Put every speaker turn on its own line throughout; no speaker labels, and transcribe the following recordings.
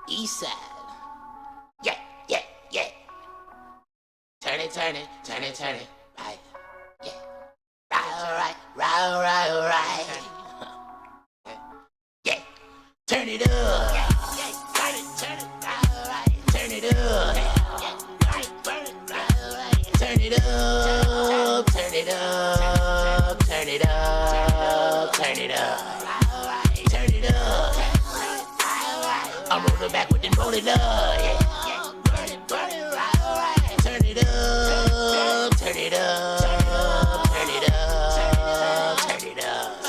East side. Yeah, yeah, yeah. Turn it, turn it, turn it, turn it. Right. Yeah. Right, right. Yeah. Turn it up. Yeah, yeah. Turn it, right. Turn it up. Yeah, right. Turn it, right. Turn it up. Turn it up. Turn it up. Turn it up. Turn it up. I'm rolling back with them, roll it up. Yeah, yeah. Burn it, right. Turn it up. Turn it up. Turn it up. Turn it up.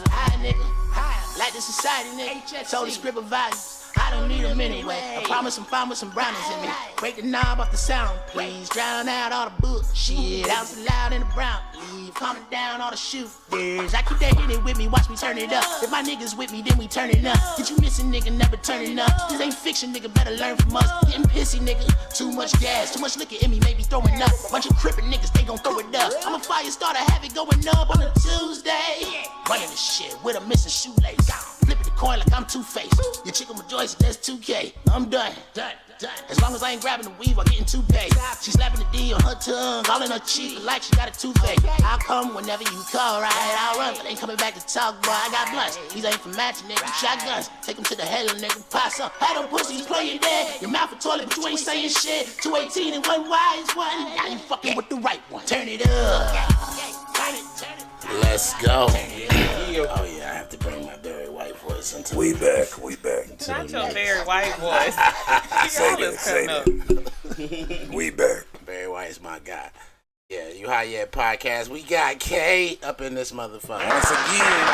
High, nigga. High. Like the society, nigga. Told the script of values. I don't need them anyway. I promise I'm fine with some brownies in me. Break the knob off the sound, please. Drown out all the bullshit. Out so loud in the brown. Leave calming down all the shooters. I keep that hitting with me, watch me turn it up. If my niggas with me, then we turn it up. Get you missing, nigga, never turning up. This ain't fiction, nigga, better learn from us. Getting pissy, nigga. Too much gas, too much liquor in me, maybe throwing up. Bunch of crippin' niggas, they gon' throw it up. I'm a fire starter, have it going up on a Tuesday. Running this shit with a missing shoelace. Flipping the coin like I'm Two-Face. Your chicken rejoice, that's 2K. I'm done. As long as I ain't grabbing the weave or getting too paid. She slapping the D on her tongue, all in her cheek like she got a toothache. I'll come whenever you call, right? I'll run, but ain't coming back to talk, boy. I got blunts. These ain't for matching, nigga. Shotguns, take them to the hell, nigga. Pass up. Had them pussies playing dead. Your mouth a toilet, but you ain't saying shit. 218 and one wise one. Now you fucking with the right one. Turn it up. Let's go. Oh yeah, I have to bring my Barry White voice into
We back.
Not your Barry White voice.
Say that. We back.
Barry White's my guy. Yeah, you High Yet PotCast. We got K up in this motherfucker.
Once again.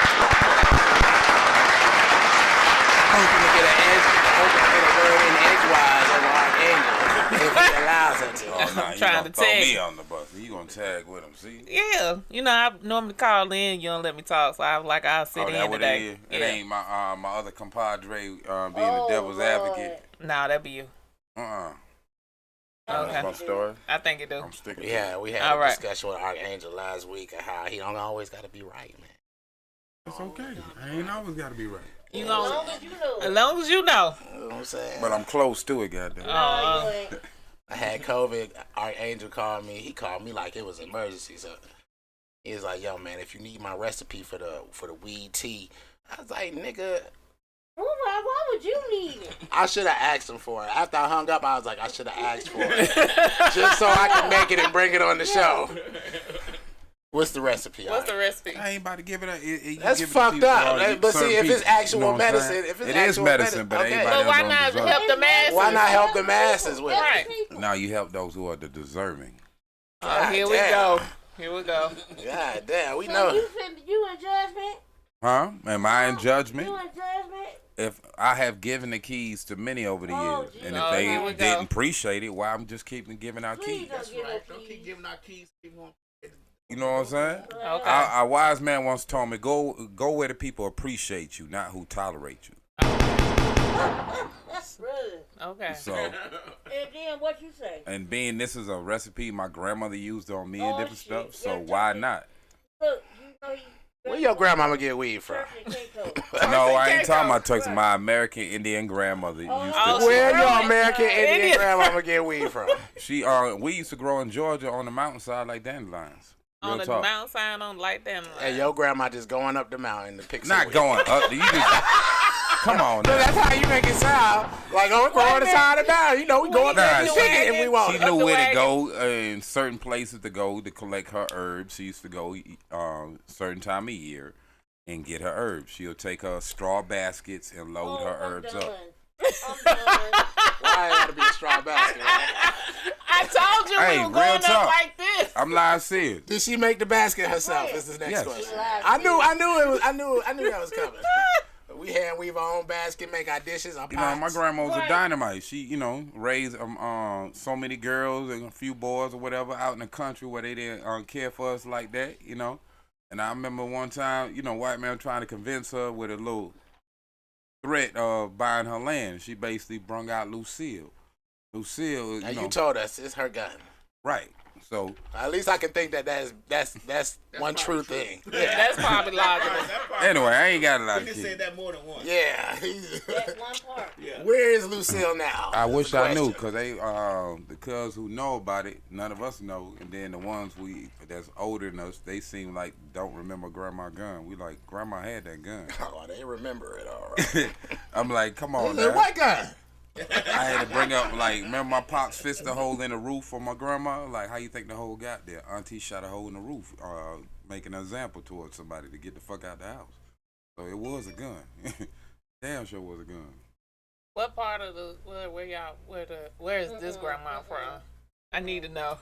Hoping to get a word in edgewise over Archangel if he allows her to.
Oh, nah,
I'm trying to
throw
tag
me on the bus. You gonna tag with him, see?
Yeah, you know, I normally call in, you don't let me talk, so I was like, I'll sit in
what
today.
it is? It ain't my other compadre being the devil's advocate.
Nah, that be you.
Okay.
Okay.
My story.
I think it do.
I'm sticking.
Yeah, we had a discussion with Archangel last week of how he don't always got to be right, man.
It's okay. I ain't always got to be right.
You know, as long as you know.
You know what I'm saying?
But I'm close to it, goddamn.
I had COVID. Archangel called me. He called me like it was an emergency. So he was like, "Yo, man, if you need my recipe for the weed tea," I was like, "Nigga."
Why would you need it?
I should have asked him for it. After I hung up, I was like, I should have asked for it. Just so I can make it and bring it on the show. What's the recipe?
What's the recipe?
I ain't about to give it up.
That's fucked up. But see, if it's actual medicine,
it is medicine, but
okay.
But why not help the masses?
Why not help the masses with
it?
Now you help those who are the deserving.
Oh, here we go. Here we go.
God damn, we
So
know.
You in judgment?
Huh? Am I in judgment?
You in judgment?
If I have given the keys to many over the years, and if they didn't appreciate it, why I'm just keeping giving out keys?
Don't keep giving out keys.
You know what I'm saying?
Okay.
A wise man once told me, go where the people appreciate you, not who tolerate you.
Okay.
So,
And then what you say?
and being this is a recipe my grandmother used on me and different stuff, so
Yeah,
why not?
Look, you know
Where your grandmama get weed from?
No, I ain't talking about Turks. My American Indian grandmother used to.
Where your American Indian grandmama get weed from?
We used to grow in Georgia on the mountainside like dandelions.
On the
talk.
mountainside, on like that.
Hey, your grandma just going up the mountain to pick some
Not
weed.
going up. You just come on.
So
Now.
that's how you make it sound. Like, oh, we're on the side of the mountain. You know, we going there to
Nah,
pick it if we want.
She knew where to go in certain places to go to collect her herbs. She used to go certain time of year and get her herbs. She'll take her straw baskets and load her herbs up.
I'm done.
Why it gotta be a straw basket? Right?
I told you we were going up like this.
I'm live serious.
Did she make the basket herself? Is the next
Yes.
question. I knew that was coming. We hand weave our own basket, make our dishes, our pots.
You know, my grandma was a dynamite. She, raised so many girls and a few boys or whatever out in the country where they didn't care for us like that, And I remember one time, white man trying to convince her with a little threat of buying her land. She basically brung out Lucille. Lucille,
Now you told us it's her gun.
Right. So
at least I can think that's one true thing.
Yeah, that's probably logical.
anyway, I ain't got a lot of kids.
said that more than once.
Yeah.
That one part.
Yeah.
Where is Lucille now?
I wish I knew,
Question.
because they, the cuz who know about it, none of us know, and then the ones that's older than us, they seem like don't remember grandma gun. We like, grandma had that gun.
Oh, they remember it all right.
I'm like, come on,
It's a
man.
white gun.
I had to bring up, remember my pops fixed a hole in the roof for my grandma? Like, how you think the hole got there? Auntie shot a hole in the roof, making an example towards somebody to get the fuck out the house. So it was a gun. Damn sure was a gun.
What part of where is this grandma from? I need to know.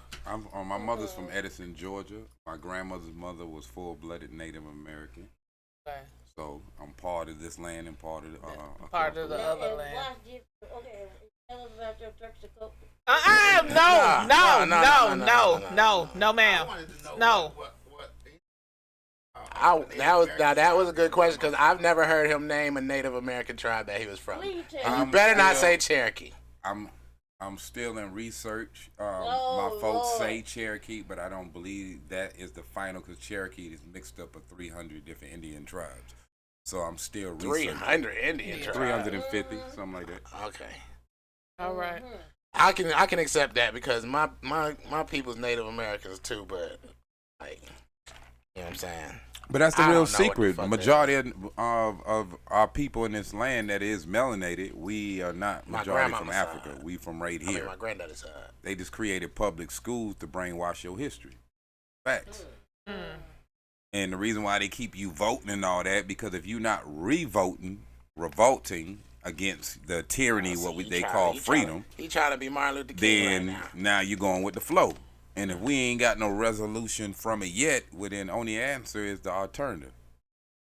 My mother's from Edison, Georgia. My grandmother's mother was full-blooded Native American.
Okay.
So I'm part of this land and part of the
Part of the other land.
Okay, tell us about your Turks and Coke.
No, ma'am. No.
That was a good question because I've never heard him name a Native American tribe that he was from.
Please tell
And you
me.
better not say Cherokee.
I'm still in research.
Oh,
my folks
Lord.
say Cherokee, but I don't believe that is the final because Cherokee is mixed up of 300 different Indian tribes. So I'm still researching.
300 Indian tribes.
350, something like that.
Okay.
All right.
I can accept that because my people's Native Americans too, but like, you know what I'm saying?
But that's the
I
real
don't know what the
secret.
fuck
Majority of our people in this land that is melanated, we are not
My
majority from
grandmama's
Africa.
side.
We from right
I mean,
here.
my granddaddy's side.
They just created public schools to brainwash your history. Facts. And the reason why they keep you voting and all that, because if you're not revolting against the tyranny, they call freedom,
He trying to be Martin Luther King
then
right now.
now you're going with the flow. And if we ain't got no resolution from it yet, well, then only answer is the alternative.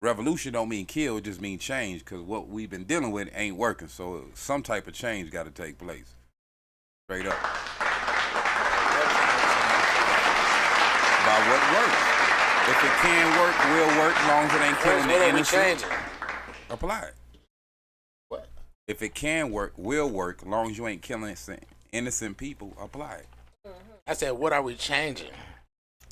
Revolution don't mean kill, it just mean change, because what we've been dealing with ain't working. So some type of change got to take place. Straight up. About what works. If it can work, will work, as long as it ain't killing the
What are we
innocent.
changing?
Apply it.
What?
If it can work, will work, as long as you ain't killing innocent people, apply it.
I said, what are we changing?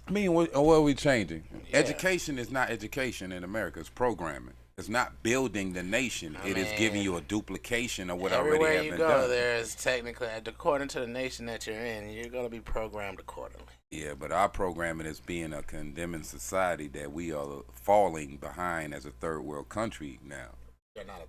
I mean, what are we changing?
Yeah.
Education is not education in America. It's programming. It's not building the nation. It is giving you a duplication of what
Everywhere
already has
you
been
go,
done.
there is technically, according to the nation that you're in, you're going to be programmed accordingly.
Yeah, but our programming is being a condemning society that we are falling behind as a third world country now.
You're not a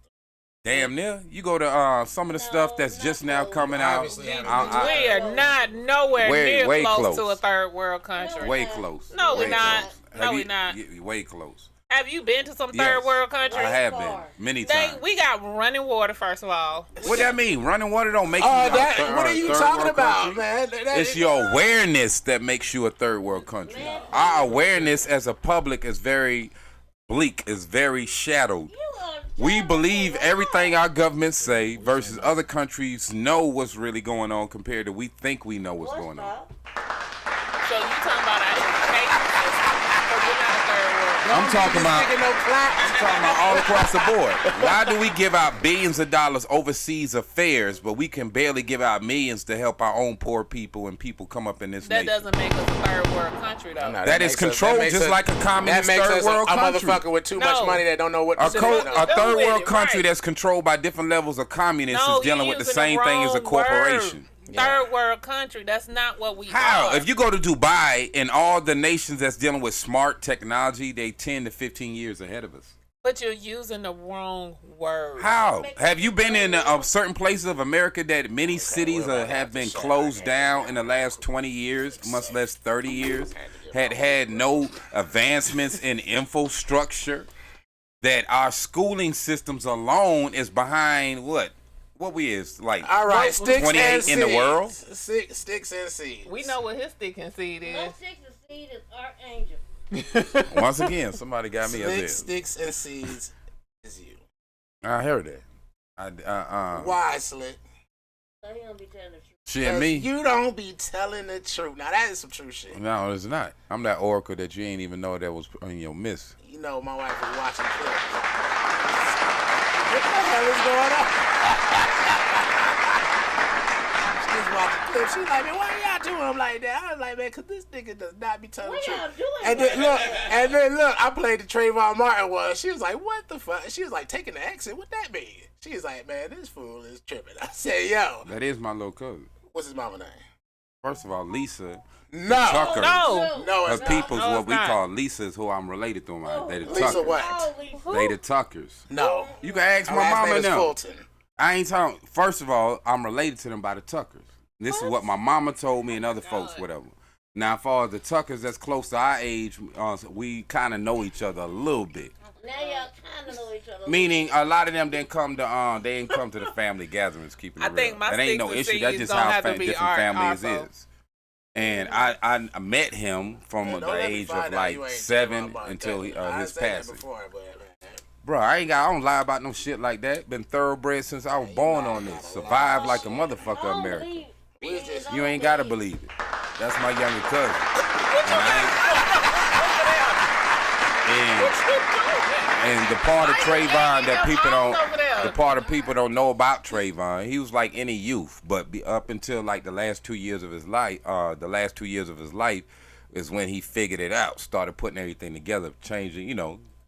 Damn near. You go to some of the stuff that's just now coming out.
Obviously,
We are not nowhere near
way
close to
close.
a third world country.
Way close.
No,
Way
we're not.
close.
No,
Have
we're
you-
not.
Way close.
Have you been to some
Yes.
third world countries?
I have been many times.
We got running water, first of all.
What that mean? Running water don't make you
Oh,
a
what are you
third
talking
world
about,
country.
man?
It's your awareness that makes you a third world country. Our awareness as a public is very bleak, is very shadowed. We believe everything our governments say versus other countries know what's really going on compared to we think we know what's going on.
So you talking about our education system? Because we're not a third world.
I'm talking about all across the board. Why do we give out billions of dollars overseas affairs, but we can barely give out millions to help our own poor people and people come up in this
That
nation?
doesn't make us a third world country, though.
No,
That is controlled just like a communist
that makes
third
us
world
a
country.
motherfucker with too much
No.
money that don't know what to
A
do.
What
third
do with
world
it,
country
right.
that's controlled by different levels of communists
No,
is dealing
you're
with the
using
same thing as a
wrong
corporation.
word. Third world country. That's not what we
How?
are.
If you go to Dubai and all the nations that's dealing with smart technology, they 10 to 15 years ahead of us.
But you're using the wrong word.
How? Have you been in certain places of America that many cities have been closed down in the last 20 years, much less 30 years, had no advancements in infrastructure, that our schooling systems alone is behind what? What we is like
All right, sticks
28
and
in the
seeds.
world?
Sticks and seeds.
We know what his stick and seed is.
No six and seed is Archangel.
Once again, somebody got me up there.
Sticks and seeds is you.
I heard that.
Why, Slick?
So he don't be telling the truth.
Shit, me.
You don't be telling the truth. Now that is some true shit.
No, it's not. I'm that oracle that you ain't even know that was on your miss.
You know, my wife was watching clips. What the hell is going on? She's watching clips. She's like, man, why y'all doing him like that? I was like, man, because this nigga does not be telling the
What
truth.
y'all doing?
And then look, I played the Trayvon Martin one. She was like, what the fuck? She was like, taking the exit. What that mean? She was like, man, this fool is tripping. I said, yo,
That is my little cousin.
what's his mama name?
First of all, Lisa
No.
Tucker.
No.
No,
Her
it's not.
people's
No,
what
it's
we
not.
call Lisa's, who I'm related to. They the
Lisa
Tuckers.
what?
Holy
They the Tuckers.
No.
You can ask
Her
my
last
mama
name is
now.
Fulton.
I ain't talking. First of all, I'm related to them by the Tuckers. This is what my mama told me and other folks, whatever. Now, as far as the Tuckers that's close to our age, we kind of know each other a little bit.
Now y'all kind of know each other.
Meaning, a lot of them didn't come to they ain't come to the family gatherings. Keeping it
I
real.
think my
that ain't no
sticks
issue.
and
That's
seeds
just
don't
how
have to be
different
our
families
folk.
is. And I met him from
Man,
the
don't let me
age
find
of
out
like
you ain't
7
about
until
that. I
his
said that
passing.
before, but, man.
Bro, I don't lie about no shit like that. Been thoroughbred since I was born on this. Survived like a motherfucker, America. You ain't gotta believe it. That's my younger cousin. And the part of Trayvon that people don't know about Trayvon, he was like any youth, but up until like the last 2 years of his life, is when he figured it out, started putting everything together, changing,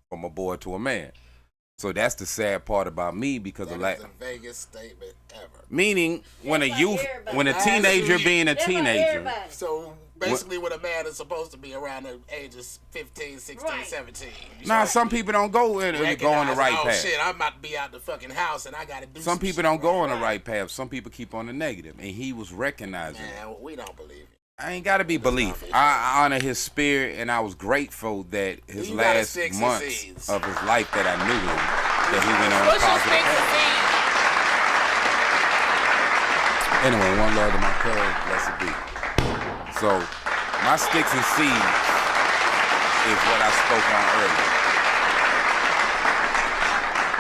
from a boy to a man. So that's the sad part about me because of
That is the vaguest statement ever.
meaning when a
That's
youth,
like everybody.
when a teenager being a
That's like
teenager.
everybody.
So basically, when a man is supposed to be around the ages 15, 16,
Right.
17. you
Nah,
start
some people don't go in and go on the
recognizing,
right
oh,
path.
shit, I'm about to be out the fucking house and I got to do
Some people
shit.
don't go on the right path. Some people keep on the negative, and he was recognizing it.
Man, we don't believe it.
I ain't got to be belief. I honor his spirit, and I was grateful that his
You gotta
last
stick some
months
seeds.
of his life that I knew him, that he went on a
What's your
positive
sticks and
path.
seeds?
Anyway, one love to my cuz, blessed be. So, my sticks and seeds is what I spoke on earlier.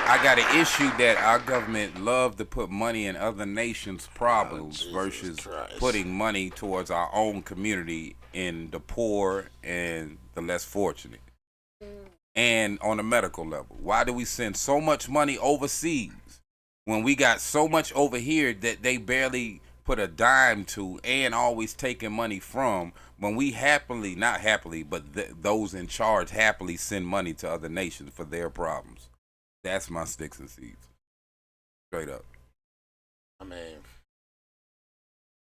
I got an issue that our government love to put money in other nations' problems
Jesus
versus
Christ.
putting money towards our own community in the poor and the less fortunate. And on a medical level, why do we send so much money overseas when we got so much over here that they barely put a dime to and always taking money from, when we happily, not happily, but those in charge happily send money to other nations for their problems? That's my sticks and seeds. Straight up.
I mean,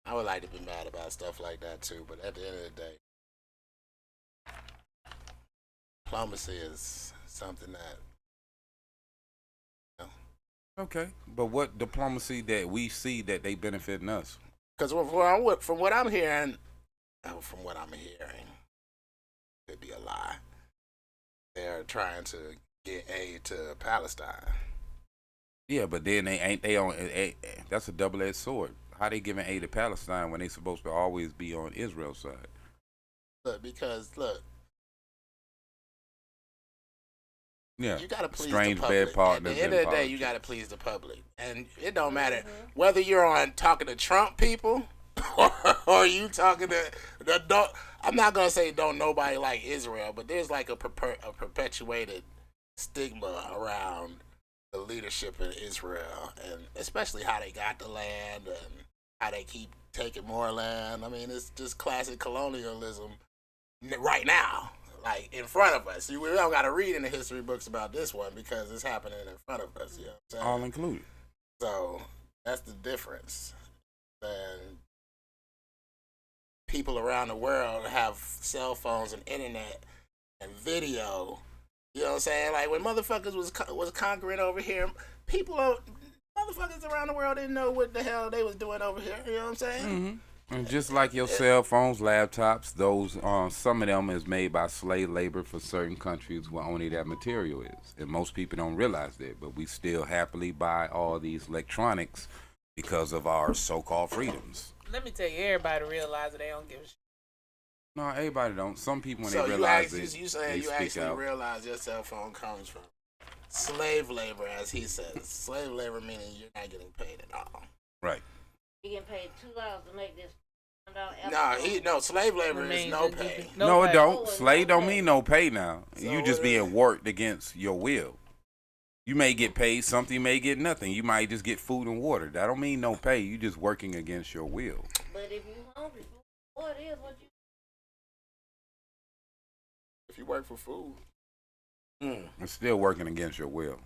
I would like to be mad about stuff like that too, but at the end of the day, diplomacy is something that,
Okay. But what diplomacy that we see that they benefiting us?
because from what I'm hearing, could be a lie. They're trying to get aid to Palestine.
Yeah, but then that's a double-edged sword. How they giving aid to Palestine when they supposed to always be on Israel's side?
Look, because
Yeah.
you gotta please
Strange
the public.
bed partners.
At the end
in
of the day,
politics.
you gotta please the public, and it don't matter whether you're on talking to Trump people or you talking to the don't. I'm not gonna say don't nobody like Israel, but there's like a perpetuated stigma around the leadership in Israel, and especially how they got the land and how they keep taking more land. I mean, it's just classic colonialism right now. Like in front of us. We don't got to read in the history books about this one because it's happening in front of us. You know what I'm saying?
All included.
So that's the difference. And people around the world have cell phones and internet and video. You know what I'm saying? Like when motherfuckers was conquering over here, motherfuckers around the world didn't know what the hell they was doing over here. You know what I'm saying?
Mm-hmm. And just like your cell phones, laptops, those some of them is made by slave labor for certain countries where only that material is. And most people don't realize that, but we still happily buy all these electronics because of our so-called freedoms.
Let me tell you, everybody realize that they don't give a shit.
No, everybody don't. Some people, when
So
they
you
realize
actually,
it,
you saying
they
you
speak
actually
out.
realize your cell phone comes from slave labor, as he says. Slave labor meaning you're not getting paid at all.
Right.
You getting paid $2 to make this.
No, slave labor is no pay.
No, it
pay.
don't.
Oh,
Slave
no
don't
pay.
mean no pay now.
So
You just
what
being
is it?
worked against your will. You may get paid something, you may get nothing. You might just get food and water. That don't mean no pay. You just working against your will.
But if you hungry, what is what you?
If you work for food.
It's still working against your will.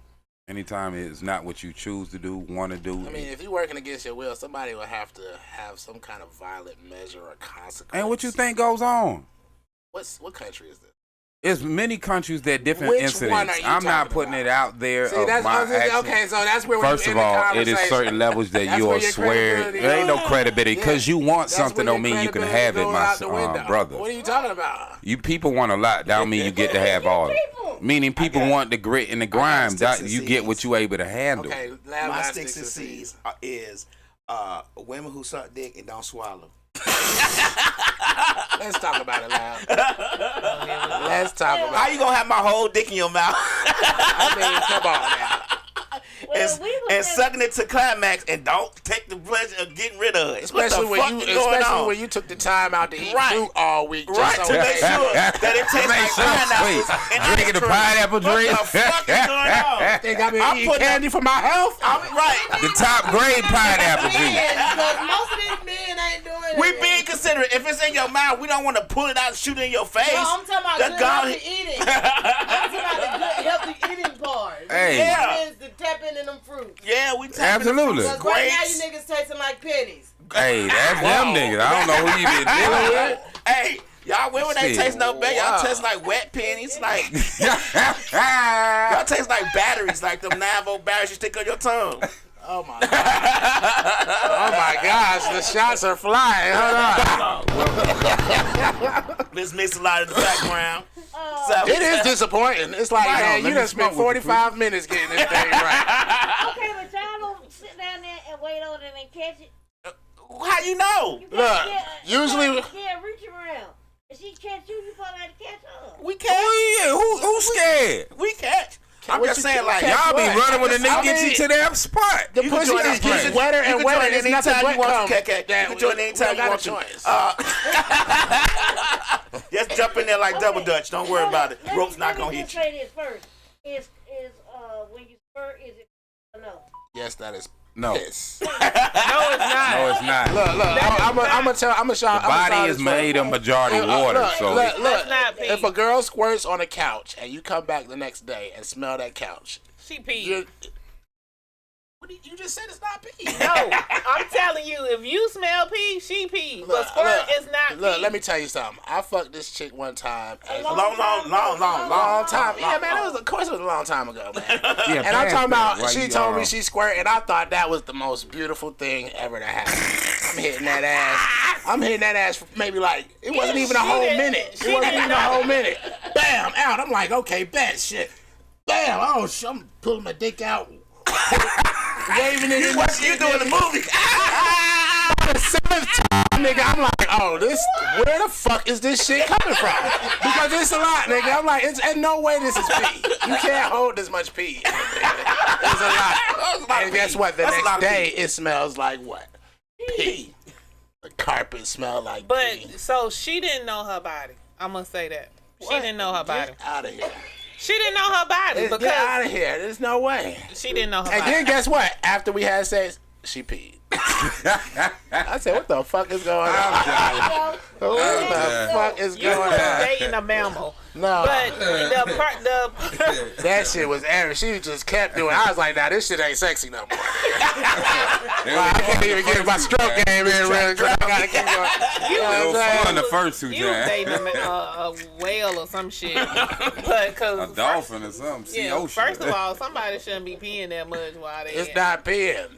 Anytime it's not what you choose to do, want to do.
I mean, if you're working against your will, somebody will have to have some kind of violent measure or consequence.
and what you think goes on?
What country is this?
It's many countries that different
Which one
incidents.
are you
I'm not
talking
putting
about?
it out there
See,
of
that's
my action.
okay. So that's where
First
we
of
end the
all, it is
conversation.
certain levels that
That's
you'll
where your
swear.
credibility
There ain't no
goes.
credibility because you want
That's
something
where
don't
your
mean you can
credibility
have it,
goes
my
out the window.
brother.
What are you talking about?
You people want a lot, don't mean you get to have all.
People.
Meaning people want the grit and the grime.
sticks and
You get
seeds.
what you able to handle.
Okay,
My sticks and seeds is women who suck dick and don't swallow.
Let's talk about it, loud. Let's talk about
How
it.
you gonna have my whole dick in your mouth
I mean, come on now.
Well, we was
and
in-
sucking it to climax and don't take the pleasure of getting rid of it?
Especially
what the fuck is going on?
when you took the time out to eat
Right.
fruit all week. Just
Right,
so
to make sure that it tastes
Make
like
sure
pineapples
sweet.
and
Drinking the
ice cream.
pineapple drink.
What the fuck is going on?
Think I've been
I'm
eating
putting
candy for my health?
Right.
The top grade pineapple juice.
Because most of these men ain't doing
We
it.
being consider it. If it's in your mouth, we don't want to pull it out and shoot it in your face.
No, I'm talking about
Just
good
go
healthy
ahead.
eating. I'm talking about the good healthy eating part.
Hey.
Yeah.
To tap into them fruits.
Yeah, we tapping
Absolutely.
Because right now
grapes.
you niggas tasting like pennies.
Hey, that's them niggas. I don't know who you been dealing with.
Hey, y'all women ain't
Shit.
taste no better. Y'all taste like wet pennies. Like y'all taste like batteries, like them 9-volt batteries you stick on your tongue.
Oh my god. Oh my gosh, the shots are flying. Hold on.
Let's mix a lot in the background. So,
It is disappointing. It's like,
Right on,
man,
let
you
me
done
smoke
spent
with you,
45 minutes getting this thing right.
Okay, but y'all don't sit down there and wait on it and catch it.
how you know?
You
Look,
gotta
usually-
reach around. If she catch you, you probably have to catch her.
We catch.
Oh yeah, who's scared?
We catch. I'm
What
just
you
saying,
catch?
like
Y'all be
what?
running when the
I
nigga get you
mean-
to that spot.
The
You can
pussy
join
just
that
gets
place.
wetter
You
and
can
wetter.
join
There's
anytime
nothing
you
but
want to,
cum.
KK.
That
You can join
we
anytime
don't
you
got
want
a
to.
choice.
Just jump in there like double dutch. Don't worry about it. Rope's not gonna hit
Let
you.
me just say this first. Is when you spur, is it no?
Yes, that is
No,
piss.
No, it's not.
no, it's not.
Look, I'm gonna show.
The body is made of majority water, so
look.
That's not pee.
If a girl squirts on a couch and you come back the next day and smell that couch,
She peed.
you just said it's not pee.
No, I'm telling you, if you smell pee, she pee. But squirt is not
Look,
pee.
let me tell you something. I fucked this chick one time. And
Long
time. Yeah, man, of course it was a long time ago, man.
yeah,
And I'm talking about,
Why
she
you,
told me she squirt, and I thought that was the most beautiful thing ever to happen. I'm hitting that ass for maybe like, it wasn't even a
She
whole
didn't-
minute.
she
It wasn't
didn't
even a whole minute. Bam, out. I'm like, okay, bet, shit. Bam, oh, I'm pulling my dick out. Waving it in
What you doing in the movie?
the seventh time, nigga, I'm like, oh, where the fuck is this shit coming from? Because it's a lot, nigga. I'm like, ain't no way this is pee. You can't hold this much pee. It's a lot. And guess what? The
That's a lot
next
of
day, it smells like what? Pee. The carpet smelled like
But
pee.
so she didn't know her body. I'm gonna say that she didn't know her body.
Get out of here.
She didn't know her body
Get out
because
of here. There's no way.
she didn't know her
And
body.
then guess what? After we had sex, she peed. I said, what the fuck is going on? What the fuck is
You
going
was
on?
dating a mammal,
No.
but the
That shit was average. She just kept doing it. I was like, nah, this shit ain't sexy no more. I can't even get my stroke game in real quick. I gotta keep going. You know
It
what
was
I'm
fun
saying?
the first two
you was
times.
dating a whale or some shit, but
A
cause
dolphin or something. See
yeah,
ocean.
first of all, somebody shouldn't be peeing that much while they.
It's not peeing.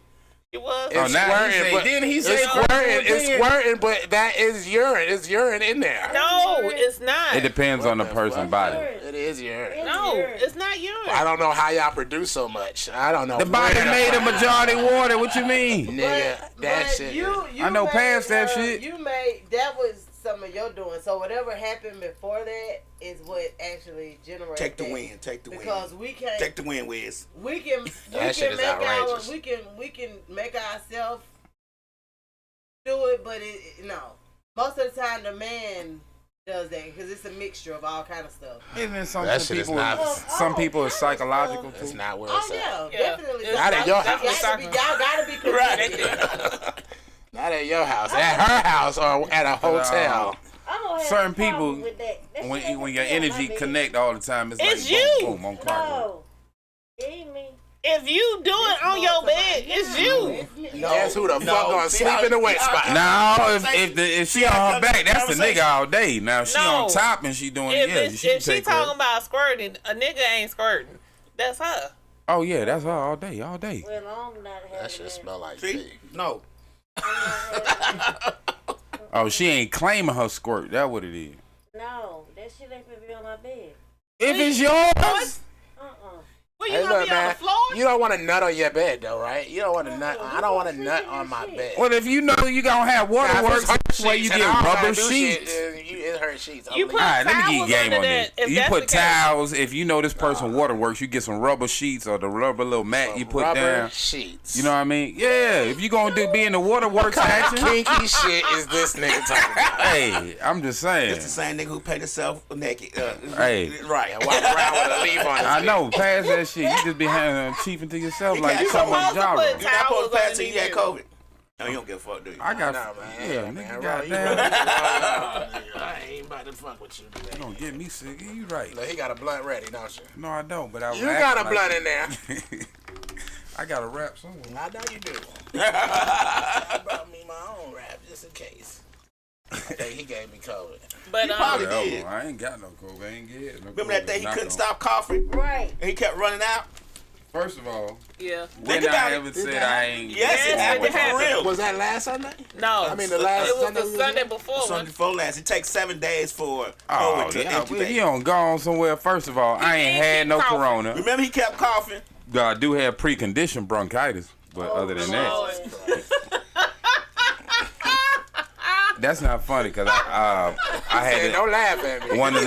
It was.
Oh,
It's
now he
squirting,
say-
but
didn't he
it's
say
squirting.
squirting
It's
again?
squirting, but that is urine. It's urine in there.
No, it's not.
It depends on the person's body.
It is urine.
No, it's not urine.
I don't know how y'all produce so much. I don't know.
The body
where
made a majority water. What you mean?
Nigga, that
But
shit.
you
I know
made,
past that shit.
You made that was some of your doing. So whatever happened before that is what actually generated.
Take the
that.
win. Take the win.
Because we can't.
Take the win, Wiz.
We can.
That shit is outrageous.
We can make ourselves do it, but no. Most of the time, the man does that because it's a mixture of all kind of stuff.
Isn't some
That shit is
people?
not-
Some people is psychological
That's
too.
not where
Oh
it's at.
yeah,
Yeah.
definitely.
It's
Not at your
Y'all
house.
gotta be correct.
Not at your house. At her house or at a hotel.
I'm gonna have
Certain
a problem
people,
with that. That shit
When
ain't
when your
gonna be on
energy
my bed.
connect all the time, it's
It's
like
you.
boom, boom on clock.
No, it ain't me.
If you do it on your bed, it's you.
Guess who the fuck gonna sleep in the wet spot?
No, if she on her back, that's the nigga all day. Now if she
No.
on top and she doing
If,
yeah,
it's,
she
if she
take
talking
her.
about squirting, a nigga ain't squirting. That's her.
Oh yeah, that's her all day, all day.
Well, I'm not having
That shit smell like
See?
pee.
No.
Oh, she ain't claiming her squirt. That what it is.
No, that shit ain't gonna be on my bed.
If it's yours,
Well, you
Hey,
gonna
look,
be on the
man.
floor?
You don't want to nut on your bed, though, right? You don't want to nut. I don't want to nut on my bed.
well, if you know you gonna have
Now, if
waterworks,
it's her
that's why you
sheets
get
and I don't
rubber
gotta do
sheets.
shit, it's her sheets.
You
I'm
put-
All right, let me
towels
get game
under
on
that,
this.
if
You
that's
put
the case.
towels. If you know this person waterworks, you get some rubber sheets or the rubber little mat you put
rubber
down.
sheets.
You know what I mean? Yeah. If you gonna be in the waterworks action,
kinky shit is this nigga talking about?
hey, I'm just saying.
It's the same nigga who paid himself naked.
Hey.
Right.
And walk around with a leaf on his
I
dick.
know, past that shit. You just be having chiefing to yourself like
You
something
supposed to
Jaro.
put
You're not supposed to pass till you
Towels
had COVID. No, you don't give a fuck, do you?
I got,
Nah, man.
yeah,
Man,
nigga,
right, you
goddamn.
I ain't about to fuck with you today.
You don't get me sick. You right.
Look, he got a blunt ready, don't you?
No, I don't. But I.
You got a blunt in there.
I got a rap somewhere.
I know you do. I brought me my own rap just in case. I think he gave me COVID.
But
probably
Hell,
did.
I ain't got no COVID. I ain't get no
Remember that
COVID.
day he
Knock
couldn't
on.
stop coughing?
Right.
And he kept running out?
First of all,
yeah,
when
Think about
I
it.
ever said I ain't.
Yes, it
Yes,
happened
it
for
happened.
real.
Was that last Sunday?
no.
I mean, the last
it was
Sunday
the
we was
Sunday
there?
before.
Sunday before last. It takes 7 days for
Oh,
COVID to
yeah.
incubate.
He don't go on somewhere. First of all, I ain't had no
coughing.
corona.
Remember he kept coughing?
I do have preconditioned bronchitis, but other than that, that's not funny because I
Hey,
had
don't laugh at me.
one of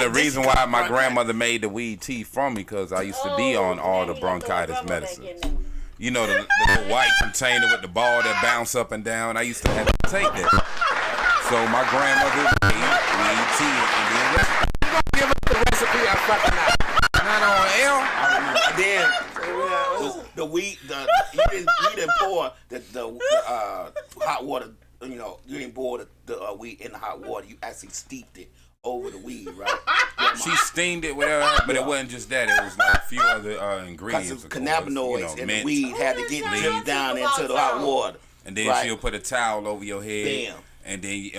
the reasons why my grandmother made the weed tea for me because I used to be on all the bronchitis medicines. You know the little white container with the ball that bounce up and down. I used to have to take that. So my grandmother made weed tea and then
Give us the recipe of fucking out.
not on L.
And then the weed, you didn't pour the hot water. You know, you didn't pour the weed in the hot water. You actually steeped it over the weed, right?
She steamed it, whatever, but it wasn't just that. It was like a few other ingredients.
Because of
of course,
cannabinoids
you know,
in
mint.
the weed had to get dripped down into the hot water.
And then
Right.
she'll put a towel over your head.
Bam.
And then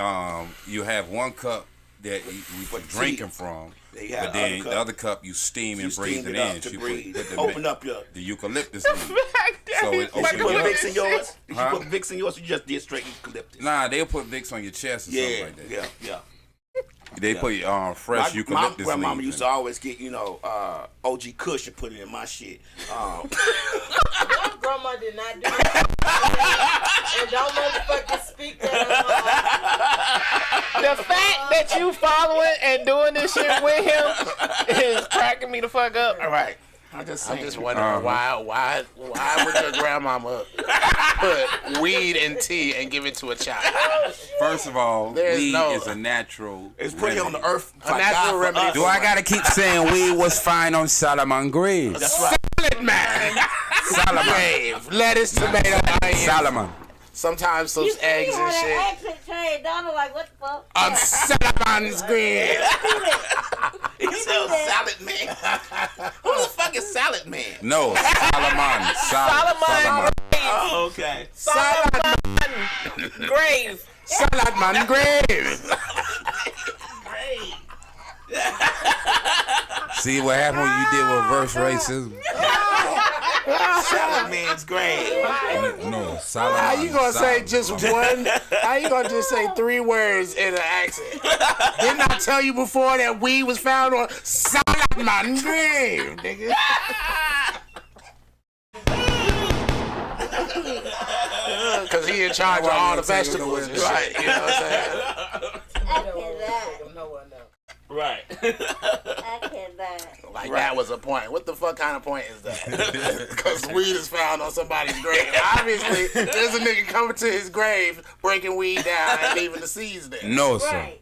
you have one cup that we
For
drinking
tea.
from.
They had
But then
other
the
cup.
other cup you steam and
You
breathe
steam
it
it up
in.
to
She
breathe.
put
Open up your.
the eucalyptus leaf. So it
Did you
open
put
you up.
Vicks in yours? Did you
Huh?
put Vicks in yours? Or you just did straight eucalyptus?
Nah, they'll put Vicks on your chest or something
Yeah,
like that.
yeah.
They put fresh
My
eucalyptus
grandmama
leaf
used
in
to always get, OG Kush and put it in my shit.
My grandma did not do that. And don't motherfucking speak that
The fact that you following and doing this shit with him is cracking me the fuck up.
All right. I'm just
wondering why would your grandmama put weed in tea and give it to a child?
First of all,
There's
weed
no-
is a natural.
It's put here on the
remedy.
earth.
A natural remedy.
Do I gotta keep saying weed was fine on Solomon Graves?
That's right.
Salad man.
Solomon.
Grave. Lettuce, tomato, onion.
Solomon.
Sometimes some
You see
eggs
how
and
that
shit.
accent changed. Donald like, what the fuck?
On Solomon's grave.
He said salad man. Who the fuck is salad man?
No, Solomon.
Solomon.
Oh, okay.
Salad
Grave.
man grave.
See what happened when you did reverse racism?
Salad man's grave.
No, Solomon.
How you gonna say
Solomon.
just one? How you gonna just say 3 words in an accent? Didn't I tell you before that weed was found on Solomon grave, nigga? Cause he in charge of all the vegetables and shit. You know what I'm saying?
I cannot.
no one knows.
Right.
I cannot.
Like that was a point. What the fuck kind of point is that? Because weed is found on somebody's grave. Obviously, there's a nigga coming to his grave, breaking weed down and leaving the seeds there.
No, sir.
Right.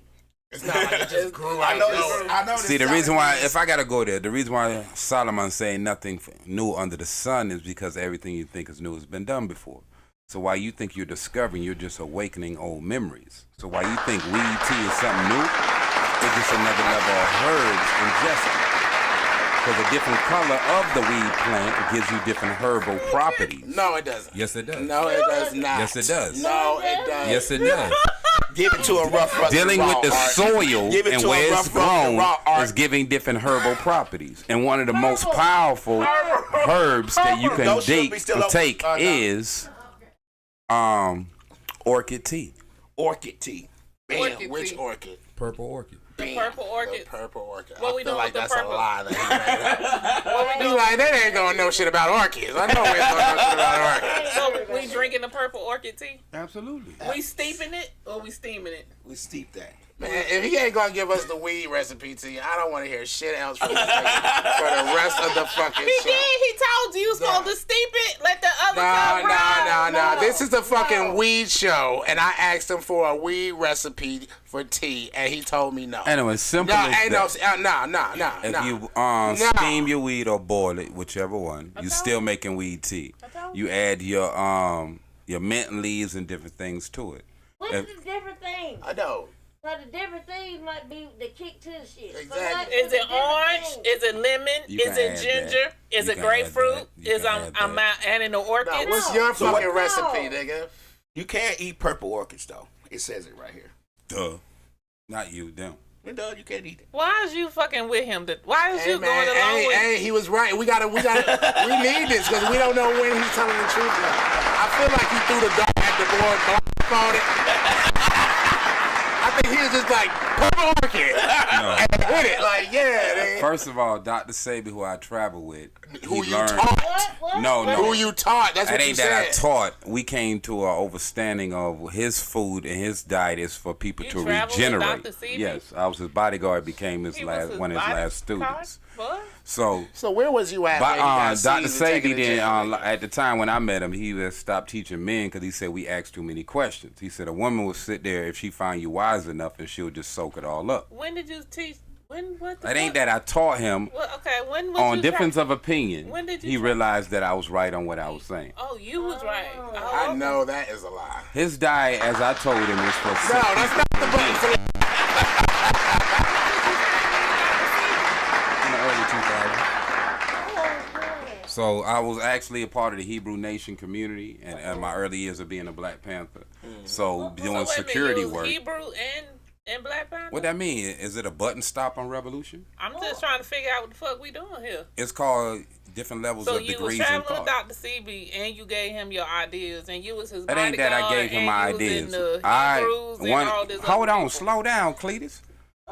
It's not like it just grew
I
out
know
of nowhere.
this. I know this.
See, the
salad
reason why,
man.
if I gotta go there, the reason why Solomon's saying nothing new under the sun is because everything you think is new has been done before. So while you think you're discovering, you're just awakening old memories. So while you think weed tea is something new, it's just another level of herbs ingested. Because the different color of the weed plant gives you different herbal properties.
No, it doesn't.
Yes, it does.
No, it does not.
Yes, it does.
No, it does.
Yes, it does.
Give it to a rough rusty
Dealing
raw
with the
art.
soil
Give it
and
to a
where it's
rough, rusty
grown
raw art.
is giving different herbal properties. And one of the most powerful herbs that you can
Those should be still open.
take
No.
is orchid tea.
Orchid tea.
Bam,
Orchid
which
tea.
orchid?
Purple orchid.
The purple
The
orchid.
purple orchid.
What
I
we
feel
doing
like
with the
that's
purple?
a lie that he made up. He's like, they ain't gonna know shit about orchids. I know we ain't gonna know shit about orchids.
So we drinking the purple orchid tea?
Absolutely.
We steeping it or we steaming it?
We steep that.
Man, if he ain't gonna give us the weed recipe to you, I don't want to hear shit else from this nigga for the rest of the fucking
He
show.
did. He told you you was supposed to steep it. Let the other cup run.
No. This is the fucking weed show, and I asked him for a weed recipe for tea, and he told me no.
Anyway, simple
No,
as
ain't no,
that. If you steam your weed or boil it, whichever one, you still making weed tea. You add your your mint leaves and different things to it.
What's the different things?
I know.
So the different things might be the kick to the shit.
Exactly.
So what
Is
the
it
different
orange?
things?
Is it lemon?
You
Is
can
it
add
ginger?
that.
Is
You
it
can add
grapefruit?
that. You
Is
can
I'm
add
adding the orchid?
No, what's your
So what-
fucking
No.
recipe, nigga?
You can't eat purple orchids though. It says it right here.
Duh. Not you, them.
It does. You can't eat it.
Why is you fucking with him? Why is
Hey
you
man,
going along with?
hey, he was right. We need this because we don't know when he's telling the truth. I feel like he threw the dart at the board, on it. I think he was just like, purple orchid.
No.
And hit it. Like, yeah. Nigga.
First of all, Dr. Sabi, who I travel with,
Who
he
you
learned.
taught.
What?
No, no.
Who you taught. That's
That
what you
ain't that I
said.
taught. We came to an understanding of his food and his diet is for people
You
to
traveled with
regenerate.
Dr. Sebi?
Yes, I was his bodyguard. Became his
He was
one of his
body
last students.
card? What?
So,
So where was you at? when you got
Dr.
seized and taken
Sabi
to
then,
jail?
at the time when I met him, he had stopped teaching men because he said we asked too many questions. He said a woman will sit there if she find you wise enough and she'll just soak it all up.
When did you teach? When? What? The
That ain't
fuck?
that I taught him.
Well, okay. When was
On
you
difference
try-
of opinion,
When did you
he
try-
realized that I was right on what I was saying.
Oh, you was right. Oh,
I
okay.
know that is a lie.
His diet, as I told him, is for
No,
sick
that's not the button for the...
in the early 2000s.
Oh, man.
So I was actually a part of the Hebrew Nation community, and my early years of being a Black Panther. So doing
So wait a minute,
security
you was
work.
Hebrew and Black Panther.
What that mean? Is it a button stop on revolution?
I'm just trying to figure out what the fuck we doing here.
It's called different levels
So
of
you was
degrees in
traveling with
thought.
Dr. CB and you gave him your ideas and you was his
That ain't that I gave him my
bodyguard, and you
ideas.
was in the Hebrews and all this
Hold
other
on,
people.
slow down, Cletus.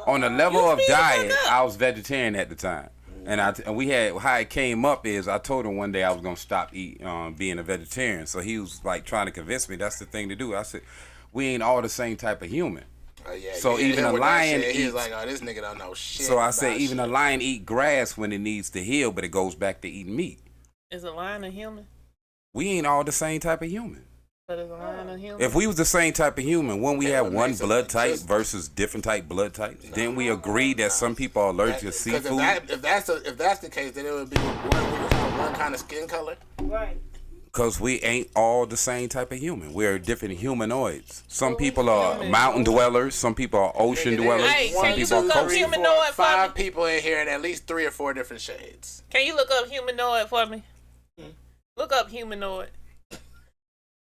On the level
You
of
speed the fuck
diet,
up.
I was vegetarian at the time. And we had how it came up is I told him one day I was gonna stop being a vegetarian. So he was like trying to convince me that's the thing to do. I said, we ain't all the same type of human.
Yeah,
So
you hit
even
him
a
with that
lion
shit. He was
eats-
like, oh, this nigga don't know shit.
So I said
about
even a
shit.
lion eat grass when it needs to heal, but it goes back to eating meat.
Is a lion a human?
We ain't all the same type of human.
But is a lion a human?
If we was the same type of human, wouldn't we
Okay,
have
what
one
makes us
blood type
exist?
versus different type blood types? Didn't we agree that some people are allergic to
'Cause
seafood?
If that's the case, then it would be one kind of skin color.
Right.
Because we ain't all the same type of human. We're different humanoids. Some people are
human?
mountain dwellers. Some people are ocean
Nigga,
dwellers.
Hey,
Some
can you
people are
look up
coastal.
humanoid for
Five
me?
people in here and at least 3 or 4 different shades.
Can you look up humanoid for me? Look up humanoid.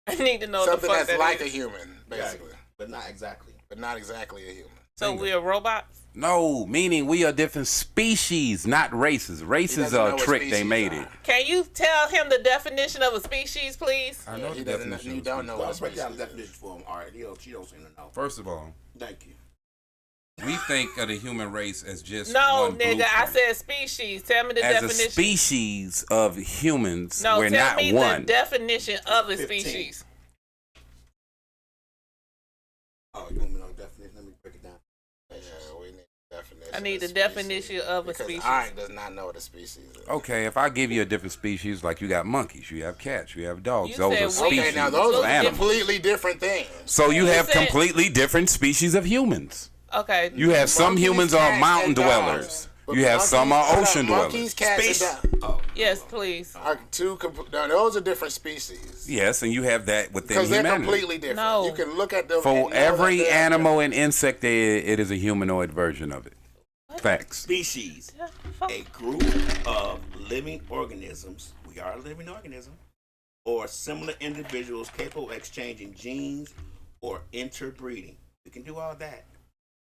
I need to know
Something
the fuck
that's
that
like
is.
a human, basically,
But not exactly.
but not exactly a human.
So we're robots?
No, meaning we are different species, not races. Races
doesn't
are
know
a
what
trick they
species
made
are.
it.
Can you tell him the definition of a species, please?
I know
He
the
doesn't.
definition.
You
of
don't know
Well,
what
break
species.
down the definition for him. All right, you don't seem to know.
First of all,
Thank you.
we think of the human race as just
No,
one
nigga, I
blueprint.
said species. Tell me the
As a
definition.
species of humans,
No,
we're
tell
not
me
one.
the definition of a
15.
species.
Oh, you want me to know the definition? Let me break it down.
Yeah, we need a definition.
I need
of
the definition of a
because
species.
Ark does not know what a species is.
Okay, if I give you a different species, like you got monkeys, you have cats, you have dogs,
You
those
said
are
what?
species
Okay, now those
of
are
animals.
completely different things.
So you have
said-
completely different species of humans.
Okay.
You have some
Monkeys,
humans are
cats,
mountain
and dogs.
dwellers.
But
You have some are
monkeys-
ocean
monkeys,
dwellers.
cats, and dogs
Yes, please.
are now, those are different species
Yes, and you have that within
because they're
humanity.
completely different.
No.
You can look at them. and
For
know that
every
they're
animal and insect, it is a humanoid version of it. Facts.
Species.
Fuck.
A group of living organisms. We are a living organism. Or similar individuals capable of exchanging genes or interbreeding. We can do all that.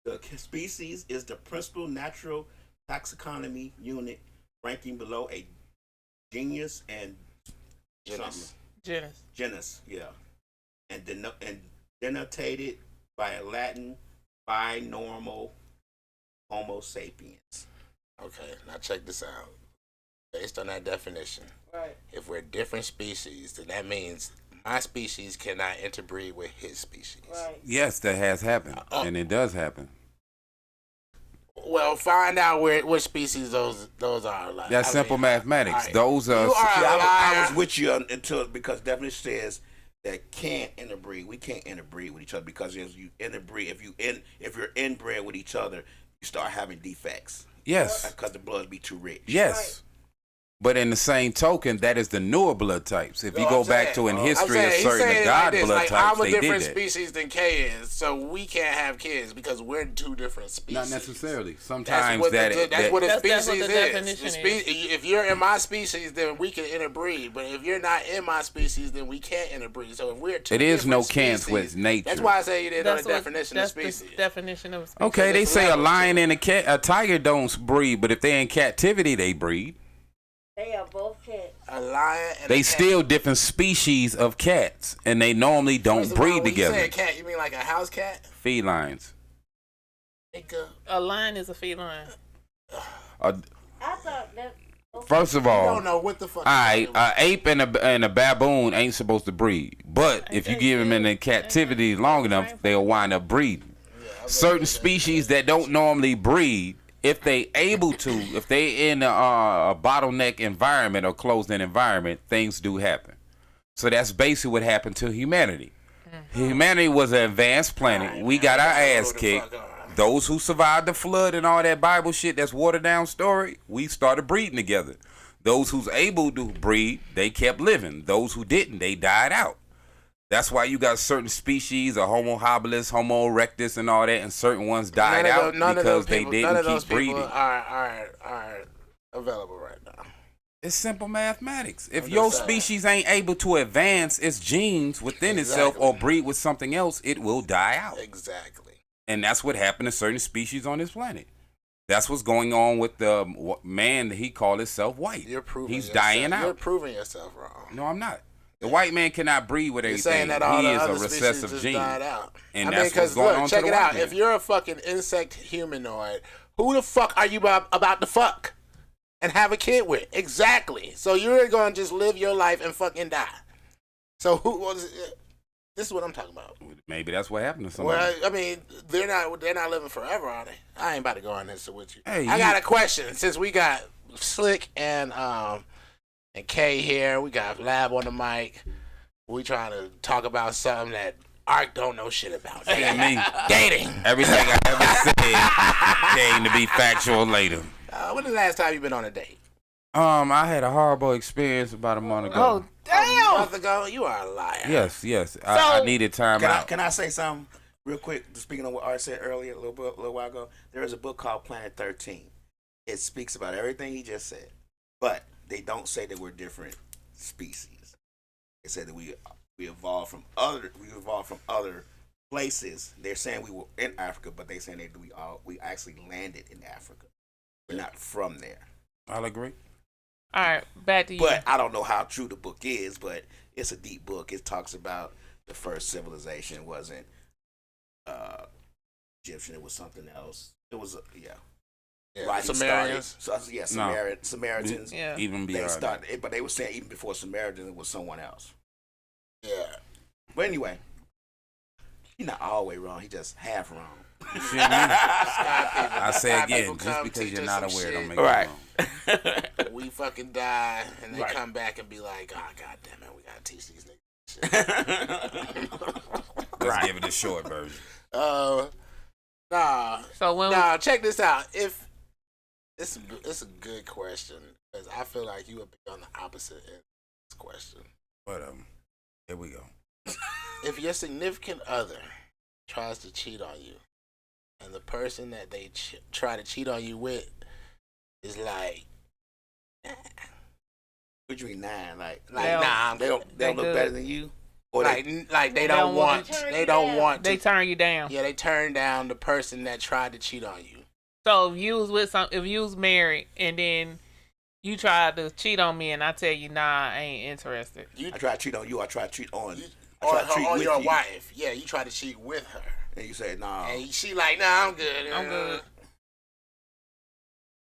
The species is the principal natural taxonomy unit ranking below a genus and
Genus.
Genus.
genus, yeah, and denotated by a Latin binormal Homo sapiens.
Okay, now check this out. Based on that definition,
Right.
if we're different species, then that means my species cannot interbreed with his species.
Right.
Yes, that has happened, and it does happen.
Well, find out which species those are. Like,
That's
I
simple
mean,
mathematics.
all right.
Those are.
You are
See,
a
I
liar.
was with you until because definition says that can't interbreed. We can't interbreed with each other because if you interbreed, if you're inbred with each other, you start having defects
Yes.
because the blood be too rich.
Yes. But in the same token, that is the newer blood types. If you
No,
go
I'm
back
saying-
to in
I'm
history
saying-
of
he's
certain
saying it
God
like this,
blood
like,
types,
I'm a
they did
different
that.
species than K is, so we can't have kids because we're two different species.
Not necessarily.
That's
Sometimes
what,
that's
that's what a
That's
species
what the
is.
definition is.
If you're in my species, then we can interbreed. But if you're not in my species, then we can't interbreed. So if we're two
It is no
different
cans
species,
with nature.
That's why I say you didn't know
That's
the definition of
that's
species.
the definition of a species.
Okay, they
There's
say a
levels
lion
to
and a tiger don't breed, but if they're in captivity, they breed.
They are both cats.
A lion and
They
a cat.
still different species of cats, and they normally don't
First of all,
breed
when you
together.
say a cat, you mean like a house cat?
Felines.
Nigga.
A lion is a feline.
Uh,
I thought that.
first of
I
all,
don't know what the fuck.
Alright, an ape and a baboon ain't supposed to breed, but if you give them in captivity long enough, they'll wind up breeding. Certain species that don't normally breed, if they able to, if they in a bottleneck environment or closed-in environment, things do happen. So that's basically what happened to humanity. Humanity was an advanced planet. We got our ass kicked. Those who survived the flood and all that Bible shit, that's watered down story, we started breeding together. Those who's able to breed, they kept living. Those who didn't, they died out. That's why you got certain species, a Homo habilis, Homo erectus, and all that, and certain ones died out because they didn't keep breeding.
Are available right now.
It's simple mathematics. If
I'm
your
just saying.
species ain't able to advance its genes within itself or breed with something else, it will die out.
Exactly.
And that's what happened to certain species on this planet. That's what's going on with the man that he called himself white.
You're proving
He's
yourself.
dying out.
You're proving yourself wrong.
No, I'm not. The white man cannot breed with
You're
everything.
saying that all
He
the
is a
other species
recessive
just
gene.
died out.
And
I mean,
that's what's
because
going
look,
on
check
to
it
the white
out.
man.
If you're a fucking insect humanoid, who the fuck are you about to fuck and have a kid with? Exactly. So you're going to just live your life and fucking die. So who was? This is what I'm talking about.
Maybe that's what happened to somebody.
Well, I mean, they're not living forever, are they? I ain't about to go on this with you.
Hey,
I got a question. Since we got Slick and Kay here, we got Lab on the mic. We trying to talk about something that Ark don't know shit about.
And me,
Dating.
everything I ever said came to be factual later.
When the last time you been on a date?
I had a horrible experience about a month ago.
A month ago? You are a liar.
Yes. I needed time out.
Can I say something real quick? Speaking of what Art said earlier, a little while ago, there is a book called Planet 13. It speaks about everything he just said, but they don't say that we're different species. They said that we evolved from other places. They're saying we were in Africa, but they're saying that we actually landed in Africa. We're not from there.
I'll agree.
All right, back to you.
But I don't know how true the book is, but it's a deep book. It talks about the first civilization wasn't Egyptian. It was something else. It was, Writing
Sumerians.
Samaritans.
Yeah.
Even
They
beyond that.
started, but they were saying even before Samaritans, it was someone else.
Yeah.
But anyway, he's not all the way wrong. He just half wrong.
You see what I mean? I say again, just because you're not aware don't make
Right.
it wrong.
We fucking die, and they
Right.
come back and be like, "Oh, God damn it, we gotta teach these niggas."
Let's give it a short version.
Nah.
So when
Nah, check this out. If it's a good question, because I feel like you would be on the opposite end of this question.
But here we go.
If your significant other tries to cheat on you, and the person that they try to cheat on you with is like,
What you mean 9? Like
nah,
they don't look
good.
better than you, or
like they don't want, they don't want
they
to.
turn you down.
Yeah, they turn down the person that tried to cheat on you.
So if you was if you was married and then you tried to cheat on me and I tell you, nah, I ain't interested.
You
I try to cheat on you. I try to cheat on. I
or
try to cheat
on
with
your
you.
wife. Yeah, you try to cheat with her,
And you say nah.
and she like, nah, I'm good.
I'm good.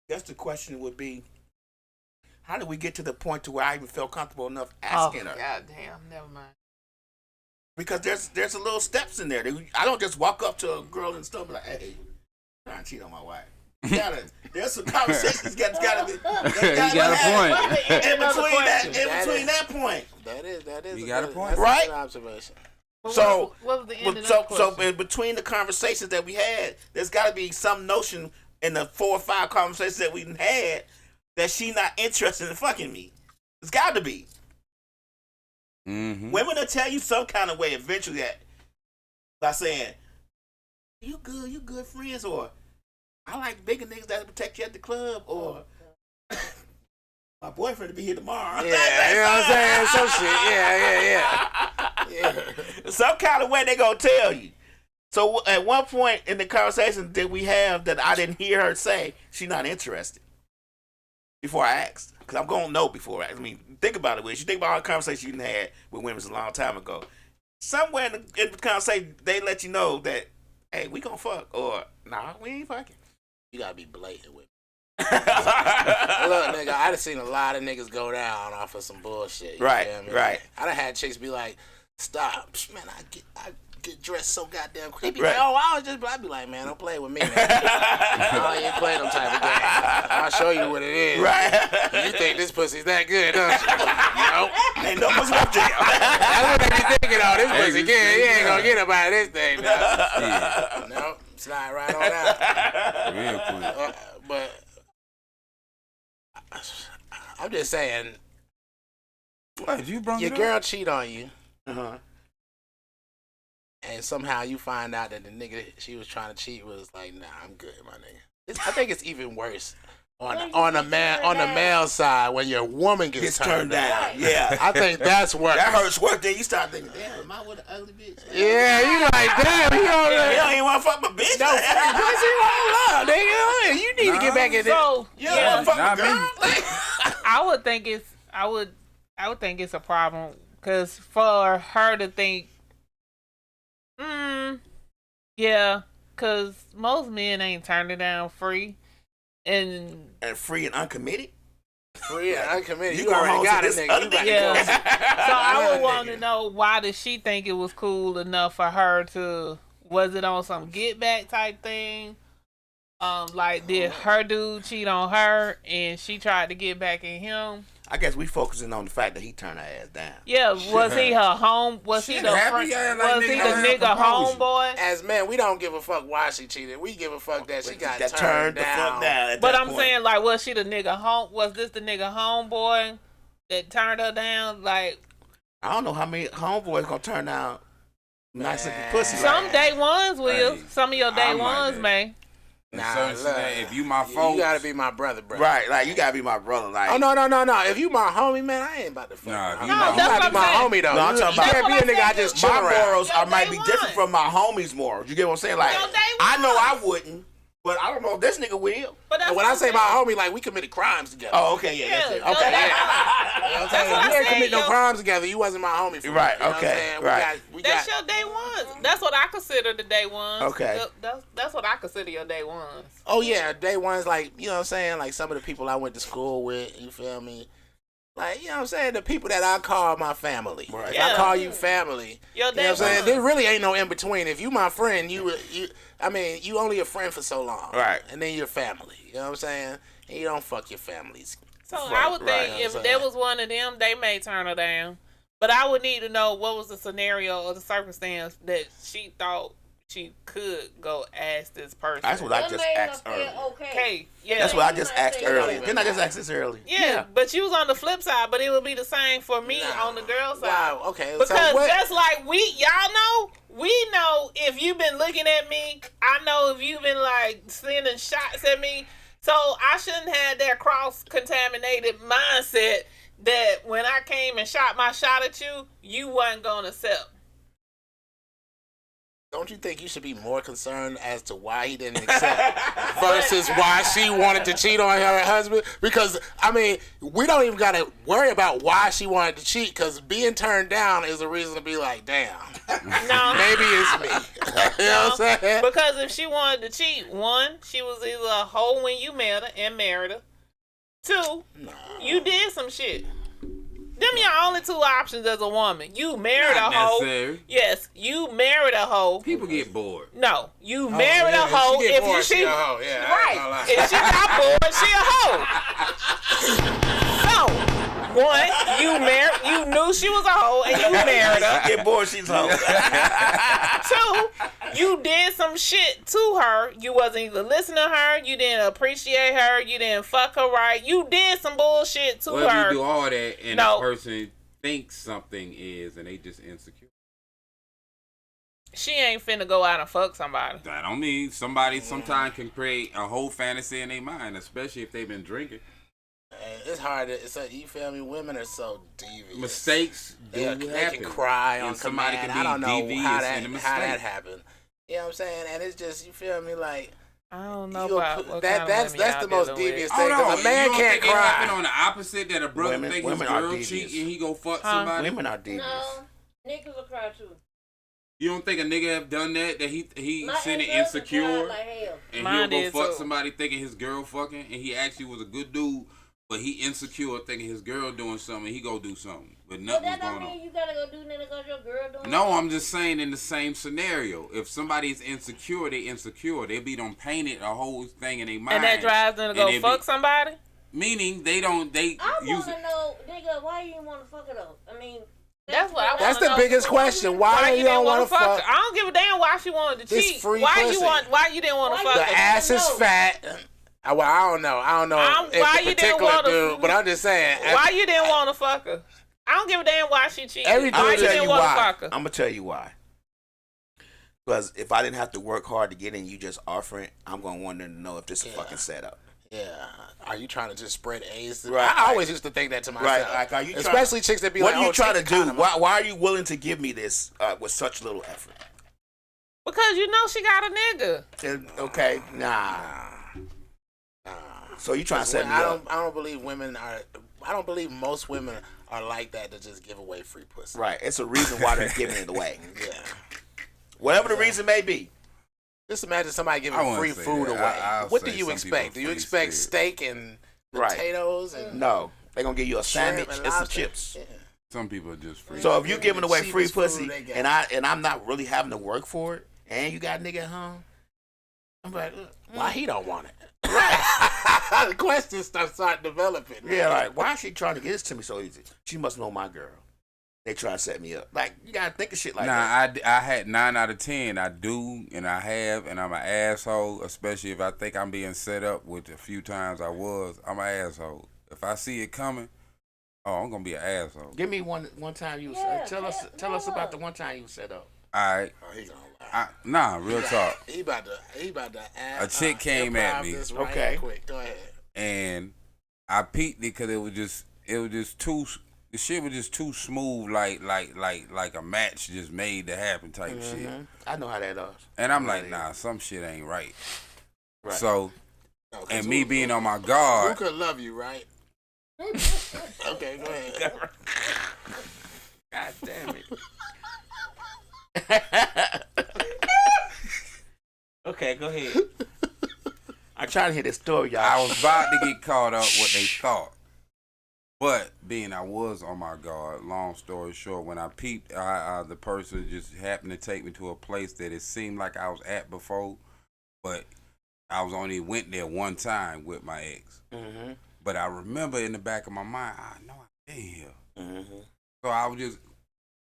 Guess the question would be, how did we get to the point to where I even felt comfortable enough asking her?
God damn, never mind.
Because there's a little steps in there. I don't just walk up to a girl and stuff like, hey, I'm trying to cheat on my wife. There's some conversations gotta be.
You got a point.
In between that point.
That is.
You got a point.
That's
Right?
a good observation.
So,
what was the end of that
so
question?
in between the conversations that we had, there's got to be some notion in the 4 or 5 conversations that we had that she not interested in fucking me. It's got to be.
Mm-hmm.
Women will tell you some kind of way eventually that by saying, you good friends, or I like bigger niggas that protect you at the club, or my boyfriend to be here tomorrow.
Yeah, you know what I'm saying? Some shit. Yeah.
Some kind of way they gonna tell you. So at one point in the conversation that we have that I didn't hear her say, she not interested. Before I asked. Because I'm going to know before I ask. I mean, think about it, Wiz. You think about all the conversations you had with women a long time ago. Somewhere in the conversation, they let you know that, hey, we gonna fuck. Or, nah, we ain't fucking.
You gotta be blatant with me. Look, nigga, I done seen a lot of niggas go down off of some bullshit. You
Right,
feel me?
right.
I done had chicks be like, stop. Man, I get dressed so goddamn quick. They be
Right.
like, oh, I be like, man, don't play with me, man. I ain't playing them type of game. I'll show you what it is.
Right.
You think this pussy's that good, don't you? No.
Ain't no much left to you.
That's what they be thinking, oh, this pussy good. You ain't gonna get up out of this thing, man.
Yeah.
No, slide right on out.
Real quick.
But I'm just saying,
What, you brought
your
it up?
girl cheat on you,
Uh-huh.
and somehow you find out that the nigga she was trying to cheat was like, nah, I'm good, my nigga. I think it's even worse on the male side when your woman gets turned down.
Yeah.
I think that's worse.
That hurts worse. Then you start thinking, damn, am I with an ugly bitch?
Yeah, you like, damn, you don't
You don't even want to fuck my bitch.
no pussy won't love, nigga. You need to get back in there.
So
You don't want to fuck my
Not me.
girl?
I would think it's a problem because for her to think, yeah, because most men ain't turning down free, and
Free and uncommitted?
Free and uncommitted.
You
You
going
already
home
got
to
it,
this
nigga.
other
You about
yeah.
to go.
So I would want
nigga.
to know, why did she think it was cool enough for her to? Was it on some get back type thing? Like, did her dude cheat on her and she tried to get back at him?
I guess we focusing on the fact that he turned her ass down.
Yeah, was he her home? Was he
Shit
the
happy,
friend?
yeah, like
Was he
nigga
the
don't
nigga
have composure.
homeboy?
As men, we don't give a fuck why she cheated. We give a fuck that she got
That
turned
the fuck
down.
down. At
But
that
I'm
point.
saying, like, was she the nigga home? Was this the nigga homeboy that turned her down? Like,
I don't know how many homeboys gonna turn down nice looking
Man.
pussy.
some
like
day ones will.
Hey,
Some of your
I
day
might
ones
be.
may.
In
Nah,
certain
look,
scenarios, if you my
you
folks,
gotta be my brother, bro.
Right, like you gotta be my brother. Like,
Oh no! If you my homie, man, I ain't about to fuck.
Nah,
with
if
you.
you my
You
that's
gotta
what
be my
I'm saying.
homie though.
No, I'm talking
You
about-
can't be a
That's what
nigga I
I'm
just
saying.
chill
my
around.
morals
Your
might
day
be
one.
different from my homies' morals. You get what I'm saying? Like,
Your day
I know
one.
I wouldn't, but I don't know if this nigga will.
But that's
And when
what
I
I'm
say
saying.
my homie, like we committed crimes together.
Oh, okay, yeah, that's it.
Yeah,
Okay,
your day
You know what I'm saying?
what
We
I
ain't
said,
commit no
yo.
crimes together. You wasn't my homie. For
Right,
me. You know what I'm
okay,
saying?
right.
We
That's
got.
your day ones. That's what I consider the day ones.
Okay.
That's what I consider your day ones.
Oh yeah, day one's like, you know what I'm saying? Like some of the people I went to school with, you feel me? Like, you know what I'm saying? The people that I call my family.
Right.
If I
Yeah.
call you family,
Your
you know
day
what I'm saying?
ones.
There really ain't no in between. If you my friend, you only a friend for so long.
Right.
And then you're family. You know what I'm saying? And you don't fuck your families.
So
Right,
I would
right,
think if
I'm
there
saying.
was one of them, they may turn her down. But I would need to know what was the scenario or the circumstance that she thought she could go ask this person.
That's what I
That
just
made her
asked
feel
earlier.
okay.
Okay, yeah.
That's what I just asked
Yeah.
earlier. Didn't I just ask this earlier?
Yeah, but you was on the flip side, but it would be the same for me
Nah.
on the girl side.
Wow, okay.
Because
so what?
just like we know if you've been looking at me, I know if you've been like sending shots at me. So I shouldn't have that cross-contaminated mindset that when I came and shot my shot at you, you wasn't gonna accept.
Don't you think you should be more concerned as to why he didn't accept versus why she wanted to cheat on her husband? Because, I mean, we don't even got to worry about why she wanted to cheat because being turned down is a reason to be like, damn,
No.
maybe it's me. You know what I'm saying?
Because if she wanted to cheat, one, she was either a hoe when you met her and married her. Two, you did some shit. Them your only two options as a woman. You married
Not
a hoe.
necessary.
Yes, you married a hoe.
People get bored.
No, you married
yeah,
a hoe.
She get bored,
If
she a hoe. Yeah, I ain't gonna
right.
lie.
If she got bored, she a hoe. So, one, you knew she was a hoe and you married her.
Get bored, she's home.
Two, You did some shit to her. You wasn't even listening to her. You didn't appreciate her. You didn't fuck her right. You did some bullshit to
Well,
her.
you do all that, and
No.
the person thinks something is, and they just insecure.
She ain't finna go out and fuck somebody.
That don't mean somebody sometimes can create a whole fantasy in their mind, especially if they've been drinking.
It's hard. It's like, you feel me? Women are so devious.
Mistakes do
They
happen.
can cry on
And somebody
command.
can be
I don't know
devious
how
in a
that
mistake.
happened. You know what I'm saying? And it's just, you feel me? Like,
I don't know
you
about what kind of
that's
women y'all
the most
dealing with.
devious
Oh
thing.
no,
Because a man
you don't
can't
think it happen
cry.
on the opposite that a brother
Women-
think
women
his
are
girl
devious.
cheat and he go fuck
Huh?
somebody?
Women are devious.
No, niggas will cry too.
You don't think a nigga have done that he
My
sitting
ex-husband
insecure
cried like hell.
and
Mine
he'll
did
go fuck
too.
somebody thinking his girl fucking and he actually was a good dude, but he insecure thinking his girl doing something and he go do something, but
But
nothing's
that
going
don't
on.
mean you gotta go do nothing because your girl doing
No,
it.
I'm just saying in the same scenario. If somebody's insecure, they insecure. They be done painted a whole thing in their mind.
And that drives them to
and
go
they
fuck
be-
somebody?
Meaning they
I
use
wanna know, nigga, why you didn't wanna fuck her though? I mean,
That's what I want.
That's the biggest question. Why you
didn't
don't want to
fuck
fuck?
her? I don't give a damn why she wanted to
This
cheat.
free
Why
pussy.
you didn't want to
Why
fuck
you-
The
her?
ass is
No.
fat. Well, I don't know.
why
If
you
the
didn't
particular
wanna-
dude, but I'm just saying.
Why you didn't want to fuck her? I don't give a damn why she cheated.
Every
I'm
Why
gonna
you
tell
didn't
you
want to
why.
fuck her?
I'm gonna tell you why. Because if I didn't have to work hard to get in, you just offering, I'm gonna want to know if this is a fucking setup.
Yeah. Are you trying to just spread AIDS?
Right.
I always used to think that to myself.
Like, are you trying-
Especially chicks that be
What
like,
are you
oh,
trying to
take the
do?
condom
Why,
off.
why are you willing to give me this with such little effort?
Because you know she got a nigga.
Okay, nah. So you trying to set me up?
I don't believe women are. I don't believe most women are like that to just give away free pussy.
Right. It's a reason why they're giving it away.
Yeah.
Whatever the reason may be.
Just imagine somebody
I
giving
wouldn't
free
say
food
that.
away.
I'll
What do
say
you
some
expect? Do
people
you
free
expect
steak.
steak and
Right.
potatoes and
No. They're going to give you a
shrimp
sandwich and some
lobster?
chips.
Yeah.
Some people are just free.
So if you giving away free
Cheapest food
pussy
they got.
and I'm not really having to work for it, and you got a nigga at home, I'm like,
Why he don't want it? Right. The questions start developing.
yeah, like, why is she trying to get this to me so easy? She must know my girl. They try to set me up. Like, you got to think of shit like that.
I had 9 out of 10. I do, and I have, and I'm an asshole, especially if I think I'm being set up, which a few times I was. I'm an asshole. If I see it coming, I'm going to be an asshole.
Give me one time you tell us about the one time you set up.
All right.
Oh, he gonna lie.
Nah, real talk.
He about to add,
A chick came at me.
this right
Okay.
Quick, go ahead.
And I peeked it because it was just too. The shit was just too smooth, like a match just made to happen type shit.
I know how that is.
And I'm like, nah, some shit ain't right.
Right.
So,
No, 'cause
and me
who-
being on my
who
guard,
could love you, right? Okay, go ahead.
God damn it. Okay, go ahead. I'm trying to hear this story, y'all.
I was about to get caught up what they thought. But being I was on my guard, long story short, when I peeped, the person just happened to take me to a place that it seemed like I was at before, but I was only went there one time with my ex.
Mm-hmm.
But I remember in the back of my mind, I know I've been here.
Mm-hmm.
So I was just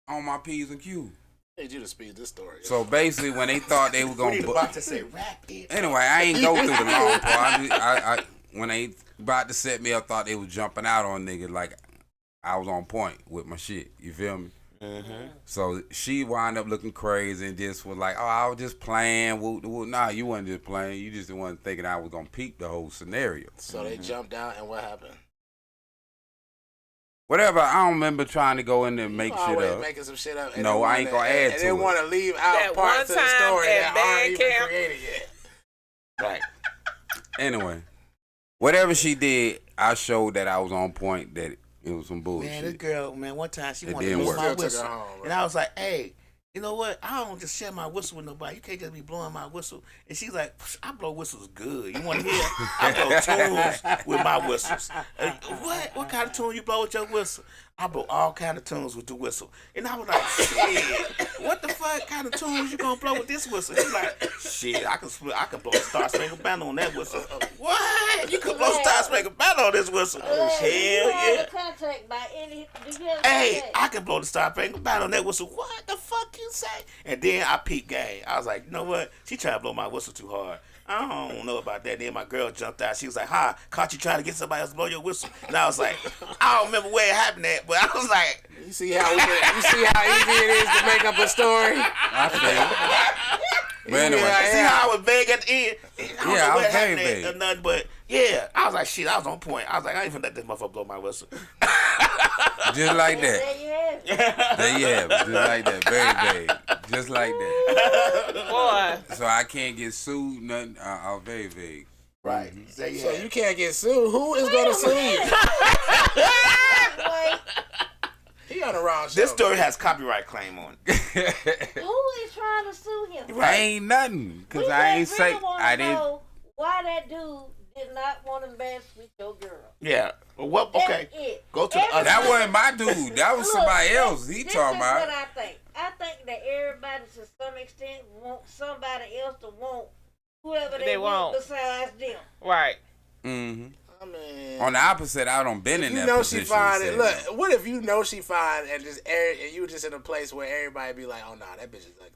on my P's and Q's.
I need you to speed this story.
So basically, when they thought they were
What
gonna,
are you about to say? Rap it.
anyway, I ain't go through the long part. I when they about to set me up, thought they was jumping out on nigga like I was on point with my shit. You feel me?
Mm-hmm.
So she wound up looking crazy and just was like, "Oh, I was just playing." Woo. Nah, you wasn't just playing. You just wasn't thinking I was gonna peep the whole scenario.
So they jumped out, and what happened?
Whatever. I don't remember trying to go in there and make shit
Always
up.
making some shit up. and
No,
they
I ain't
wanna-
gonna add
and
to
they
it.
want to leave out
That
parts
one
of the
time
story
at
that
band
aren't even
camp.
created yet.
Right.
Anyway, whatever she did, I showed that I was on point. That it was some bullshit.
Man, this girl, one time she
It
wanted to
didn't
blow
work.
my
Still took her
whistle.
home,
And I was like, hey, you know what? I don't just share my whistle with nobody. You can't just be blowing my whistle. And she's like, I blow whistles good. You want to hear? I blow tunes with my whistles. What? What kind of tune you blow with your whistle? I blow all kind of tunes with the whistle. And I was like, shit, what the fuck kind of tunes you gonna blow with this whistle? She's like, shit, I can blow a Star Spangled Banner on that whistle. What? You can blow Star Spangled Banner on this whistle? Hell yeah.
Contact by any. Do you have
Hey,
contact?
I can blow the Star Spangled Banner on that whistle. What the fuck fuck you say? And then I peeped game. I was like, you know what? She tried to blow my whistle too hard. I don't know about that. Then my girl jumped out. She was like, caught you trying to get somebody else to blow your whistle. And I was like, I don't remember where it happened at, but I was like,
You see how easy it is to make up a story?
I feel. But anyway,
see how I was vague at the end?
I was very vague.
Or nothing, but yeah, I was like, shit, I was on point. I was like, I ain't even let this motherfucker blow my whistle.
Just like that.
There you have it.
There you have it. Just like that. Very vague. Just like that.
Boy.
So I can't get sued. Nothing. I'm very vague.
Right.
So you can't get sued. Who is going to sue you?
Wait,
He on the wrong show.
This story has copyright claim on it.
who is trying to sue him?
Ain't nothing. Because I ain't say. I didn't.
Know why that dude did not want to mess with your girl.
Yeah. Well, what? Okay.
That's it.
Go to the other.
That wasn't my dude. That was somebody else. He talking about.
This is what I think. I think that everybody, to some extent, wants somebody else to want whoever they want besides them.
Right.
Mm-hmm.
I mean,
On the opposite, I don't been in
you
that
know
position.
she fine.
so-
Look, what if you know she fine and you were just in a place where everybody be like, oh nah, that bitch is ugly.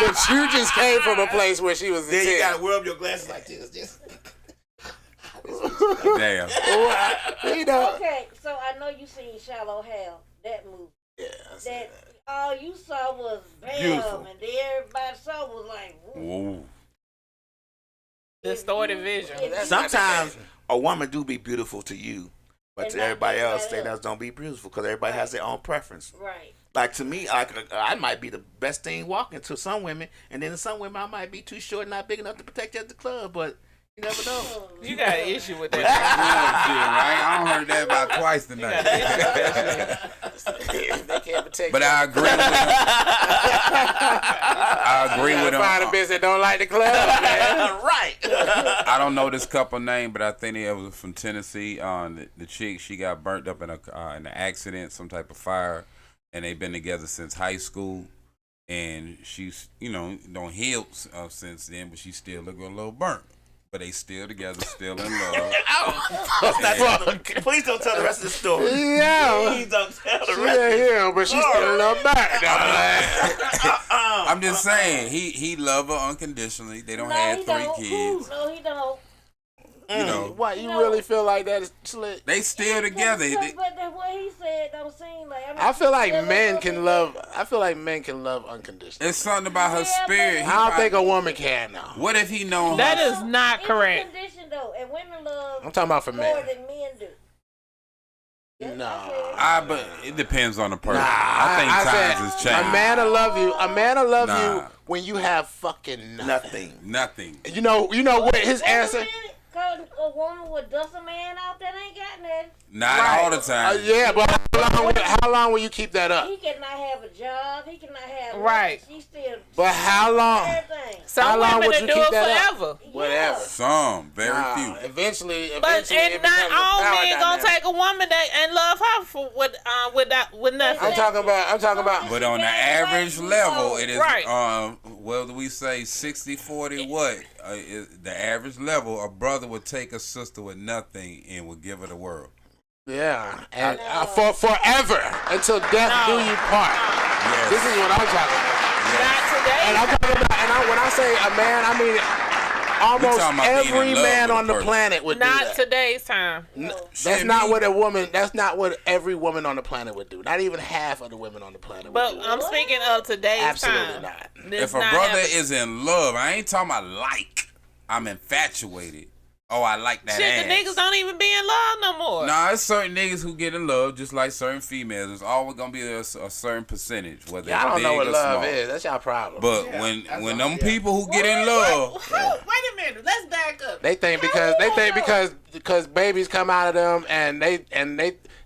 But you just came from a place where she was.
Then you gotta wear up your glasses like this.
Damn.
You know.
Okay, so I know you seen Shallow Hal, that movie.
Yeah. I see
That all you saw was bam,
Beautiful.
and then everybody saw was like, whoa.
Whoa.
Distorted vision.
Sometimes a woman do be beautiful to you, but
And
to
not
everybody else,
everybody
they
else.
just don't be beautiful because everybody has their own preference.
Right.
Like to me, I might be the best thing walking to some women, and then to some women I might be too short and not big enough to protect you at the club. But you never know.
You got an issue with that.
Right? I don't heard that about twice tonight.
they can't protect.
But I agree with him. I agree with him.
Find a bitch that don't like the club, man.
Right.
I don't know this couple name, but I think it was from Tennessee. The chick, she got burnt up in an accident, some type of fire, and they've been together since high school. And she's, don't heal since then, but she still looking a little burnt. But they still together, still in love.
Please don't tell the rest of the story.
Yeah.
Please don't tell the
She
rest.
ain't here, but she's still a little back.
I'm just saying, he love her unconditionally. They don't have 3 kids.
No, he don't.
What, you really feel like that is slick?
They still together.
But that's what he said don't seem like.
I feel like men can love. I feel like men can love unconditionally.
It's something about her spirit.
I don't think a woman can though.
What if he know
That
her?
is not correct.
It's a condition though, and women love
I'm talking about for
more
men.
than men do.
No.
But it depends on the person.
Nah,
I think times
said,
has changed.
a man will love you. A man will love
Nah.
you when you have fucking nothing.
Nothing.
Nothing.
You know what his answer?
Cause a woman would dust a man out that ain't got nothing.
Not all the time.
Yeah, but how long will you keep that up?
He cannot have a job. He cannot have
Right.
nothing. She still.
But how long?
Everything.
How
Some
long
women
would
will
you
do
keep
it
that up?
forever.
Whatever.
Some, very few.
Eventually,
But
it
and not
becomes a
all
power
men gonna
dynamic.
take a woman that and love her for with nothing.
I'm talking about.
But on the average level, it is,
Right.
well, we say 60-40 what? The average level, a brother would take a sister with nothing and would give her the world.
Yeah, and for forever until death do you part.
Yes.
This is what I'm talking about.
Not today.
And I'm talking about, when I say a man, I mean almost
talking about being
every
in love
man
with a
on the
person.
planet would do
Not
that.
today's time.
That's not what a woman. That's not what every woman on the planet would do. Not even half of the women on the planet would
But
do.
I'm speaking of today's
Absolutely
time.
not.
It's
If a
not
brother
happening.
is in love, I ain't talking about like. I'm infatuated. Oh, I like that
Shit,
ass.
the niggas don't even be in love no more.
Nah, it's certain niggas who get in love, just like certain females. There's always gonna be a certain percentage, whether
Yeah, I
it's
don't know
big
what
or
love
small.
is. That's y'all problem.
But when them people who get in love,
Wait a minute. Let's back up.
They think because babies come out of them and they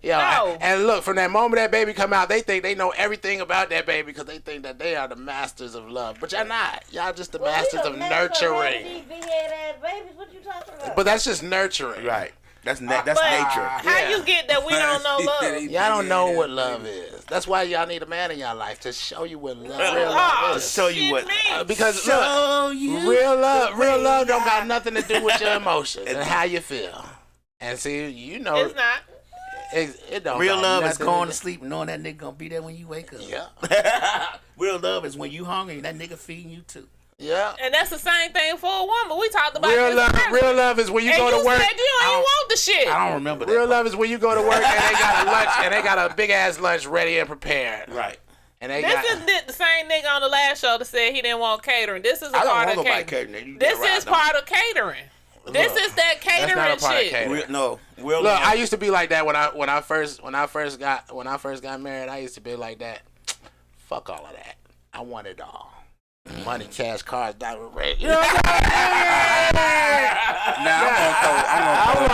No.
and look, from that moment that baby come out, they think they know everything about that baby because they think that they are the masters of love. But y'all not. Y'all just the masters of nurturing.
Big head ass babies. What you talking about?
But that's just nurturing.
Right. That's
But
nature.
how you get that we don't know love?
Y'all don't know what love is. That's why y'all need a man in your life to show you what real love
Oh,
is.
show you what-
shit, me.
Because look, real love don't got nothing to do with your emotions and how you feel. And see,
It's not.
it don't.
Real
got
love is
nothing
going
to
to sleep knowing that nigga gonna be there when you wake up.
Yeah.
Real love is when you hungry and that nigga feeding you too.
Yeah.
And that's the same thing for a woman. We talked about
Real
this
love.
earlier.
Real love is when you
And
go
you
to work.
said you don't even want the shit.
I don't remember that.
Real love is when you go to work and they got a lunch and they got a big ass lunch ready and prepared.
Right.
And they
This
got.
is the same nigga on the last show that said he didn't want catering. This is a
I don't
part
want
of
nobody
catering.
catering. You
This
get
is
right
part of catering. This is that
That's
catering
not a part of
shit.
catering.
Real
Look,
love.
I used to be like that when I first got married. I used to be like that. Fuck all of that. I want it all. Money, cash, cars, diamond ring. You know what I'm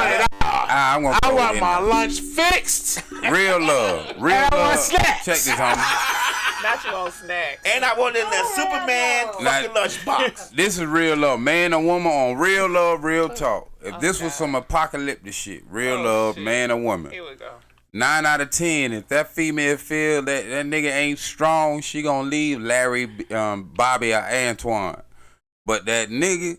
saying? I want my lunch fixed.
Real love. Real
And I want
love.
snacks.
Check this, homie.
Not you on snacks.
And I want in that Superman
Nah.
fucking lunchbox.
This is real love. Man and woman on real love, real talk. If this was some apocalyptic shit, real love,
shit.
man and woman.
Here we go.
9 out of 10, if that female feel that nigga ain't strong, she gonna leave Larry, Bobby, or Antoine. But that nigga,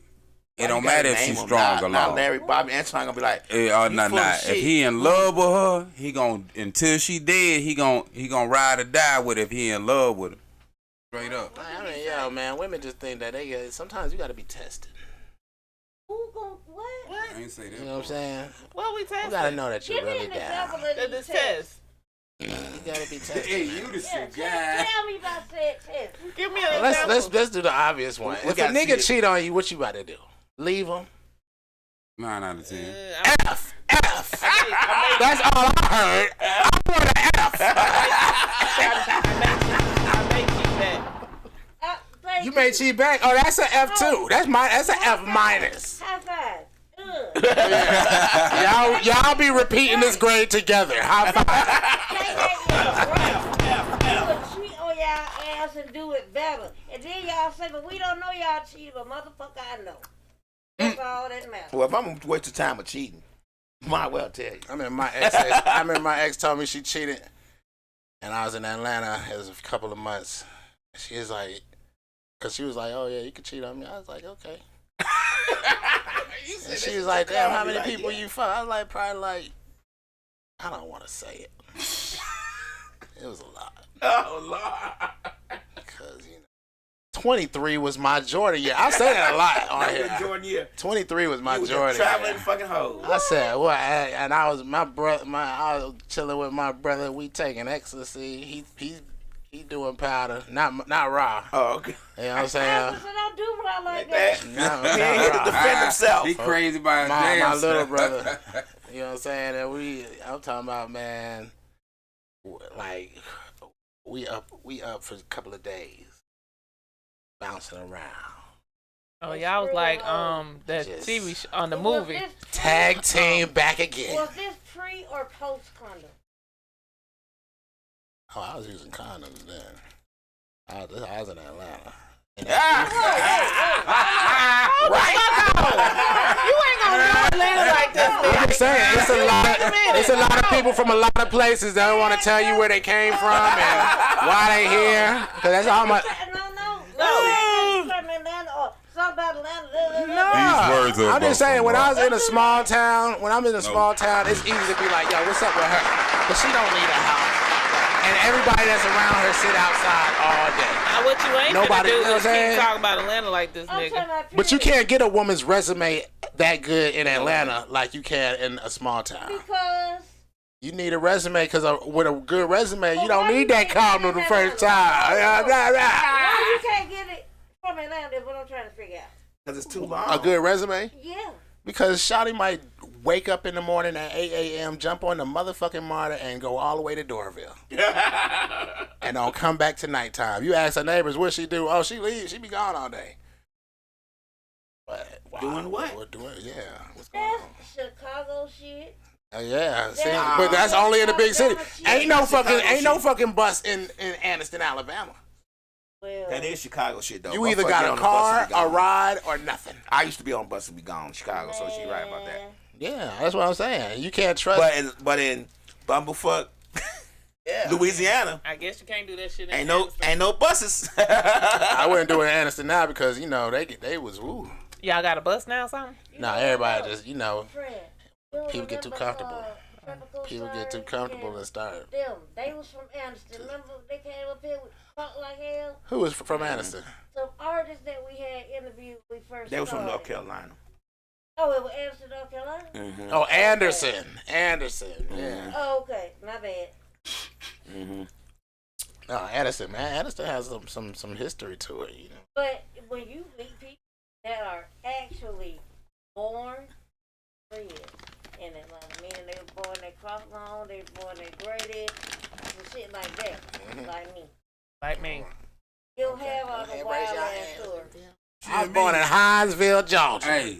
it don't matter if she's strong or
Now
not.
Larry, Bobby, Antoine gonna be like, you
Nah,
full of
nah.
shit.
If he in love with her, he gon' until she dead, he gon' ride or die with her if he in love with her. Straight up.
I mean, yo, man, women just think that they sometimes you gotta be tested.
Who gon' what?
I ain't say that.
You know what I'm saying?
What we
You
testing?
gotta know that you're
Give me
really
an
down.
example of
This
the
test.
You gotta be tested.
Hey, you the
Yeah,
guy.
tell me about said test.
Give me an example.
Let's do the obvious one.
We
If a
gotta see
nigga
it.
cheat on you, what you about to do? Leave him?
9 out of 10.
F. That's all I heard. I want an F.
I may keep that.
You may cheat back. Oh, that's an F too. That's an F minus.
High five. Ugh.
Y'all be repeating this grade together. High five.
You would cheat on y'all ass and do it better. And then y'all say, but we don't know y'all cheat, but motherfucker, I know. That's all that matters.
Well, if I'm gonna waste the time of cheating, might well tell you.
I remember my ex told me she cheated, and I was in Atlanta. It was a couple of months. She was like, cause she was like, oh yeah, you can cheat on me. I was like, okay. And she was like, damn, how many people you fuck? I was like, probably like, I don't want to say it. It was a lot.
Oh Lord.
Because, 23 was my Jordan year. I say that a lot on here.
Jordan year.
23 was my
You was
Jordan
traveling
year.
fucking hoes.
I said, well, and I was I was chilling with my brother. We taking ecstasy. He doing powder, not raw.
Oh, okay.
You know what I'm saying?
I don't do raw like that.
No,
He ain't here to
not raw.
defend himself.
He crazy by his
My
damn
little
self.
brother. You know what I'm saying? And I'm talking about, man, like we up for a couple of days, bouncing around.
Oh, y'all was like that
Just-
TV on the
Was
movie.
this
Tag team back again.
Was this pre or post condom?
Oh, I was using condoms then. I was in Atlanta.
You ain't gonna know Atlanta like this, man.
I'm just saying, it's a lot of people from a lot of places that don't want to tell you where they came from and why they here. Cause that's how much.
These words are
I'm just saying, when I was in a small
No.
town, it's easy to be like, yo, what's up with her? But she don't need a house. And everybody that's around her sit outside all day.
Now, what you ain't
Nobody-
finna do
you know what
is
I'm
keep
saying?
talking about Atlanta like this nigga.
But you can't get a woman's resume that good in Atlanta like you can in a small town.
Because
You need a resume because with a good resume, you don't need that condom the first time.
why you can't get it from Atlanta is what I'm trying to figure out.
Because it's too long.
A good resume?
Yeah.
Because Shawty might wake up in the morning at 8 a.m., jump on the motherfucking MARTA and go all the way to Dorville. And don't come back to nighttime. You ask her neighbors what she do. Oh, she leaves. She be gone all day. But, wow.
Doing what?
Yeah. What's going on?
That's Chicago shit.
Yeah, see,
Nah.
but that's only in the big city. Ain't no
Chicago
fucking bus in Anniston, Alabama.
Well,
That is Chicago shit, though.
You either
Motherfucker
got
get
a
on the bus
car,
and be
a
gone.
ride, or nothing.
I used to be on bus and be gone in Chicago, so she right about that.
Yeah, that's what I'm saying. You can't trust.
But in Bumblefuck, Louisiana,
I guess you can't do that shit.
ain't no buses.
I wouldn't do it in Anniston now because they was woo.
Y'all got a bus now or something?
Nah, everybody just
Fred, you
people get too
remember,
comfortable.
tropical
People get too
stars,
comfortable and start.
Them, they was from Anderson. Remember they came up here with Talk Like Hell?
Who was from Anderson?
Some artists that we had interviewed when we first
They was from
started.
North Carolina.
Oh, it was Anderson, North Carolina?
Mm-hmm.
Oh, Anderson. Anderson. Yeah.
Oh, okay. My bad.
Mm-hmm.
No, Anderson, man. Anderson has some history to it, you know.
But when you meet people that are actually born bred in Atlanta, meaning they were born at Crossbone, they were born at Grady, and shit like that, like me.
Like me.
You'll have all the wild ass stories.
I was born in Hinesville, Georgia.
Hey,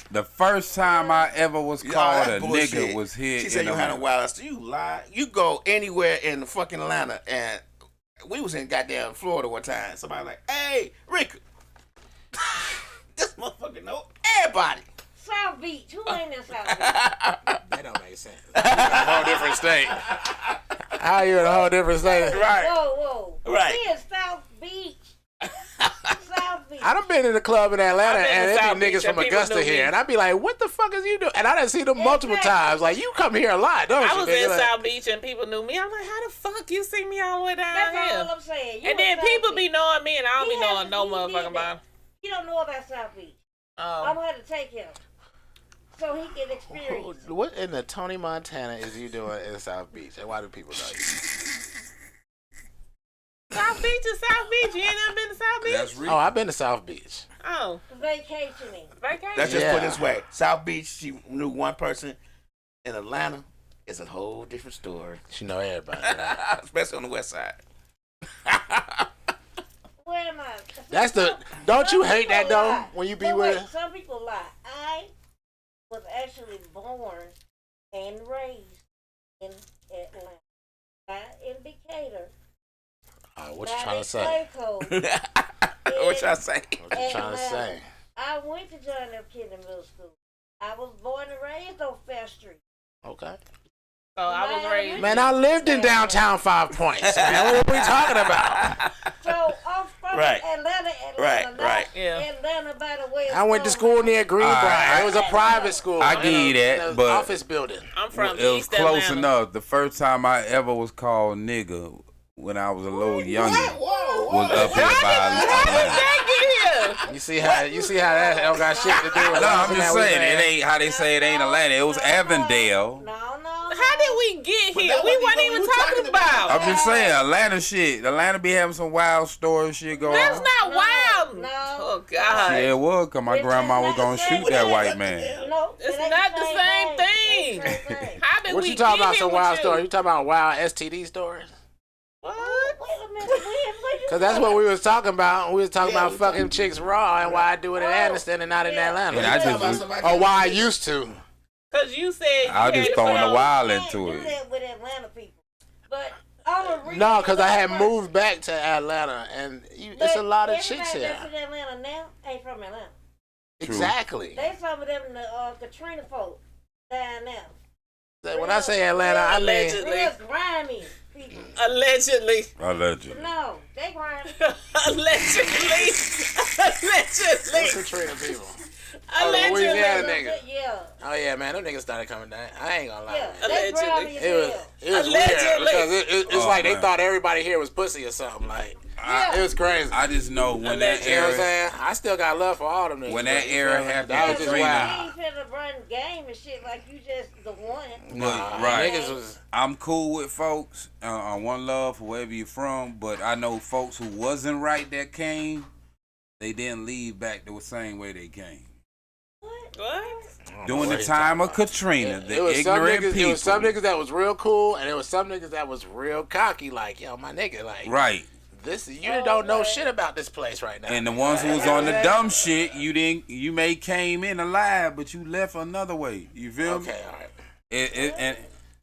the first time I ever was called a nigga was here.
She said you had a wild ass. You lie. You go anywhere in fucking Atlanta, and we was in goddamn Florida one time. Somebody like, hey, Rick, this motherfucker know everybody.
South Beach. Who ain't in South Beach?
That don't make sense. You're in a whole different state. How you in a whole different state?
Right.
Whoa.
Right.
We in South Beach. South Beach.
I done been in the club in Atlanta
I've been
and
to
there
South
be
Beach
niggas
and
from
people
Augusta
knew
here,
me.
and I be like, "What the fuck is you doing?" And I done see them multiple
Exactly.
times. Like, you come here a lot, don't
I
you?
was
nigga?
in
Like,
South Beach and people knew me. I'm like, how the fuck you see me all the way down
That's
here?
all I'm saying. You
And
in
then
South
people
Beach.
be knowing me and I don't
He
be knowing no
he did
motherfucking
that.
about.
You don't know about South Beach. I'm gonna have to take him so he can experience.
what in the Tony Montana is you doing in South Beach, and why do people know you?
South Beach is South Beach. You ain't never been to South Beach?
That's real.
Oh, I've been to South Beach.
Oh,
Vacationing.
vacation.
Let's just put it
Yeah.
this way. South Beach, she knew one person. In Atlanta, it's a whole different story.
She know everybody.
Especially on the west side.
Where am I?
That's the. Don't you hate that though when you be
But
with?
wait, some people lie. I was actually born and raised in Atlanta, not in Decatur.
What you
not
trying
in
to say?
Clayco.
What y'all say?
What you trying to say?
I went to John F. Kennedy Middle School. I was born and raised on Fair Street.
Okay.
So I was raised.
Man, I lived in downtown 5 Points. Man, what are we talking about?
So I'm from
Right.
Atlanta,
Right,
not
right.
Yeah.
Atlanta by the way.
I went to school near Greenbrier. It was a private school.
I give you that,
in a
but-
office building.
I'm from
It was
East
close
Atlanta.
enough. The first time I ever was called nigga when I was a little younger was up here by Atlanta.
You see how that don't got shit to do with
No, I'm
nothing
just
that we
saying,
had.
it ain't how they say it ain't Atlanta. It was Avondale.
No.
How did we get here?
that
We
wasn't
weren't
even
even
what we
talking
talking
about.
I'm just saying, Atlanta shit. Atlanta be having some wild stories shit going
That's
on.
not wild.
No.
Oh God.
Yeah, it was, cause my
It's
grandma was
not
gonna
the
shoot
same
that
thing.
white man.
No,
It's
it ain't
not the same thing.
It ain't the same thing.
How did
What
we
you talking
get
about?
here
Some
with
wild
you?
stories? You talking about wild STD stories?
What?
Wait a minute. What
Cause that's what we was talking about. We was talking about fucking chicks raw and why I do it in
Oh,
Anderson and not in
yeah.
Atlanta.
And I just
Or why I used to.
Cause you said
I was
you
just
had
throwing
to
the
go-
wild
Can't
into
do
it.
that with Atlanta people. But I'm a real
No, cause I had
person.
moved back to Atlanta and
But
it's a lot of chicks
everybody
here.
that's in Atlanta now ain't from Atlanta.
Exactly.
They some of them the Katrina folk down there.
When I say Atlanta, I mean
Allegedly.
Real grimy people.
Allegedly.
Allegedly.
No, they grimy.
Allegedly.
what's
Allegedly.
Katrina people.
Allegedly.
Louisiana nigga.
Yeah,
Oh yeah, man, them niggas started coming down. I ain't gonna lie.
yeah.
Man.
They
Allegedly.
grimy as
It was
hell.
weird
Allegedly.
because it's
Oh,
like they
man.
thought everybody here was pussy or something. Like
Yeah.
it was crazy.
I just know when that
You know what I'm
era,
saying? I still got love for all them niggas.
When that
but,
era
you know,
happened,
that was
Yeah,
just
but you
wild.
ain't finna run game and shit like you just the one.
Nah,
right.
niggas was.
I'm cool with folks on one love for wherever you're from, but I know folks who wasn't right that came, they didn't leave back the same way they came.
What?
During the time of Katrina,
It
the
was some
ignorant
niggas.
people.
It was some niggas that was real cool, and there was some niggas that was real cocky. Like, yo, my nigga, like,
Right.
this you don't know shit about this place right now.
And the ones who was on the dumb shit, you may came in alive, but you left another way. You feel me?
Okay, all right.
And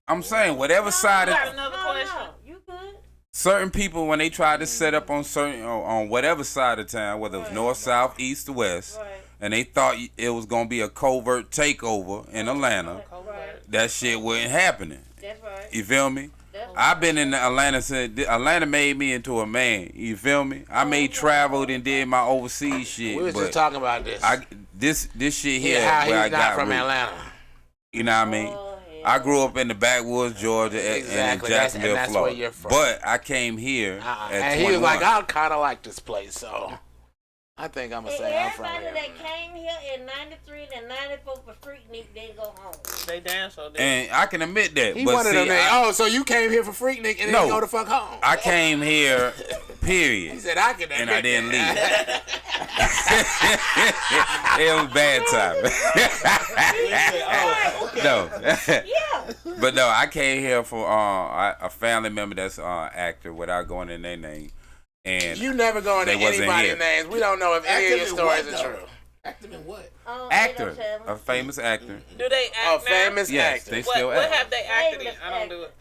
I'm saying whatever side
I got
of
another
No,
question.
no, you good.
certain people when they tried to set up on certain on whatever side of town, whether it was north, south, east, or west,
Right.
and they thought it was gonna be a covert takeover in Atlanta,
Right.
that shit wasn't happening.
That's right.
You feel me?
That's
I've been in Atlanta since Atlanta made me into a man. You feel me? I made traveled and did my overseas shit.
We was
but
just talking about this.
this shit here
how
where I
he's not
got
from
roots.
Atlanta.
You know what I mean?
Oh, hell.
I grew up in the backwoods, Georgia, and in
Exactly.
Jacksonville,
That's
Florida.
where you're from.
But I came here at
and
21.
he was like, I kind of like this place, so I think I'm going to
And
say I'm from
everybody
here.
that came here in 93 and 94 for Freaknik didn't go home.
They damn sure did.
And I can admit that.
He
but
wanted
see,
them. So you came here for Freaknik and
No.
then go the fuck home.
I came here, period.
He said, I can
And I didn't leave.
that.
It was bad time. No.
Yeah.
But no, I came here for a family member that's an actor without going in their name. And
You never go into
They wasn't
anybody's
here.
names. We don't know if any of your
Active in
stories
what,
are
though?
true.
Active in what?
actor,
807.
a famous actor.
Do they
A
act now?
famous
Yes,
actor.
they
What,
still
what
act.
have they acted in?
Famous
I don't
actor.
do it.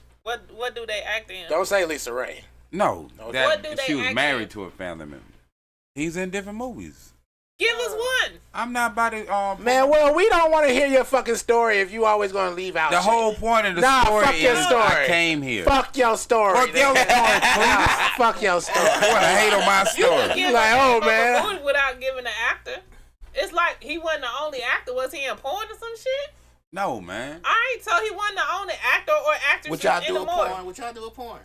What do they act in?
Don't say Lisa Ray.
No,
What
that
do they
she was
act
married
in?
to a family member. He's in different movies.
Give us one.
I'm not about to.
Man, well, we don't want to hear your fucking story if you always going to leave out
the
shit.
whole point of the
Nah,
story
fuck your
is
story.
I came here.
Fuck your story.
Fuck your story, please.
Fuck your story.
You want to hate on my story?
Give
like,
us
oh,
a
man.
movie without giving the actor. It's like he wasn't the only actor. Was he in porn or some shit?
No, man.
Alright, so he wasn't the only actor or actress
What y'all do with
anymore.
porn? What y'all do with porn?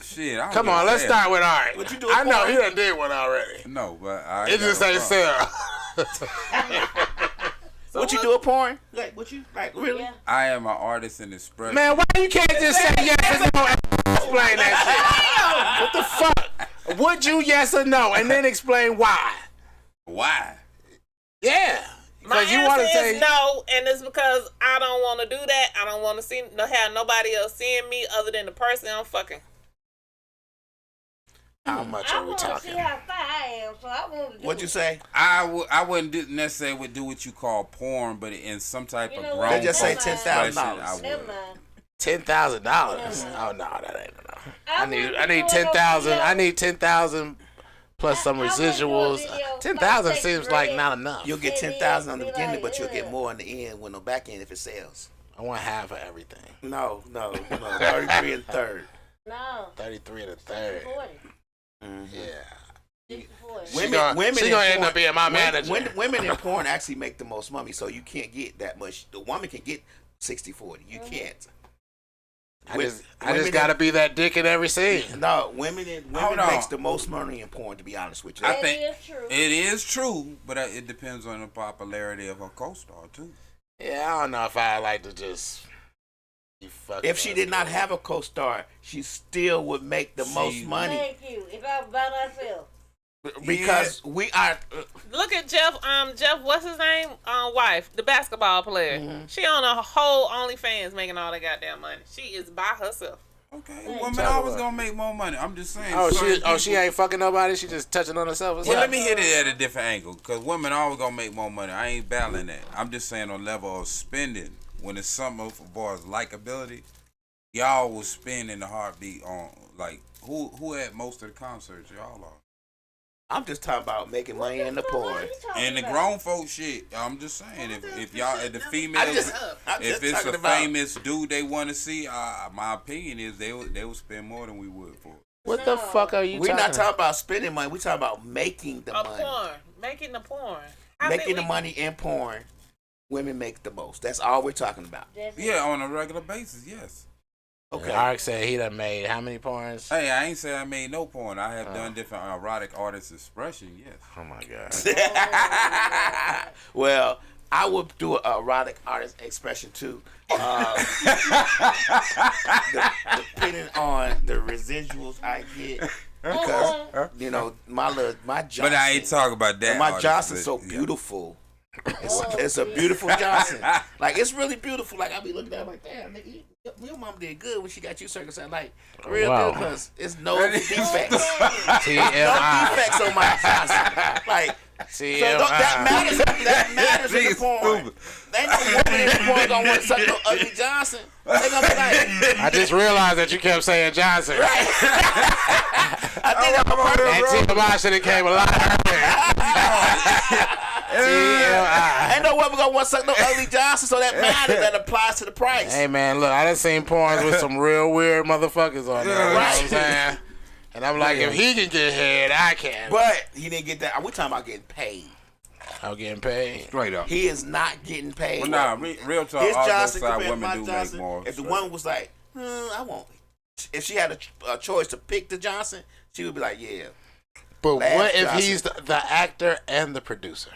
Shit. I don't
Come
give
on,
a
let's
damn.
start with Ark.
What you do
I
with
know
porn?
he done did one already.
No, but I.
It just ain't Sarah.
What you do with porn? Like, what you, like, really?
Yeah.
I am an artist in expression.
Man, why you can't just say yes or no and explain that shit? What the fuck? Would you yes or no and then explain why?
Why?
Yeah.
My
Because you want to
answer
say
is no, and it's because I don't want to do that. I don't want to have nobody else seeing me other than the person I'm fucking.
how much
I
are we
want to
talking?
see how far I am, so I want to do
What'd you
it.
say?
I wouldn't necessarily do what you call porn, but in some type
You
of
know
grown
what?
They just say
Never mind.
$10,000.
expression, I
Never
would.
mind.
$10,000. Oh no, that ain't enough. I need
wouldn't do
10,000.
no video.
I need 10,000 plus some
I wouldn't do a
residuals.
video.
10,000
Like,
seems
take
like
red.
not enough.
You'll get
It
10,000 on the
is. Be
beginning,
like,
but you'll get
ugh.
more in the end with no back end if it sells.
I want half of everything.
No. 33 and third.
No.
33 and a third.
40.
Yeah.
60, 40.
She gonna
in
end
porn-
up being my manager.
Women in porn actually make the most money, so you can't get that much. The woman can get 60-40. You can't.
I
Women
just
in-
gotta be that dick in every scene.
No, women
Hold on.
makes the most money in porn. To be honest with you,
I
That
think
is true.
it is true, but it depends on the popularity of her co-star too.
Yeah, I don't know if I like to just be fucking.
if she did not have a co-star, she still would make the most money
Thank you. If I was by myself.
because we are.
Look at Jeff. Jeff, what's his name? Wife, the basketball player.
Mm-hmm.
She on a whole OnlyFans making all that goddamn money. She is by herself.
Okay,
Hey,
women
tell
always
her.
gonna make more money. I'm just saying.
Oh,
certain
she
people-
ain't fucking nobody. She just touching on herself. Or
Well,
something?
let me hit it at a different angle, because women always gonna make more money. I ain't battling that. I'm just saying on level of spending, when it's something for boys likability, y'all will spend in the heartbeat on, like, who had most of the concerts? Y'all are.
I'm just talking about making money in the porn.
And the grown folk shit, I'm just saying, if y'all, if the females,
I'm
if
just
it's a
talking about.
famous dude they want to see, my opinion is they will spend more than we would for it.
What the fuck are you
We're
talking
not talking about spending money. We're talking about making the
A
money.
porn, making the porn.
Making the money in porn. Women make the most. That's all we're talking about.
Yeah, on a regular basis, yes.
Okay.
Ark said he done made how many porns?
Hey, I ain't say I made no porn. I have done different erotic artist expression, yes.
Oh my god.
Well, I would do an erotic artist expression too. Depending on the residuals I get, because my Johnson.
But I ain't talking about that.
My
artist,
Johnson's
but,
so
yeah.
beautiful. It's a beautiful Johnson. Like, it's really beautiful. Like, I be looking at it like, damn, nigga, your mom did good when she got you circumcised. Like, real
Wow.
good, because it's no defects. No
TMI.
defects on my Johnson. Like, so that matters in the
Jeez,
porn.
stupid.
Ain't no woman in the porn gonna want to suck no ugly Johnson. They gonna be like,
I just realized that you kept saying Johnson.
I think I'm a
That TMI should have came a lot earlier. TMI.
Ain't no woman gonna want to suck no ugly Johnson, so that matters. That applies to the price.
Hey man, look, I done seen porns with some real weird motherfuckers on there. You know what I'm saying? And I'm like, if he can get head, I can.
But he didn't get that. We talking about getting paid.
I'm getting paid.
Straight up.
He is not getting paid.
Well, nah, real talk.
His
All
Johnson
side
compared to
women
my
do
Johnson.
make more.
If the
straight.
woman was like, I won't. If she had a choice to pick the Johnson, she would be like, yeah.
But
Last
what if
Johnson.
he's the actor and the producer?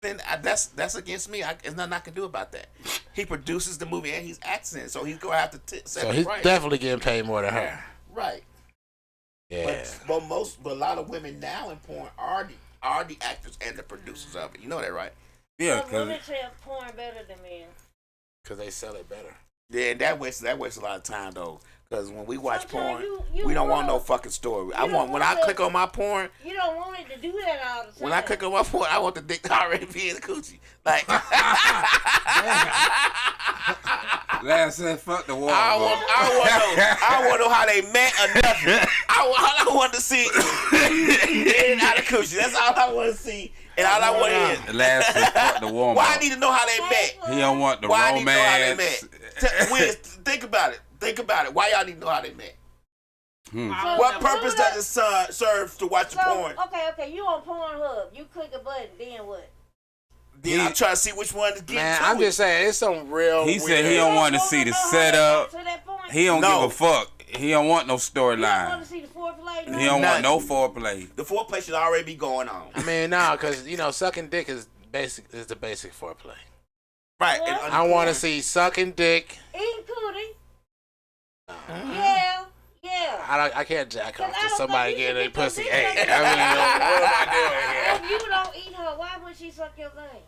Then that's against me. There's nothing I can do about that. He produces the movie and he's acting it, so he's gonna have to set
So
the
he's
price.
definitely getting paid more than her.
Right.
Yeah.
But a lot of women now in porn are the actors and the producers of it. You know that, right?
Yeah,
But
because
women sell porn better than men.
Because they sell it better.
Yeah, and that wastes a lot of time though. Because when we watch
Sometimes
porn,
you
we don't want no
wanna-
fucking story.
you don't
When I
wanna-
click on my porn,
You don't want it to do that all the time.
when I click on my porn, I want the dick to already be in the coochie. Like
last said fuck the wall.
I want to know how they met or nothing. All I want to see in and out of coochie. That's all I want to see. And all I want to hear.
Last said fuck the warm
Why I need to know how they met?
He don't want the
Why I need to know how they
romance.
met? Wiz, think about it. Think about it. Why y'all need to know how they met?
So
What
the
purpose
Buddha-
does it serve to watch the porn?
Okay, you on Pornhub. You click a button, then what?
Then I'm trying to see which one to get
Man,
to
I'm
it.
just saying, it's some real
He said
weird-
he don't want to see the setup.
To that point?
He don't
No.
give a fuck. He don't want no
You don't want
storyline.
to see the foreplay?
He don't want
Nothing.
no foreplay.
The foreplay should already be going on.
I mean, no, because, sucking dick is the basic foreplay.
Right.
What?
And
I want to see sucking dick.
Eating cootie.
Mm-hmm.
Yeah.
I can't jack
Cause
off
I
to
don't
somebody
think you
getting a
should get
pussy.
no
Hey,
dick
I
sucking.
mean, what am I doing here?
If you don't eat her, why would she suck your thing?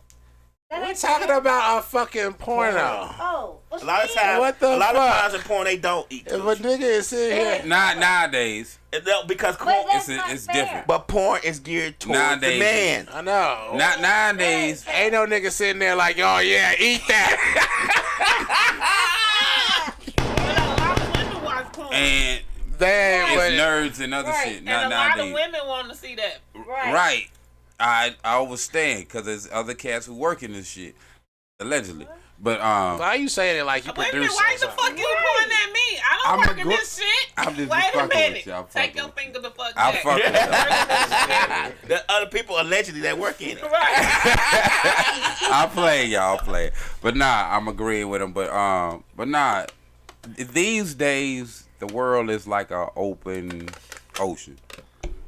That
We're
ain't
talking
fair.
about a fucking porno.
Oh.
a lot of times,
What the
a lot of
fuck?
times in porn they don't eat
If a
coochie.
nigga is sitting here,
Not nowadays.
Because
But
porn,
that's
It's-
not
it's
fair.
different.
but porn is geared towards
Nowadays,
the man.
I know.
Not nowadays.
Ain't no nigga sitting there like, oh yeah, eat that.
Women watch porn.
And
They ain't
it's
with it.
nerds and other
Right.
shit.
And
Not
a lot of
nowadays.
women want to see that.
Right. I understand because there's other cats who work in this shit. Allegedly. But
Why you saying it like you
Wait a
produce
minute, why the
something?
fuck you pointing at me? I don't
I'm
work
a
in
gr-
this shit.
I'm just
Wait a
fucking
minute.
with you. I'm
Take
fucking
your
with
finger the fuck
I'll
back.
fuck with you.
The other people allegedly that work in it.
Right.
I play, y'all play. But nah, I'm agreeing with him. But nah, these days the world is like an open ocean.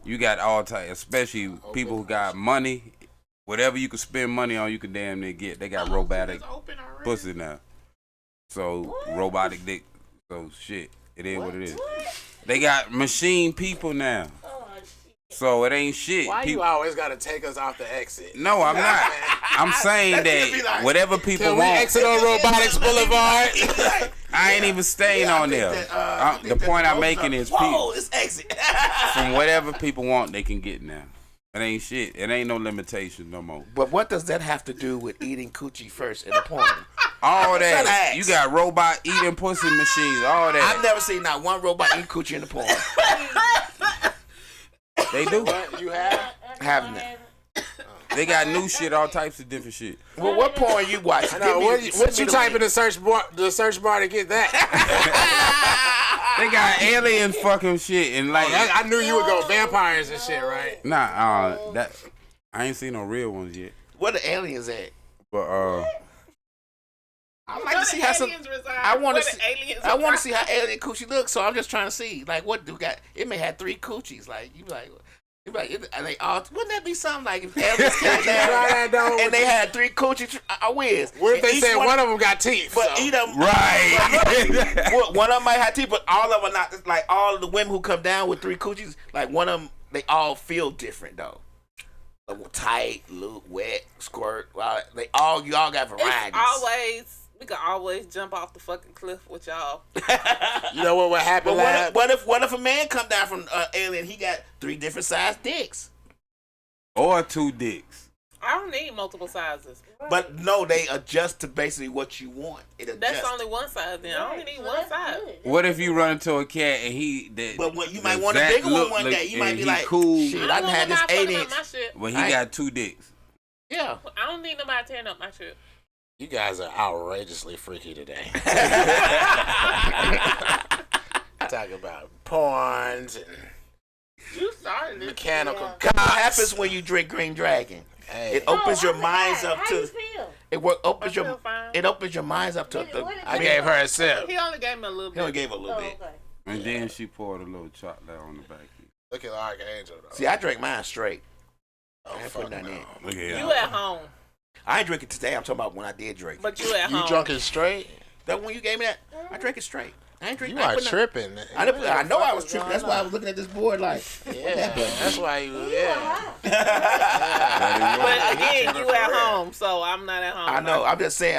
You got all types, especially people who got money. Whatever you can spend money on, you can damn near get. They got robotic
It's open already.
pussy now. So robotic dick. So shit, it is what it is. They got machine people now. So it ain't shit.
Why you
People-
always gotta take us off the exit?
No, I'm not. I'm saying that whatever people
Can we
want,
exit on Robotics Boulevard?
I ain't even staying on there. The point I'm making is
whoa,
people,
this exit.
from whatever people want, they can get now. It ain't shit. It ain't no limitation no more.
But what does that have to do with eating coochie first in a porn?
All
Son of
that.
ass.
You got robot eating pussy machines. All
I've
that.
never seen not one robot eat coochie in the porn.
They do.
What? You have?
Having it.
They got new shit, all types of different shit.
Well, what porn you watch?
I know. What you type in the search bar to get that?
They got alien fucking shit and like
I knew you would go vampires and shit, right?
that I ain't seen no real ones yet.
Where the aliens at?
But
I like to see how some. I want to see. I want to see how alien coochie looks. So I'm just trying to see, like, what do got? It may have 3 coochies. Like you like. Are they all? Wouldn't that be something like if aliens came down and they had 3 coochies? Wiz.
What if they
Each
said one of them got teeth?
But
so-
eat them.
right.
One of them might have teeth, but all of them are not. Like all of the women who come down with 3 coochies, like one of them, they all feel different though. Like, tight, loose, wet, squirt. Well, you all got varieties.
We can always jump off the fucking cliff with y'all.
You know what would happen?
But what if a man come down from alien? He got 3 different sized dicks.
Or 2 dicks.
I don't need multiple sizes.
But no, they adjust to basically what you want. It adjusts.
That's only one size then. I only need one size.
What if you run into a cat and he
But you might want a bigger one day. You might be like,
cool,
shit, I done had this 8 inch.
My shit.
but he got 2 dicks.
Yeah.
I don't need nobody tearing up my shit.
You guys are outrageously freaky today. Talk about porns and
You started it.
mechanical.
What happens when you drink Green Dragon?
Hey,
It opens your minds
How
up
you
to.
feel?
Opens
I feel
your.
fine.
It opens your minds up to.
I gave her a sip.
He only gave me a little
He only
bit.
gave a little
Oh,
bit.
okay.
And then she poured a little chocolate on the back.
Look at Archangel though.
See, I drank mine straight.
oh,
I ain't
fuck
putting nothing
no.
in.
Look at
You at home,
I ain't drinking today. I'm talking about when I did drink.
but you at
You
home.
drunk it straight?
That when you gave me that, I drank it straight. I ain't drinking.
You are tripping.
I know I was tripping. That's why I was looking at this board like.
Yeah, that's why you.
You
Yeah.
high.
But again, you at home, so I'm not at home.
I know. I'm just saying.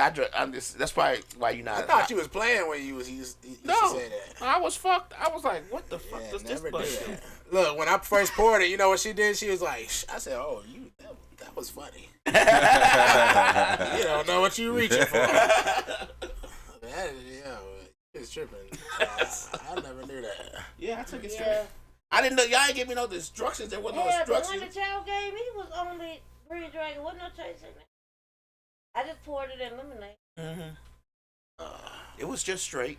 That's probably why you not.
I thought you was playing when you used to
No,
say that.
I was fucked. I was like, what the fuck
Yeah,
does this
never
button
did
do?
that. Look, when I first poured it, you know what she did? She was like, I said, "Oh, that was funny." You don't know what you reaching for. It's tripping. I never knew that.
Yeah, I took it straight.
Yeah.
I didn't know y'all ain't give me no instructions. There was no
Yeah, the one
instructions.
that y'all gave me was only Green Dragon. Wasn't no chase in it. I just poured it in lemonade.
It was just straight.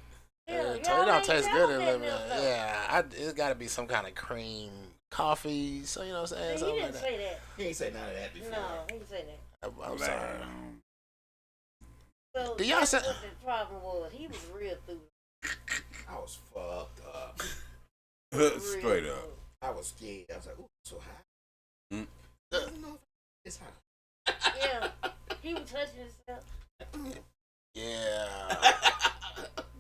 Yeah,
It
y'all
don't
ain't
taste
tell
good in
that
lemonade.
milk, though.
Yeah, it's got to be some kind of cream coffee. So you know what I'm saying?
See, he
Something
didn't
like
say that.
He ain't say none of that before.
No, he didn't say that.
that. I'm sorry.
So
Do y'all
that's
say-
what the problem was. He was real through.
I was fucked up.
Straight up.
I was scared. I was like, ooh, so high.
Mm.
It's high.
Yeah, he was touching himself.
Yeah.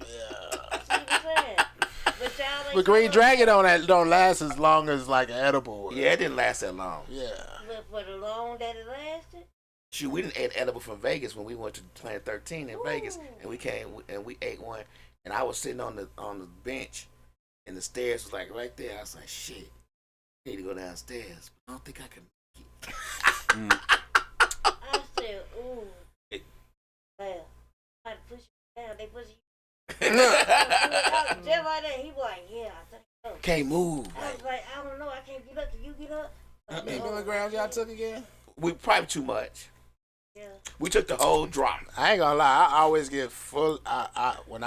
See what I'm saying? But y'all ain't
But Green
sure.
Dragon don't last as long as like an edible.
Yeah, it didn't last that long.
Yeah.
But for the long that it lasted,
Shoot, we didn't eat edible from Vegas when we went to Planet 13 in Vegas,
Ooh.
and we came and we ate one, and I was sitting on the bench, and the stairs was like right there. I was like, shit, I need to go downstairs. I don't think I can make it.
I said, ooh. Well, I had to push you down. They push you. Just like that. He was like, yeah, I think so.
Can't move.
I was like, I don't know. I can't get up. Can you get up?
How many milligrams y'all took again?
We probably too much.
Yeah.
We took the whole drop.
I ain't gonna lie. I always get full. When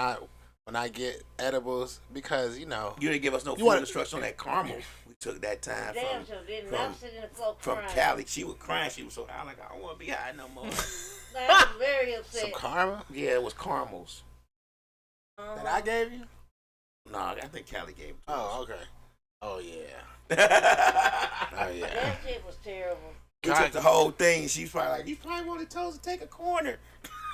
I get edibles because you know.
You didn't give us no full
want-
instruction on that caramel. We took that time
Damn, so didn't. I was sitting in the floor
from
crying.
Cali. She was crying. She was so high. Like, I don't want to be high no more.
Like, I was very upset.
Some karma
Yeah, it was caramels.
that I gave you.
No, I think Cali gave it to
Oh, okay. Oh yeah.
us.
Oh yeah.
That shit was terrible.
We took the whole thing. She's probably like, you probably wanted toes to take a corner.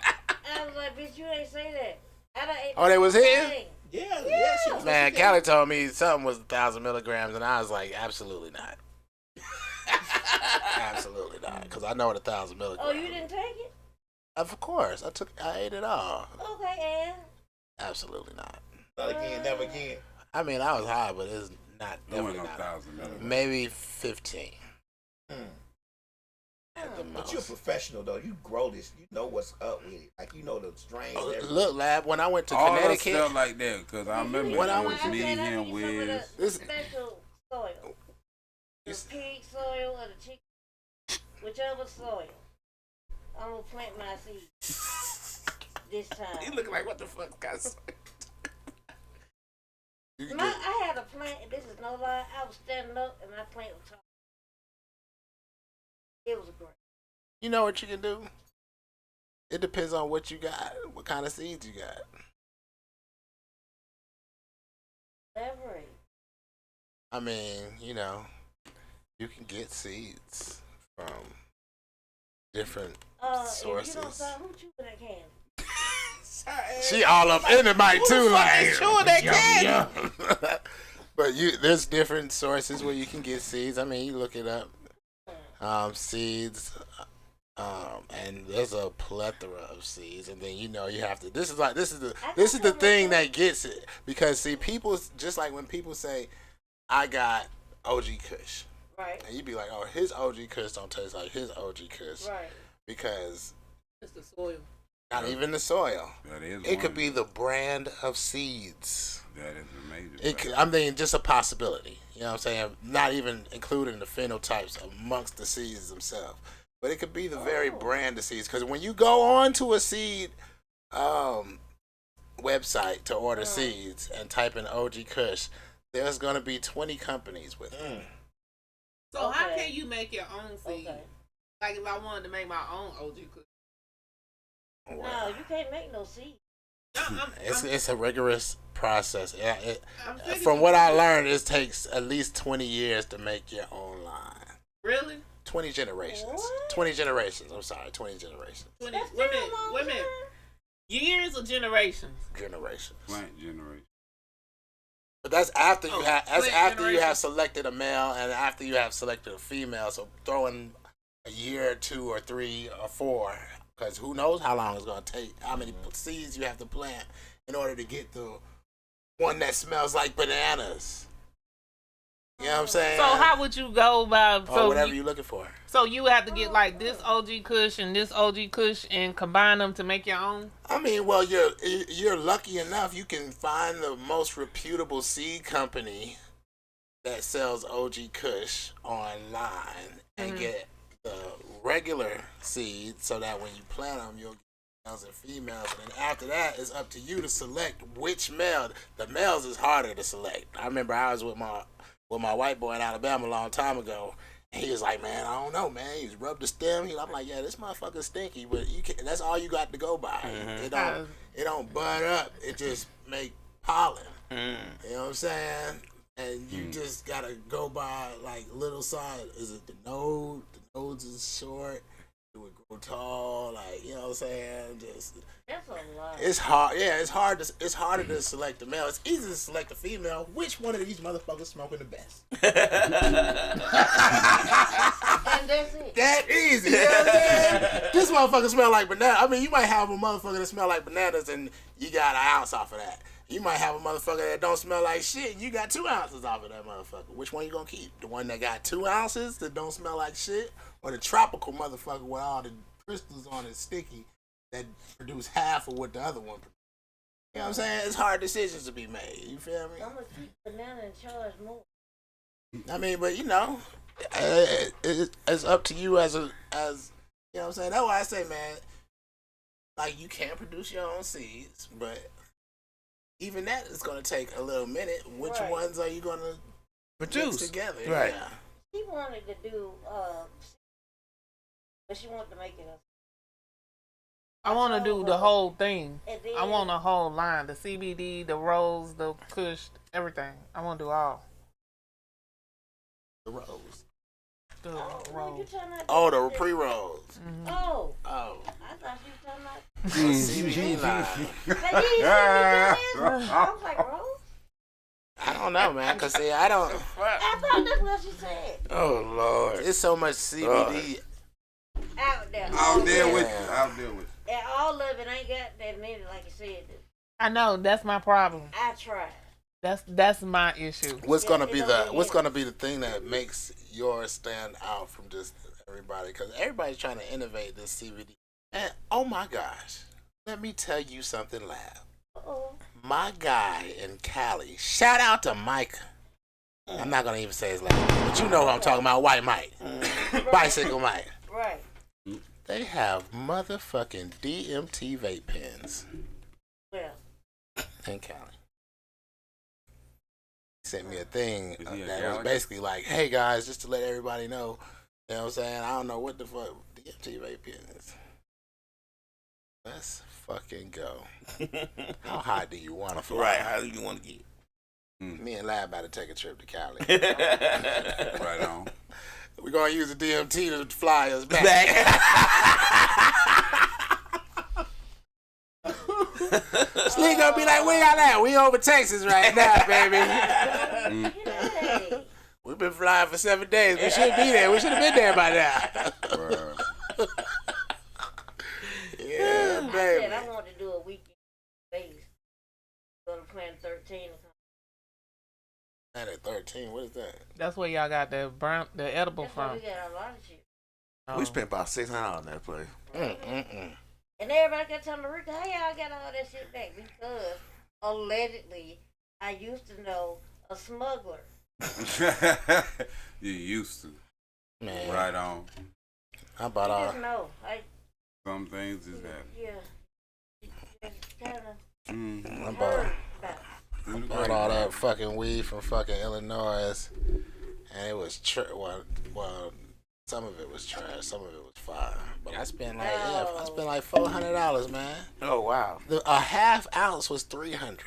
I was like, bitch, you ain't say that. I done ate
Oh, they was
the whole
hitting?
thing.
Yeah, she was
Man, Callie told me something was 1,000 milligrams, and I was like, absolutely not. Absolutely not, because I know what 1,000 milligrams.
Oh, you didn't take it?
Of course, I ate it all.
Okay, and
Absolutely not.
Not again, never again.
I mean, I was high, but it's not
There
definitely
wasn't no
not.
1,000 milligrams.
Maybe 15 at the
But you're a
most.
professional though. You grow this. You know what's up with it. Like you know the strains. and everything.
Look, lab. When I went to
All us
Connecticut,
felt like that because I remember
When I
it
went
was me,
I
him,
need some of
Wiz.
the
This-
special soil. The pig soil or the chicken, whichever soil. I'm gonna plant my seeds this time.
You looking like what the fuck, guys?
I had a plant. This is no lie. I was standing up and my plant was tall. It was great.
you know what you can do? It depends on what you got, what kind of seeds you got.
Elaborate.
I mean, you know, you can get seeds from different
If you don't
sources.
stop, who chewing that candy?
She all up in the mic too, like
chewing that candy?
But there's different sources where you can get seeds. I mean, you look it up, seeds, and there's a plethora of seeds. And then you know you have to. This is the thing that gets it because see, people just like when people say, "I got OG Kush,"
Right.
and you be like, "Oh, his OG Kush don't taste like his OG Kush,"
Right.
because
It's the soil.
not even the soil.
That is
It could
one.
be the brand of seeds.
That is a major.
It could, I mean, just a possibility. You know what I'm saying? Not even including the phenotypes amongst the seeds themselves. But it could be the very brand of seeds. Because when you go on to a seed website to order seeds and type in OG Kush, there's going to be 20 companies with it.
So how
Okay.
can you make your own seed?
Okay.
Like if I wanted to make my own OG cookie.
No, you can't make no seeds.
No,
It's a rigorous process.
I'm thinking
From
you
what
can
I
do-
learned, it takes at least 20 years to make your own line.
Really?
20 generations.
What?
20 generations. I'm sorry, 20 generations.
20,
That's
women,
still a long
women,
time.
years or generations?
Generations.
Plant generation.
But that's after you
Oh,
have. That's
plant
after you
generation.
have selected a male and after you have selected a female. So throwing a year or 2 or 3 or 4, because who knows how long it's gonna take? How many seeds you have to plant in order to get the one that smells like bananas? You know what I'm saying?
So how would you go about?
or
So
whatever you're looking for.
so you have to get like this OG Kush and this OG Kush and combine them to make your own.
I mean, well, you're lucky enough you can find the most reputable seed company that sells OG Kush online and get the regular seed, so that when you plant them, you'll get males and females. And then after that, it's up to you to select which male. The males is harder to select. I remember I was with my white boy in Alabama a long time ago. And he was like, man, I don't know, man. He just rubbed the stem. I'm like, yeah, this motherfucker's stinky, but you can. That's all you got to go by. It don't bud up. It just make pollen. You know what I'm saying? And you just gotta go by like little side. Is it the node? The nodes is short. Do it grow tall? Like, you know what I'm saying? Just
That's a lot.
it's hard. Yeah, it's hard. It's harder to select a male. It's easy to select a female. Which one of these motherfuckers smoking the best?
And that's it.
That easy. You know what I'm saying? This motherfucker smell like banana. I mean, you might have a motherfucker that smell like bananas and you got an ounce off of that. You might have a motherfucker that don't smell like shit and you got 2 ounces off of that motherfucker. Which one you gonna keep? The one that got 2 ounces that don't smell like shit, or the tropical motherfucker with all the crystals on it sticky that produce half of what the other one produces? You know what I'm saying? It's hard decisions to be made. You feel me?
I'm gonna keep banana and charge more.
I mean, but you know, it's up to you as you know what I'm saying. That's why I say, man, like you can produce your own seeds, but even that is gonna take a little minute. Which
Right.
ones are you gonna mix
Produce.
together?
Right.
Yeah.
She wanted to do, but she wanted to make it a.
I want to do the whole thing.
And then,
I want a whole line: the CBD, the rolls, the Kush, everything. I want to do all
The rolls.
the
Oh, what you
rolls.
talking about?
Oh, the pre-rolls.
Oh,
Oh,
I thought you were talking about.
CBD line.
But you didn't say I was like, Rose?
I don't know, man. Cause see, I don't.
I thought that's what she said.
Oh Lord.
It's so much CBD.
Out there.
I'll deal
yeah.
with you. I'll deal with you.
And all of it ain't got that many, like you said.
I know that's my problem.
I tried.
That's my issue.
What's
Yeah,
gonna
it
be
don't
the
really
What's
hit.
gonna be the thing that makes yours stand out from just everybody? Because everybody's trying to innovate this CBD. And oh my gosh, let me tell you something, Lab.
Uh-oh.
My guy in Cali, shout out to Mike. I'm not gonna even say his last name, but you know who I'm talking about, White Mike, Bicycle Mike.
Right.
They have motherfucking DMT vape pens
Well,
in Cali. He sent me a thing
Is he a
that was
Gallagher?
basically like, hey guys, just to let everybody know, you know what I'm saying? I don't know what the fuck DMT vape pen is. Let's fucking go. How high do you want to fly?
Right. How do you want to get?
Me and Lab about to take a trip to Cali.
Right on.
We're gonna use the DMT to fly us back. Slee gonna be like, where y'all at? We over Texas right now, baby.
hey.
We've been flying for 7 days. We should be there. We should have been there by now.
Bruh.
Yeah,
I
baby.
said I want to do a weekend base. Go to Plan 13 or something.
At 13, what is that?
That's where y'all got the edible
That's why
from.
we got a lot of shit.
We spent about $600 on that place.
And everybody got telling Rika, how y'all got all that shit back? Because allegedly, I used to know a smuggler.
You used to.
Man,
Right on.
I bought
I
all.
just know.
Some things just happen.
Yeah. Kind of
Mm.
I bought,
heard about it.
Through the
bought all that
grapevine.
fucking weed from fucking Illinois, and it was well, Some of it was trash. Some of it was fire. But I spent like I spent like $400, man.
Oh wow.
A half ounce was $300.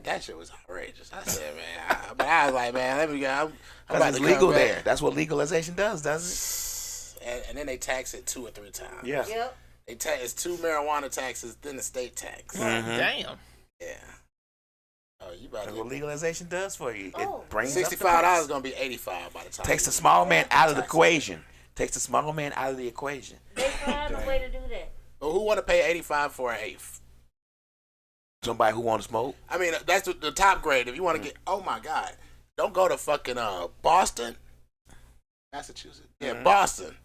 That shit was outrageous. I said, man, but I was like, man, let me go. I'm about
It's
to
legal
come back.
there. That's what legalization does, doesn't
And then they tax it 2 or 3 times.
it? Yeah.
Yep.
It's 2 marijuana taxes, then the state tax.
Damn.
Yeah. Oh, you about
That's
to
what legalization does for you.
Oh.
It brings up the
$65
price.
is gonna be $85 by the time.
Takes the small man out of the equation. Takes the small man out of the equation.
They find a way to do that.
But who want to pay $85 for an eighth?
Somebody who want to smoke.
I mean, that's the top grade. If you want to get, oh my God, don't go to fucking Boston, Massachusetts. Yeah, Boston.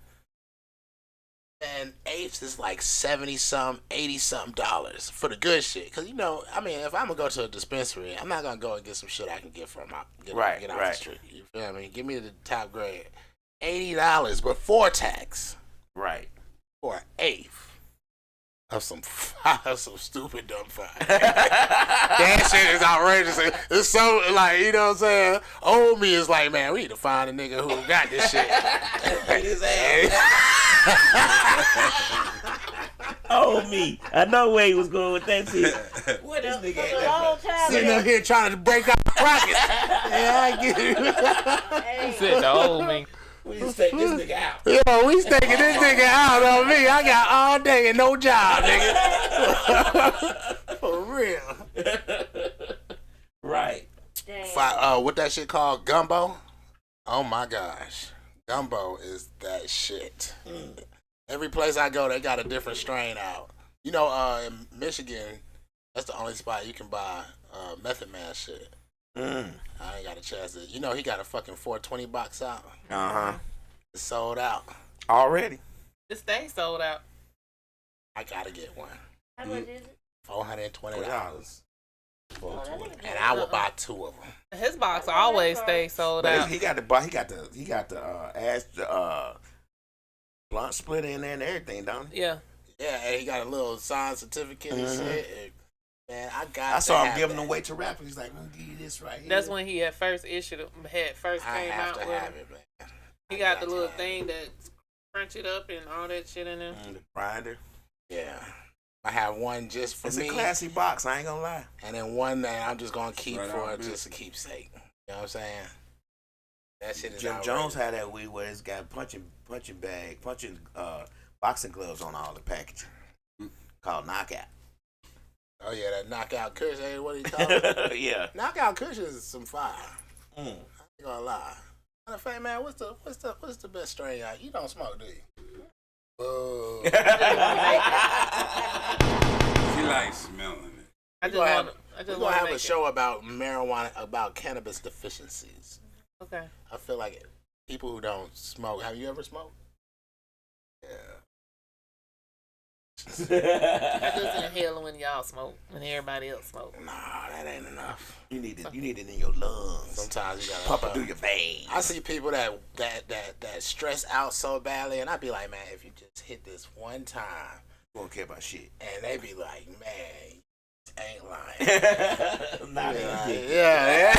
And eighths is like $70-something, $80-something for the good shit. Cause I mean, if I'm gonna go to a dispensary, I'm not gonna go and get some shit I can get from get off the street. You feel me? Give me the top grade, $80 before tax.
Right.
For an eighth of some stupid dumb fire. That shit is outrageous. It's so like, you know what I'm saying? Old me is like, man, we need to find a nigga who got this shit.
His Oh me. I know where he was going with that shit. What this nigga
For a long time.
Sitting up here trying to break out the pockets. Yeah, I get it.
He said the old me.
We just take this nigga out.
Yo, we taking this nigga out on me. I got all day and no job, nigga. For real.
Right.
Damn.
What that shit called? Gumbo? Oh my gosh. Gumbo is that shit. Every place I go, they got a different strain out. In Michigan, that's the only spot you can buy Method Man shit. I ain't got a chance to. He got a fucking 420 box out. It's sold out.
Already.
This thing sold out.
I gotta get one.
How much is it?
$420.
Oh, that ain't
And I will buy 2 of them.
His box always stays sold
But
out.
he got the blunt splitter in there and everything, don't he?
Yeah.
Yeah, and he got a little signed certificate and shit. Man,
I saw him giving away to rappers. He's like, I'm gonna give you this right here.
That's when he had first issued it, first
I
came
have
out
to
with
have
it.
it, man.
He got the little thing that crunch it up and all that shit in there.
The grinder.
Yeah. I have one just for
It's
me.
a classy box. I ain't gonna lie.
And then one that I'm just gonna keep
Right
for
on,
just a keepsake. You know what I'm saying? That shit is
Jim
outrageous.
Jones had that weed where it's got punching boxing gloves on all the packaging. Called Knockout.
Oh yeah, that knockout kush, ain't what he called it?
Yeah.
Knockout kush is some fire. I ain't gonna lie. Matter of fact, man, what's the best strain out? You don't smoke, do you? Oh.
She likes smelling it.
I
We're
just
gonna
want
have
to
a show about marijuana, about cannabis deficiencies.
Okay.
I feel like people who don't smoke. Have you ever smoked? Yeah.
I just inhale when y'all smoke, when everybody else smoke.
Nah, that ain't enough.
You need it in your lungs.
Sometimes you gotta
Pump it through your veins.
I see people that stress out so badly, and I be like, man, if you just hit this one time,
You don't care about shit.
and they be like, man, you ain't lying.
Nah, they a dick.
Yeah.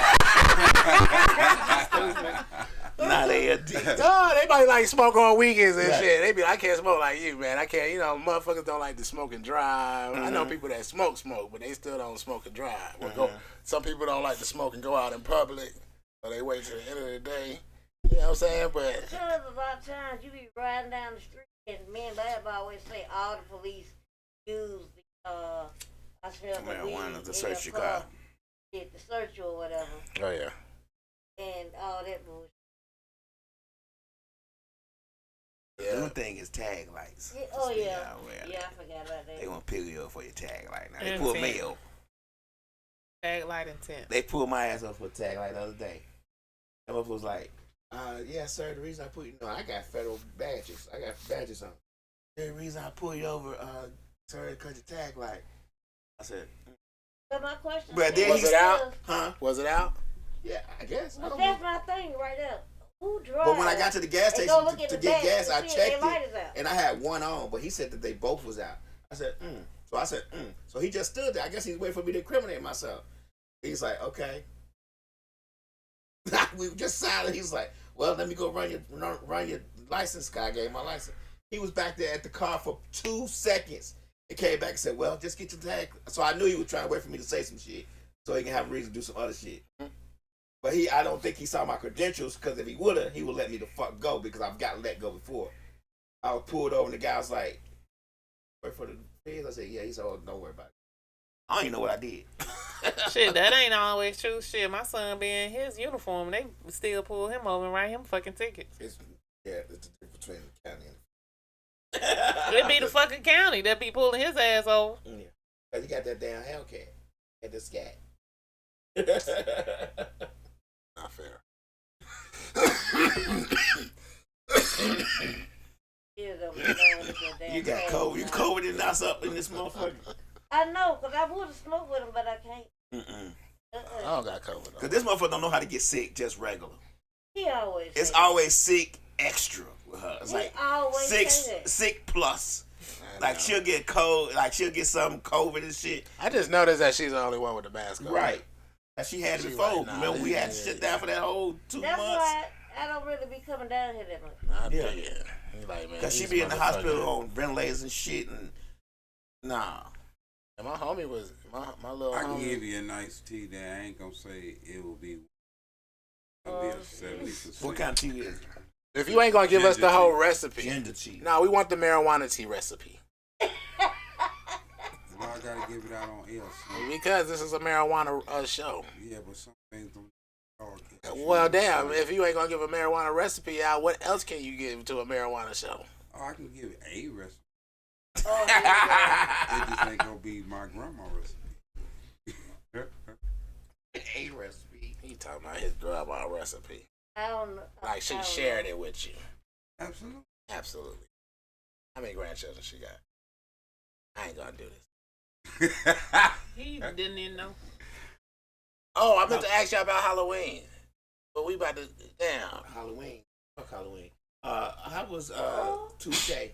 Nah, they a dick.
No, they might like smoke on weekends and shit. They be like, I can't smoke like you, man. I can't, motherfuckers don't like to smoke and drive. I know people that smoke, but they still don't smoke and drive. Some people don't like to smoke and go out in public, or they wait till the end of the day. You know what I'm saying? But
There's a lot of times you be riding down the street and me and Bab always say all the police use the I smell the weed
Marijuana to
in
search
your
your car.
Yeah, to search you or whatever.
oh yeah.
And all that bullshit.
The new thing is tag lights.
Yeah, oh
This thing
yeah.
out there.
Yeah, I forgot about that.
They want to pick you up for your tag light. Now they
And
pull
tent.
me up.
Tag light intent.
They pulled my ass up for a tag light the other day. That motherfucker was like, yeah, sir, the reason I put you, I got federal badges. I got badges on. The reason I pulled you over, sir, because your tag light. I said,
But my question
But then
Was
he
it out?
huh?
Was it out?
Yeah, I guess. I
But
don't
that's
know.
my thing right there. Who drives?
But when I got to the gas
They
station
go look at
to
the
get
back
gas,
to
I
see if
checked
their light
it,
is out.
and I had one on, but he said that they both was out. I said, So I said, So he just stood there. I guess he's waiting for me to incriminate myself. He's like, okay. We were just silent. He's like, well, let me go run your license guy gave my license. He was back there at the car for 2 seconds. He came back and said, well, just get your tag. So I knew he was trying to wait for me to say some shit so he can have a reason to do some other shit. But I don't think he saw my credentials, because if he would have, he would let me the fuck go, because I've gotten let go before. I was pulled over and the guy was like, wait for the feds? I said, yeah. He said, oh, don't worry about it. I don't even know what I did.
Shit, that ain't always true. Shit, my son be in his uniform, they still pull him over and write him fucking tickets.
It's the difference between the county and
It be the fucking county that be pulling his ass over.
yeah. Because he got that damn Hellcat and the scat.
Not fair.
You got COVID. You COVID and us up in this motherfucker.
I know, because I would have smoked with him, but I can't.
I don't got COVID.
Because this motherfucker don't know how to get sick just regular.
He always
It's
say
always sick extra with her. It's
He
like
always
sick,
say that.
sick plus. Like she'll get cold, like she'll get some COVID and shit.
I just noticed that she's the only one with the mask on.
Right. Like she had it
She
before.
like, nah,
Remember we had to
yeah,
sit
yeah.
down for that whole 2
That's
months.
why I don't really be coming down here that much.
I
Yeah.
yeah. He like, man,
Because she
these
be in the hospital
motherfuckers-
on ventilators and shit. And nah.
And my homie was my little
I can
homie.
give you a nice tea that I ain't gonna say it will be. It'll be a 70%.
What kind of tea is it?
If you ain't gonna give us the
Ginger
whole
tea.
recipe,
Ginger tea.
no, we want the marijuana tea recipe
Why I gotta give it out on air, son?
because this is a marijuana show.
Yeah, but some things don't.
Well, damn, if you ain't gonna give a marijuana recipe out, what else can you give to a marijuana show?
Oh, I can give a recipe.
Oh, yeah.
It just ain't gonna be my grandma recipe.
A recipe.
He talking about his grandma recipe,
I don't know.
like she
I don't
shared
know.
it with you.
Absolutely.
Absolutely. How many grandchildren she got? I ain't gonna do this.
He didn't even know.
Oh, I meant to ask y'all about Halloween, but we about to damn.
Halloween. Fuck Halloween. How was Tuesday?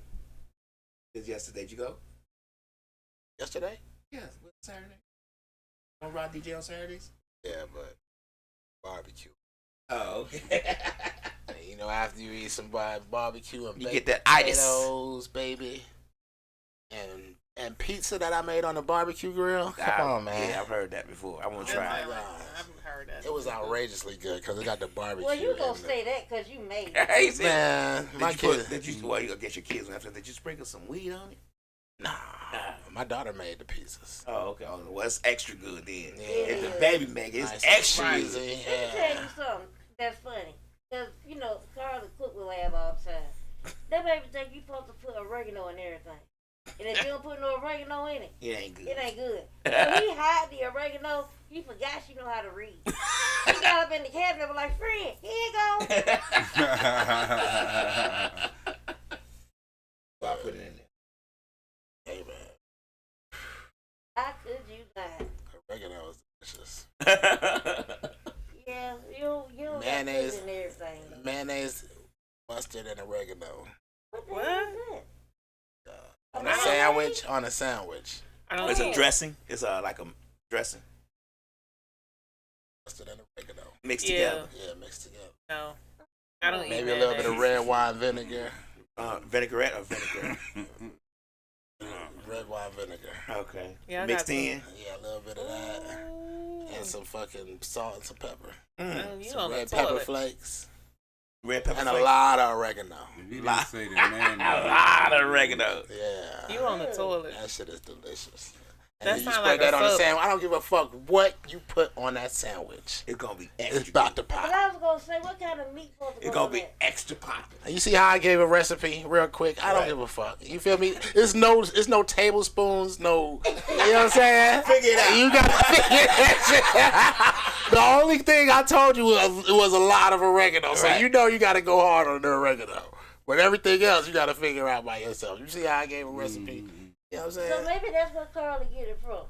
Is yesterday? Did you go?
Yesterday?
Yeah. What Saturday? On Rod DJ on Saturdays?
Yeah, but barbecue.
Oh, okay.
And, you know, after you eat some barbecue and
You
baked
get that itis.
potatoes, baby, and pizza that I made on the barbecue grill. Come on, man.
Yeah, I've heard that before. I want to try it.
I've heard that.
It was outrageously good because it got the barbecue.
Well, you gonna
in it.
say that because you made it.
Hey, said,
Man, my kids.
well, you get your kids after. Did you sprinkle some weed on it?
Nah, my daughter made the pizzas.
Oh, okay. Oh, well, it's extra good then.
Yeah.
If the baby make it, it's
Nice
extra
and
good.
cheesy,
Let me tell
yeah.
you something that's funny. Because, you know, Carl the cook will laugh all the time. That baby think you supposed to put oregano in everything. And if you don't put no oregano in it,
It ain't good.
it ain't good. So he hide the oregano. He forgot she know how to read. He got up in the cabinet and was like, friend, here you go.
So I put it in
Hey, man.
How could you not?
Oregano is delicious.
there.
Yeah, you don't
Mayonnaise.
got put in everything. Though.
Mayonnaise, mustard, and oregano.
What the
What?
hell is that?
On a
Mayonnaise?
sandwich. On a sandwich.
I don't
It's
know.
a dressing. It's like a dressing
Mustard and oregano.
mixed
Yeah.
together.
Yeah, mixed together.
No. I don't eat
Maybe a little bit of
mayonnaise.
red wine vinegar.
Vinaigrette or vinegar?
Red wine vinegar.
Okay.
Yeah, I
Mixed
got some.
in.
Yeah, a little bit of that. And some fucking salt and some pepper.
Oh, you
Some
on the
red pepper
toilet.
flakes.
Red pepper
And a
flakes.
lot of oregano.
If you didn't say the man,
A lot of oregano.
Yeah.
You on the toilet.
That shit is delicious.
That
And then you
sound
spread
like a
that on the
sub.
sandwich. I don't give a fuck what you put on that sandwich.
It's gonna be
It's
extra.
about to
But
pop.
I was going to say, what kind of meat supposed to
It's
go
gonna
on
be
that?
extra popping.
You see how I gave a recipe real quick? I don't
Right.
give a fuck. You feel me? It's no tablespoons, no. You know what I'm saying?
Figure it out.
You got to figure that shit. The only thing I told you was a lot of oregano, so
Right.
you know you got to go hard on the oregano. But everything else you got to figure out by yourself. You see how I gave a recipe? You know what I'm
So
saying?
maybe that's where Carly get it from.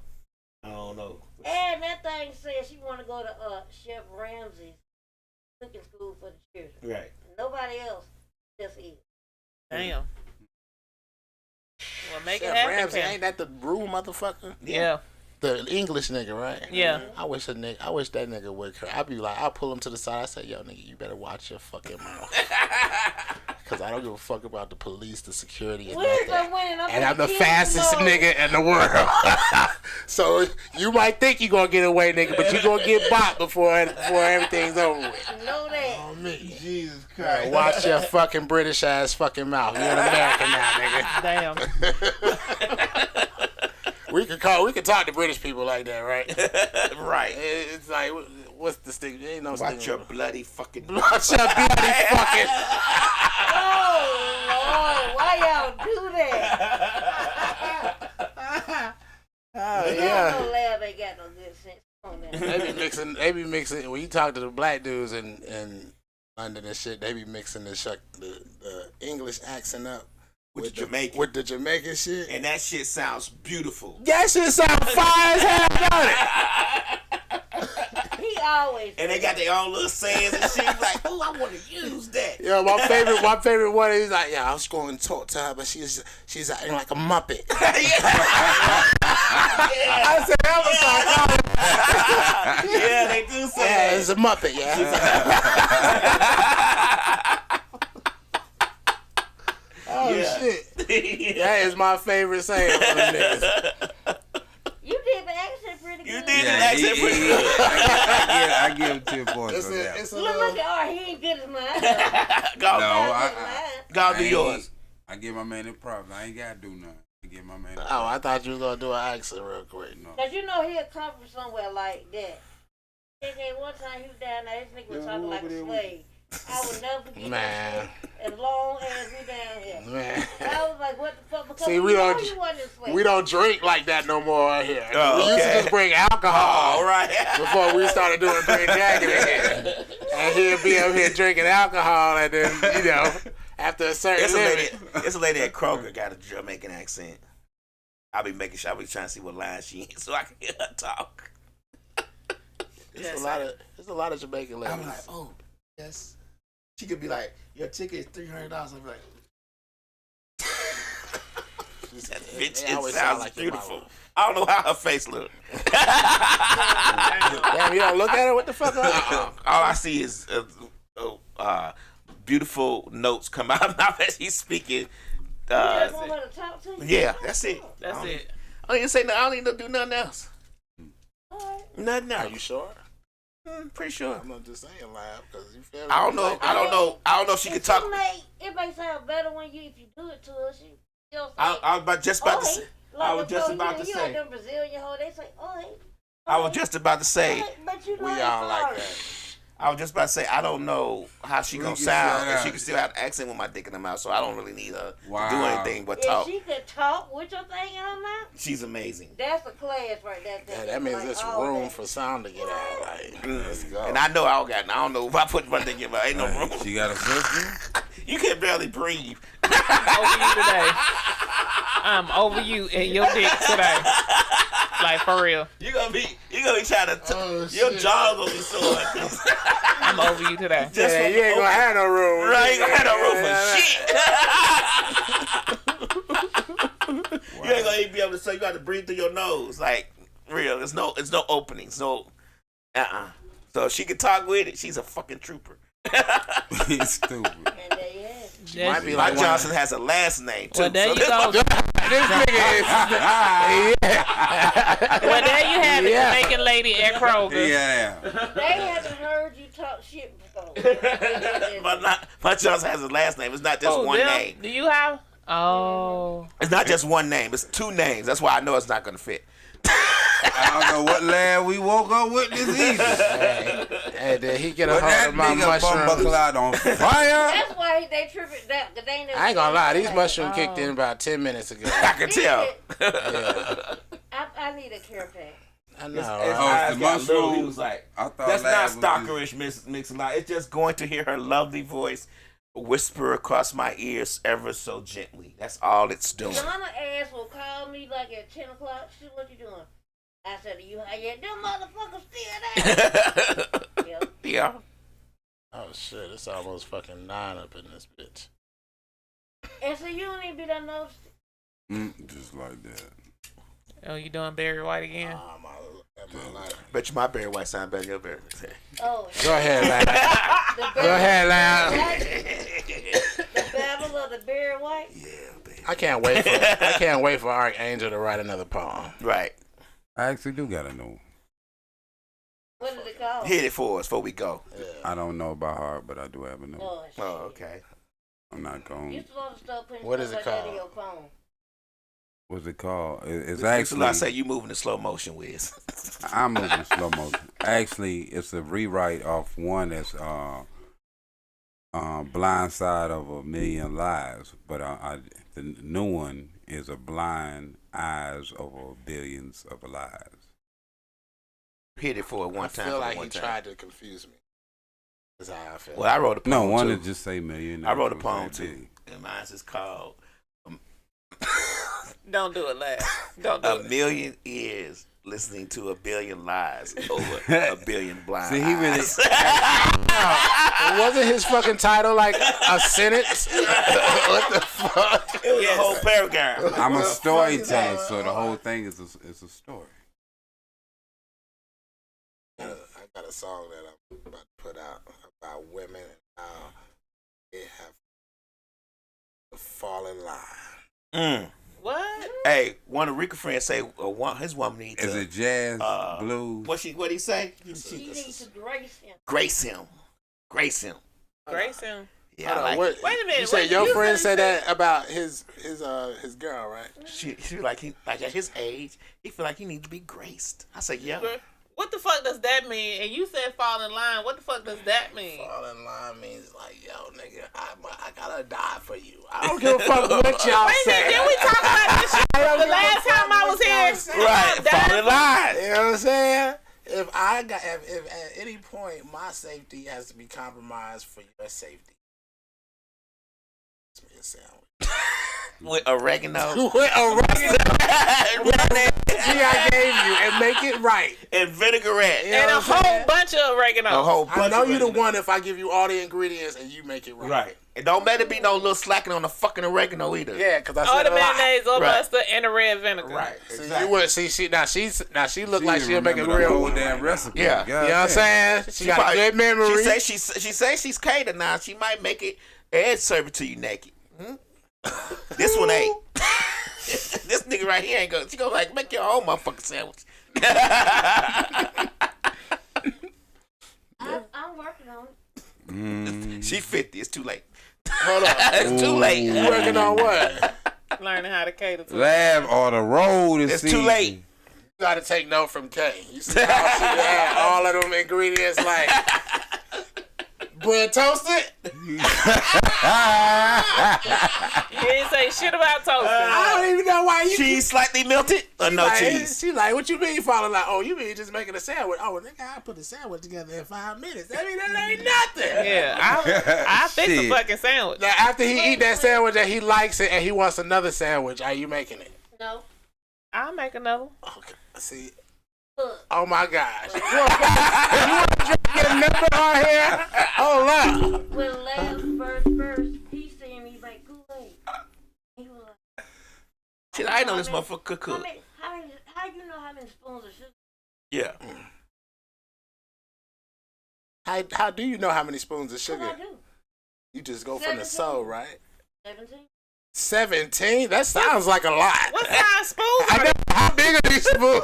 I don't know.
And that thing says she want to go to Chef Ramsay's cooking school for the children.
Right.
Nobody else just eat.
Damn. Well, make
Chef
it happen.
Ramsay,
Ken.
ain't that the brew motherfucker?
Yeah.
The English nigga, right?
Yeah.
I wish that nigga would. I'd be like, I'll pull him to the side. I say, yo, nigga, you better watch your fucking mouth. Because I don't give a fuck about the police, the security, and
Where's
nothing.
the winning?
And I'm the fastest nigga in the world. So you might think you're going to get away, nigga, but you're going to get bopped before everything's over with.
Know that.
On me.
Jesus Christ.
Watch your fucking British ass fucking mouth. You're an American now, nigga.
Damn.
We can talk to British people like that, right?
Right.
It's like, what's the stigma? Ain't no
Watch
stigma.
your bloody fucking.
Watch your bloody fucking.
Oh, Lord. Why y'all do that?
Oh,
Yeah.
yeah.
No lab ain't got no good sense. On that.
They be mixing. When you talk to the black dudes in London and shit, they be mixing the English accent up
With the Jamaican.
with the Jamaican shit.
And that shit sounds beautiful.
That shit sound fire as hell, don't it?
He always.
And they got their own little sayings and shit. Like, oh, I want to use that.
Yo, my favorite one is like, yeah, I was going to talk to her, but she's acting like a muppet. I said that was so
Yeah, they do say
yeah,
that.
it's a muppet, yeah. Oh
Yeah.
shit, that is my favorite saying for them niggas.
You did the accent pretty good.
You did
Yeah,
an accent pretty good.
I give him 10 points on that.
It's a
Look
little.
at Art. He ain't good as mine.
Go,
No,
go do
ain't-
yours.
I give my man the props. I ain't gotta do nothing. I give my man the
Oh,
props.
I thought you was gonna do an accent real quick.
No.
Cause you know he'll come from somewhere like that. And one time he was down there, this nigga was talking like a slave. I would never forget
Man.
that shit as long as we down here.
Man.
I was like, what the fuck? Because
See,
we know you wasn't a slave.
we don't drink like that no more out here.
Oh,
We used to
okay.
just bring alcohol
All right.
before we started doing green jacket again. And he'll be up here drinking alcohol, and then after a certain limit.
It's a lady at Kroger got a Jamaican accent. I'll be making sure I be trying to see what line she in so I can hear her talk.
There's a lot of Jamaican ladies.
I'm like, oh, yes. She could be like, your ticket is $300. I'll be like, that bitch,
They
it
always
sounds
sound like your
beautiful.
mama.
I don't know how her face look.
Damn, you don't look at her? What the fuck?
All I see is beautiful notes come out of my mouth as he's speaking.
You just want her to talk to you?
Yeah, that's it.
That's it.
I don't even say no. I don't even do nothing else.
All right.
Nothing
Are
else.
you sure?
Pretty sure.
I'm not just saying lab because you feel me?
I don't know. I don't know if she can talk.
It may sound better when if you do it to her. She'll say,
I was just about to say.
Like
I was just
before,
about to
you
say.
know them Brazilian hoe, they say, oh, hey.
I was just about to say.
But you know
We
they
all like
sorry.
that.
I was just about to say. I don't know how she gonna
can
sound.
shout
If
out.
she can still have an accent with my dick in her mouth, so I don't really need her to do
Wow.
anything but
If
talk.
she could talk with your thing in her mouth,
She's amazing.
that's a class right there.
Yeah, that means
Like,
there's
all
room
that.
for sound to get out. Like, let's go.
And I know I don't know if I put my dick in my ain't no room.
She got a sister?
You can barely breathe.
Over you today. I'm over you and your dick today. Like for real.
You gonna be trying to
Oh,
your
shit.
jaw gonna be sore.
I'm over you today.
Just
Yeah,
for
you ain't gonna have no room.
Right, you gonna have no room for shit. You ain't gonna even be able to say you got to breathe through your nose. Like real, there's no openings. No, So if she can talk with it, she's a fucking trooper.
He's stupid.
And there you have it.
Might be
My
like
Johnson has a last name too.
Well, there you
so
go.
This nigga is.
Well, there you have it,
Yeah.
Jamaican lady at Kroger.
Yeah.
They haven't heard you talk shit before.
my Johnson has a last name. It's not just one
them?
name.
Do you have? Oh.
It's not just one name. It's two names. That's why I know it's not gonna fit.
I don't know what lad we woke up with this evening.
Hey, did he get a
But
hold
that
of my
nigga Bumba
mushrooms?
Cloud on fire.
That's why they tripping that. Cause they ain't never
I ain't gonna lie, these
like,
mushrooms kicked in about 10 minutes ago.
I can tell.
Yeah,
I need a care pack.
I know.
His
right?
eyes
the
got little. He
mushroom.
was like,
I thought
that's
lad
not
was
stalkerish, Miss Mix-a-Lot. It's just going to hear her lovely voice whisper across my ears ever so gently. That's all it's doing.
Donna ass will call me like at 10 o'clock. She, what you doing? I said, you how yet? Them motherfuckers still there. Yep.
Yeah.
Oh shit, it's almost fucking 9 up in this bitch.
And so you don't even be done noticed.
Just like that.
Oh, you doing Barry White again?
My life.
Bet you my Barry White sound better than your Barry.
Oh,
Go ahead, lad.
the
Go ahead, lad.
The the Barry White?
Yeah, baby.
I can't wait for Archangel to write another poem.
Right.
I actually do gotta know.
What is it called?
Hit it for us before we go.
I don't know about heart, but I do have a know.
Oh, shit.
Oh, okay.
I'm not
You
going.
supposed to start putting
What
stuff
is it
like that in
called?
your phone.
What's it called? It's
It's
actually.
like I say, you moving in slow motion, Wiz.
I'm moving slow motion. Actually, it's a rewrite off one that's Blind Side of a Million Lies, but the new one is a Blind Eyes over Billions of Lies.
Hit it for it one
I
time.
feel
for
like
one
he
time.
tried to confuse me. That's how I feel.
Well, I wrote a poem
No, one
too.
is just say million.
I wrote a
the
poem
other
too,
say
and mine's is called
Don't do it, lad. Don't do
"A
it.
Million Ears Listening to a Billion Lies Over a Billion Blind
See, he really.
Eyes."
Wasn't his fucking title like a sentence? What the fuck?
It was a whole paragraph.
I'm a storyteller, so the whole thing is a story.
I got a song that I'm about to put out about women and how they have to fall in line.
What?
Hey, one of Rika's friends say his woman needs
Is
to.
it jazz, blues?
What he say?
She needs to grace him.
Grace him. Grace him.
Grayson.
Yeah,
Hold
I
on,
like
what-
it.
Wait a minute.
You say
what
your
you
friend said
say?
that about his girl, right?
She like at his age, he feel like he needs to be graced. I said, yeah.
What the fuck does that mean? And you said fall in line. What the fuck does that mean?
Fall in line means like, yo, nigga, I gotta die for you. I don't give a fuck what y'all
Wait a minute.
say.
Did we talk about this shit the last time I was here?
Right, fall in line.
You know what I'm saying? If at any point my safety has to be compromised for your safety, it's me a sandwich.
With oregano
With oregano, I gave you, and make it right.
and vinaigrette.
You know
And a
what I'm saying?
whole bunch of oregano.
A whole bunch
I know
of
you the
oregano.
one if I give you all the ingredients and you make it right.
Right. And don't let it be no little slacking on the fucking oregano either.
Yeah, because I
All
said
the
a lot.
mayonnaise, or
Right.
mustard, and the red vinegar.
Right.
See,
Exactly.
you would see she look like
She
she'll make it
remember the
real.
whole
You know
damn recipe.
Yeah.
God
what I'm
damn.
saying? She got
probably-
a good memory.
She say she's catered now. She might make it and serve it to you naked. This one ain't. This nigga right here ain't gonna. She gonna like make your own motherfucking sandwich.
I'm working on it.
She 50. It's too late.
Hold on.
It's too late.
You working on what?
Learning how to cater to
Lab or the road is
It's too late.
You gotta take note from Kay. You see how she had all of them ingredients like bread toasted?
You didn't say shit about toasting.
I don't even know why you
Cheese slightly melted or no
like,
cheese?
She like, what you mean falling like, oh, you mean just making a sandwich? Oh, nigga, I put the sandwich together in 5 minutes. I mean, that ain't nothing.
Yeah, I fix a
Shit.
fucking sandwich.
Now, after he eat that sandwich and he likes it and he wants another sandwich, are you making it?
No.
I'll make another.
Okay, see.
Look.
Oh my gosh. You want to drink your number on here? Hold up.
When last first, he seen me make Kool-Aid. He was like,
Shit, I know this motherfucker could
how
cook.
you know how many spoons of sugar?
Yeah.
How do you know how many spoons of sugar?
I do.
You just go from the
17.
soul, right?
17.
17? That sounds like a lot.
What size spoon?
I know, how big are these spoons?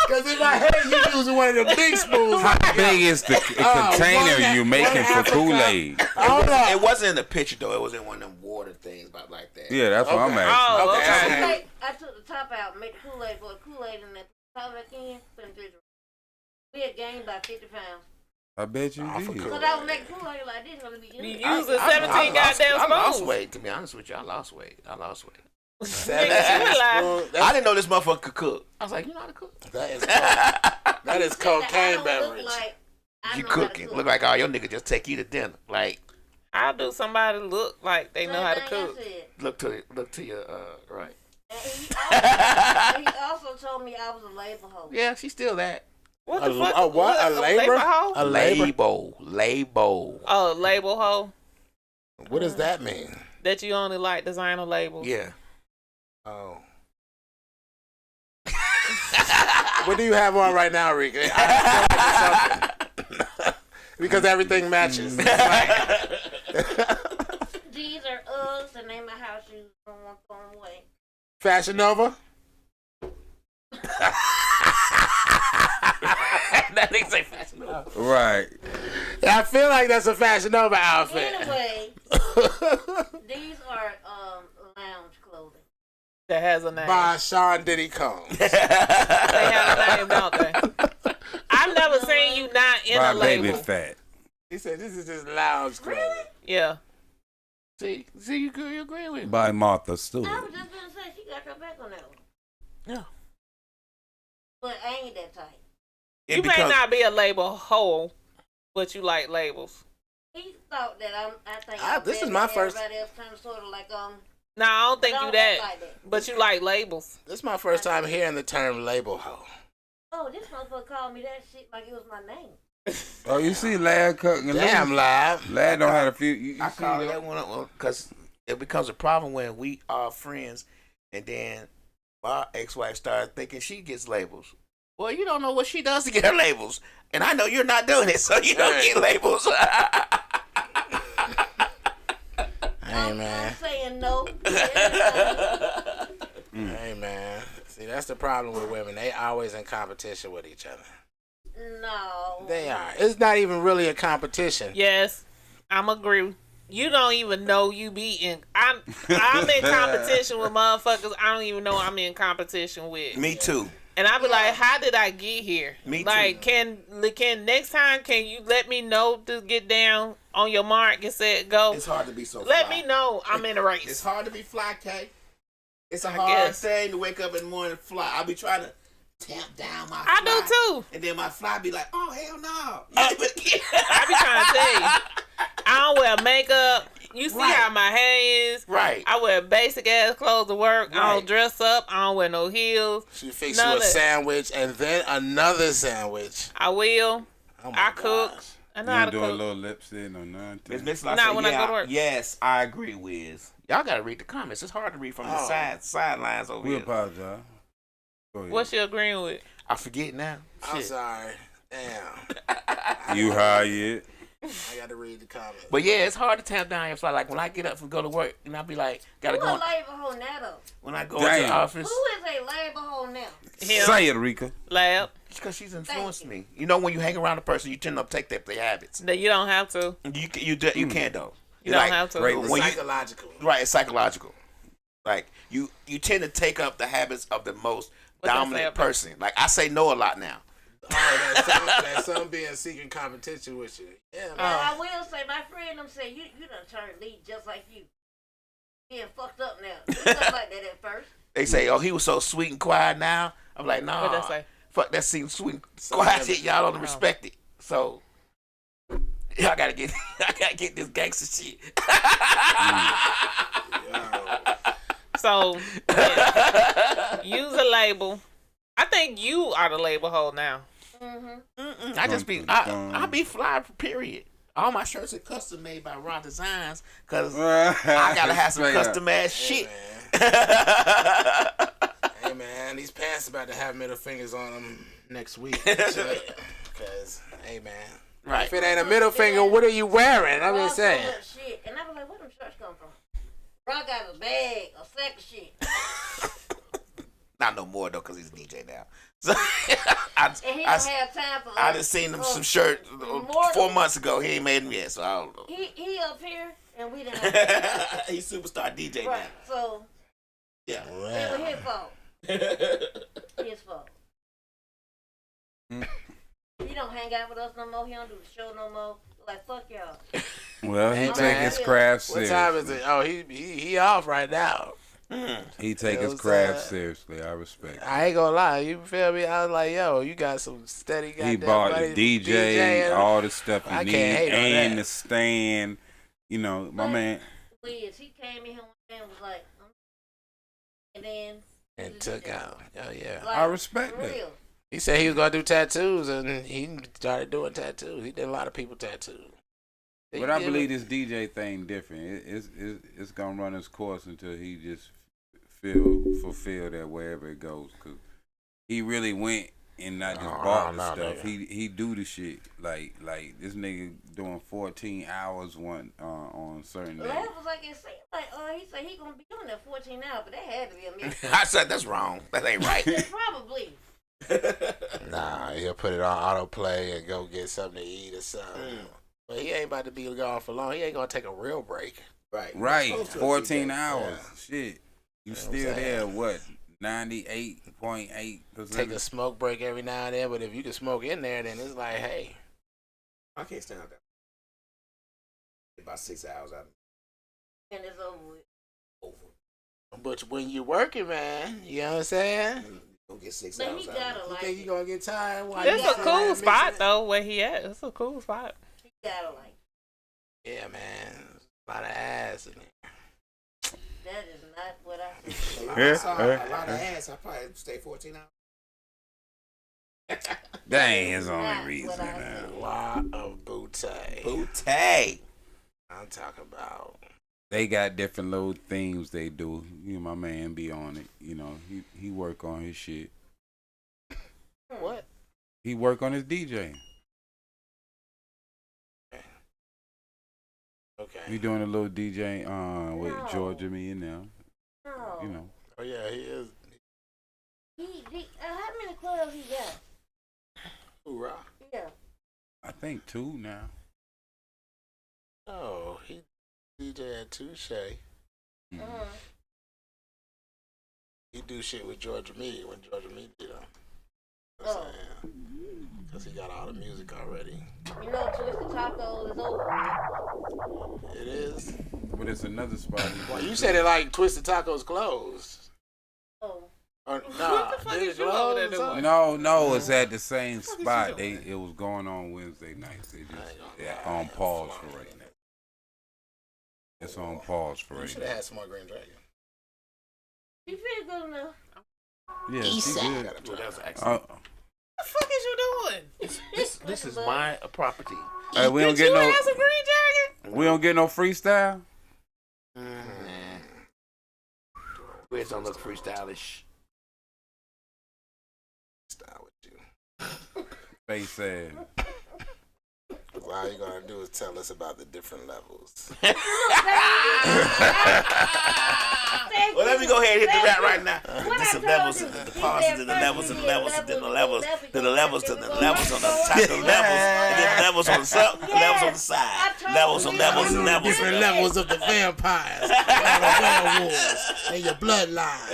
Because in my head, you using one of the big spoons.
How big is the container
one
you making for
Africa.
Kool-Aid?
Hold up.
It wasn't in the picture though. It was in one of them water things about like that.
Yeah, that's what I'm
Okay.
asking.
Oh,
Okay,
okay.
okay.
I took the top out, made the Kool-Aid, put Kool-Aid in there, top back in, put in the refrigerator. We had gained by 50 pounds.
I bet you
I
did.
forgot.
Because I was making Kool-Aid like this, gonna be
You
good.
using 17 goddamn
I lost
spoons.
weight. To be honest with you, I lost weight.
17
lie.
spoons.
I didn't know this motherfucker could cook. I was like, you know how to cook?
That is cocaine
I don't
beverage.
look like I
You
know how to
cooking?
cook.
Look like all your niggas just take you to dinner. Like
I'll do somebody look like they know how to
Same thing I
cook.
said.
look to your right.
And he also told me I was a labor hoe.
Yeah, she's still that.
What the
A-
fuck?
a what? A labor?
hoe?
A labor?
Label.
Oh, label hoe.
What does that mean?
That you only like designer labels.
Yeah.
Oh. What do you have on right now, Rika? I feel like it's something. Because everything matches.
These are Uggs, the name of house shoes. Don't want to throw them away.
Fashion Nova.
That nigga say Fashion Nova.
Right.
I feel like that's a Fashion Nova outfit.
Anyway, these are lounge clothing.
That has a name.
By Sean Diddy Combs.
They have a name, don't they? I've never seen you not in
By
a label.
Baby Fat.
He said this is just lounge clothing.
Yeah.
See, you agree with me.
By Martha Stewart.
I was just gonna say she got your back on that one.
Yeah.
But I ain't that tight.
You may not be a label hoe, but you like labels.
He thought that I think
this is my first.
Everybody else kind of sort of like
No, I don't think you
don't
that,
act like that.
but you like labels.
This is my first time hearing the term label hoe.
Oh, this motherfucker called me that shit like it was my name.
Oh, you see Lad cooking.
Damn, live.
Lad don't have a few. You
I
see
call that one because it becomes a problem when we are friends, and then my ex-wife starts thinking she gets labels. Well, you don't know what she does to get her labels, and I know you're not doing it, so you don't get labels.
Hey, man.
I'm saying no.
Hey, man. See, that's the problem with women. They always in competition with each other.
No.
They are. It's not even really a competition.
Yes, I'm agree. You don't even know you be in. I'm in competition with motherfuckers I don't even know I'm in competition with.
Me too.
And I be like, how did I get here?
Me too.
Like, can next time can you let me know to get down on your mark and set go?
It's hard to be so.
Let
fly.
me know I'm in a race.
It's hard to be fly, Kay. It's a
I
hard
guess.
thing to wake up in the morning and fly. I be trying to tamp down my fly.
I do too.
And then my fly be like, oh, hell no.
I be trying to tell you. I don't wear makeup. You see
Right.
how my hair is.
Right.
I wear basic ass clothes to work. I
Right.
don't dress up. I don't wear no heels.
She fix
None
you a
of that.
sandwich and then another sandwich.
I will.
Oh,
I cook.
gosh.
I
You
know how to
don't do a
cook.
little lipstick or nothing.
Miss Mixler,
Not when I go to work.
Yes, I agree, Wiz. Y'all gotta read the comments. It's hard to read from the sidelines over
We
here.
apologize. Go ahead.
What's you agreeing with?
I forget now.
I'm
Shit.
sorry. Damn.
You high yet?
I got to read the comments.
But yeah, it's hard to tap down your fly. Like when I get up and go to work, and I be like, gotta
Who
go.
a label hole now though?
When I go into
Damn.
the office,
Who is a label hole now?
Him.
Say it, Rika.
Lab.
it's because she's influenced
Thank
me. You know, when you hang around a person, you tend to take their habits.
No, you don't have to.
You can't though.
You don't have to.
Right.
It's
When you-
psychological.
Right, it's psychological. Like you tend to take up the habits of the most
What they say
dominant
about-
person. Like I say no a lot now.
Oh, that's some being seeking competition with you. Yeah, man.
Now I will say, my friend them say you done turned lead just like you. Being fucked up now. It wasn't like that at first.
They say, "Oh, he was so sweet and quiet." Now I'm like, "No,
What they say?
fuck that seems sweet and quiet shit. Y'all don't respect it." So I gotta get this gangster shit.
So, yeah. Use a label. I think you are the label hole now.
I just be I be fly. Period. All my shirts are custom made by Raw Designs because I gotta have some
Straight up.
custom ass shit.
Hey man, these pants about to have middle fingers on them next week. Because, hey man,
Right.
if it ain't a middle finger, what are you wearing? I'm just saying.
So much shit. And I was like, where them shirts come from? Bro, I got a bag, a sack of shit.
Not no more though, cause he's a DJ now. So
And he don't have time for
I just seen him some shirt
Immortal.
4 months ago. He ain't made them yet, so I don't know.
He up here, and we didn't have
He's superstar DJ
Right,
now.
so
Yeah.
it was his fault. His fault. He don't hang out with us no more. He don't do the show no more. Like, fuck y'all.
Well, he
Hey,
take
man.
his craft
What
serious.
time is it? Oh, he off right now.
He take his
Yo,
craft
son.
seriously. I respect it.
I ain't gonna lie, you feel me? I was like, yo, you got some steady
He
goddamn
bought
money
the DJ, all the stuff
I
you need,
can't hate on
and
that.
the stand. You know, my
But
man.
Wiz, he came in here one day and was like, and then
and took out. Oh yeah.
like,
I respect
for
that.
real.
He said he was gonna do tattoos, and he started doing tattoos. He did a lot of people tattoos.
But I believe this DJ thing different. It's gonna run its course until he just fulfill that wherever it goes. Cause he really went and not just
Oh,
bought
no,
the stuff.
nigga.
He do the shit like this nigga doing 14 hours on certain days.
Lab was like, it seemed like, he said he gonna be doing that 14 hours, but that had to be a mix.
I said that's wrong. That ain't right.
Probably.
Nah, he'll put it on autoplay and go get something to eat or something. But he ain't about to be gone for long. He ain't gonna take a real break.
Right.
Right,
Supposed to
14
be
hours.
that.
Shit, you
know
still
what I'm
there?
saying?
What? 98.8%.
Take a smoke break every now and then, but if you can smoke in there, then it's like, hey.
I can't stand out that. About 6 hours out.
And it's over with.
But when you're working, man, you know what I'm saying?
Don't get 6
But
hours
he
out.
gotta
You
like
think you
it.
gonna get tired? While
It's
you
a
sit
cool
there
spot
mixing?
though where he at. It's a cool spot.
He gotta like it.
Yeah, man. A lot of ass in there.
That is not what I think.
I saw a lot of ass. I probably stay 14 hours.
That ain't his only
Not
reason.
what I
Man.
A lot of booty.
Booty.
I'm talking about.
They got different little themes they do. You know, my man be on it. You know, he work on his shit.
What?
He work on his DJ.
Okay.
He doing a little DJ with
No.
Georgia me in there.
No.
You know.
Oh, yeah, he is.
How many clubs he got?
Hoorah.
Yeah.
I think 2 now.
Oh, he DJ at Touche.
Mhm.
Uh-huh.
He do shit with Georgia Me when Georgia Me did him.
Oh.
Because he got all the music already.
You know, Twisted Taco is over, right?
It is.
But it's another spot.
Well, you said it like Twisted Tacos closed.
Oh.
Or,
What
nah,
the fuck
did
is
it
you over
close
there
or
doing?
something?
No, it's at the same
What the fuck
spot.
is you doing?
It was going on Wednesday nights. They
I ain't
just
gonna
yeah,
lie, I
on
ain't
pause
flying
for right
in
now.
it.
It's on pause for
You
right
should have
now.
had some more Green Dragon.
You feel good enough.
Yeah, she
East
good.
Gotta try
That was an
that.
accident.
What the fuck is you doing?
This is my property.
Hey, we don't
Did
get
you
no.
have some green jacket?
We don't get no freestyle.
Wiz don't look freestylish.
Style with you.
Face sad.
All you gonna do is tell us about the different levels.
Well, let me go ahead and hit the rap right now.
What
Just
I
the levels,
told you.
the
He
pauses,
said
and the
first
levels,
you
and the
get
levels, and then the
levels,
levels,
and
then the levels,
then
to the
we go
levels on the
up,
top, the
up,
levels,
up,
and then the levels on the sub, the levels on the side,
I told
levels
you.
on levels and levels.
Different levels of the vampires, and the werewolves, and your bloodline.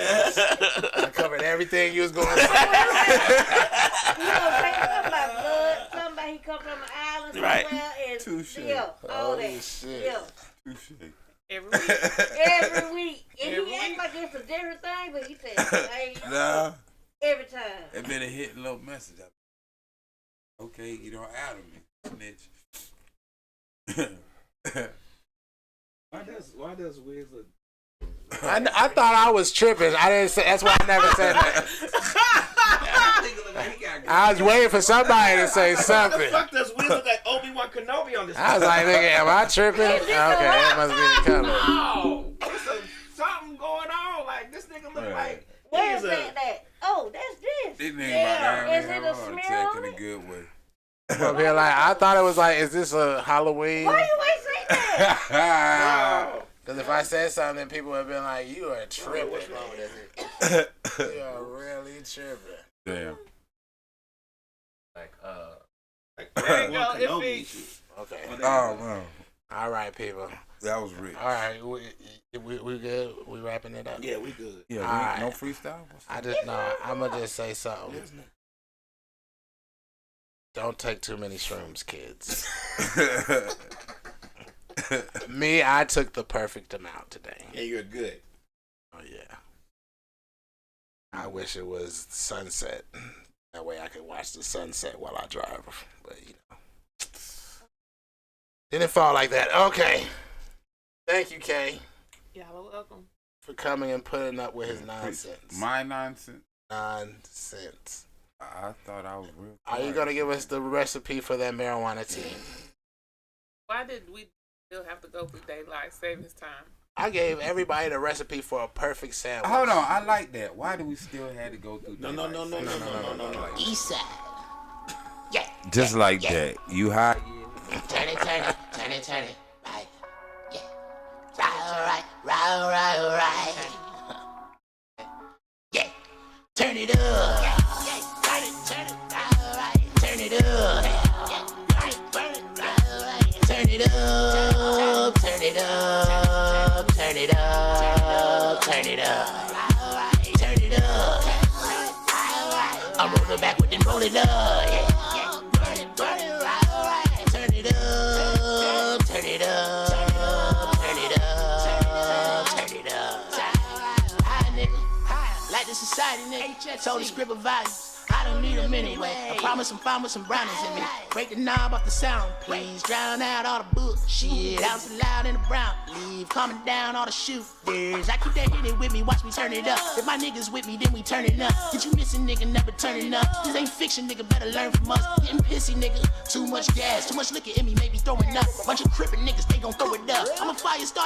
I covered everything you was going to say.
You know, something about blood, something about he come from an island somewhere,
Right.
and
Touche.
yeah, all
Holy
that.
shit.
Yeah,
Every week.
every week. And
Every
he act
week.
like it's a different thing, but he said, hey,
Nah,
every time.
it been a hitting little message. Okay, you don't out of me, snitch.
Why does Wiz look?
I thought I was tripping. I didn't say. That's why I never said that. I was waiting for somebody to say something.
Fuck does Wiz look like Obi-Wan Kenobi on this?
I was like, nigga, am I tripping? Okay, that must be the color.
Oh, there's something going on. Like this nigga look like
Where's
he's
that? Oh, that's this.
This nigga
Yeah.
about to
Is it
have
a
a heart
smear
attack
on
in a
it?
good way.
Up here, like, I thought it was like, is this a Halloween?
Why you ain't say that?
Because if I said something, then people would have been like, you are tripping.
what's wrong with
You are really tripping.
Damn.
There you go.
Obi-Wan
If
Kenobi
he,
shit.
Okay.
Oh man,
All right, people.
that was rich.
All right, we good? We wrapping it up?
Yeah, we good.
Yeah,
Alright.
no freestyle.
I just, no, I'm going to just say something. Don't take too many shrooms, kids. Me, I took the perfect amount today.
Yeah, you're good.
Oh, yeah. I wish it was sunset. That way I could watch the sunset while I drive. But, you know. Didn't fall like that. Okay. Thank you, Kay,
y'all are welcome.
for coming and putting up with his nonsense.
My nonsense.
Nonsense.
I thought I was real.
Are you going to give us the recipe for that marijuana tea?
Why did we still have to go through daylight savings time?
I gave everybody the recipe for a perfect sandwich.
Hold on, I like that. Why do we still have to go through
No.
that?
East side. Yeah.
Just like that. You high?
Turn it. Right. Yeah. Right. Yeah. Turn it up. Turn it. Right. Turn it up. Turn it up. Turn it up. Turn it up. Turn it up. Turn it up. I'm rolling back with them, roll it up. Yeah. Burn it, right. Turn it up. Turn it up. Turn it up. Turn it up. High, nigga. Like the society, nigga. Told the script of values. I don't need them anyway. I promise I'm fine with some brownies in me. Break the knob off the sound, please. Drown out all the bullshit. Out so loud in the brown. Leave calming down all the shooters. I keep that hitting with me, watch me turn it up. If my niggas with me, then we turn it up. Get you missing, nigga, never turning up. This ain't fiction, nigga, better learn from us. Getting pissy, nigga. Too much gas, too much liquor in me, maybe throwing up. Bunch of crippin' niggas, they gon' throw it up. I'm a fire starter.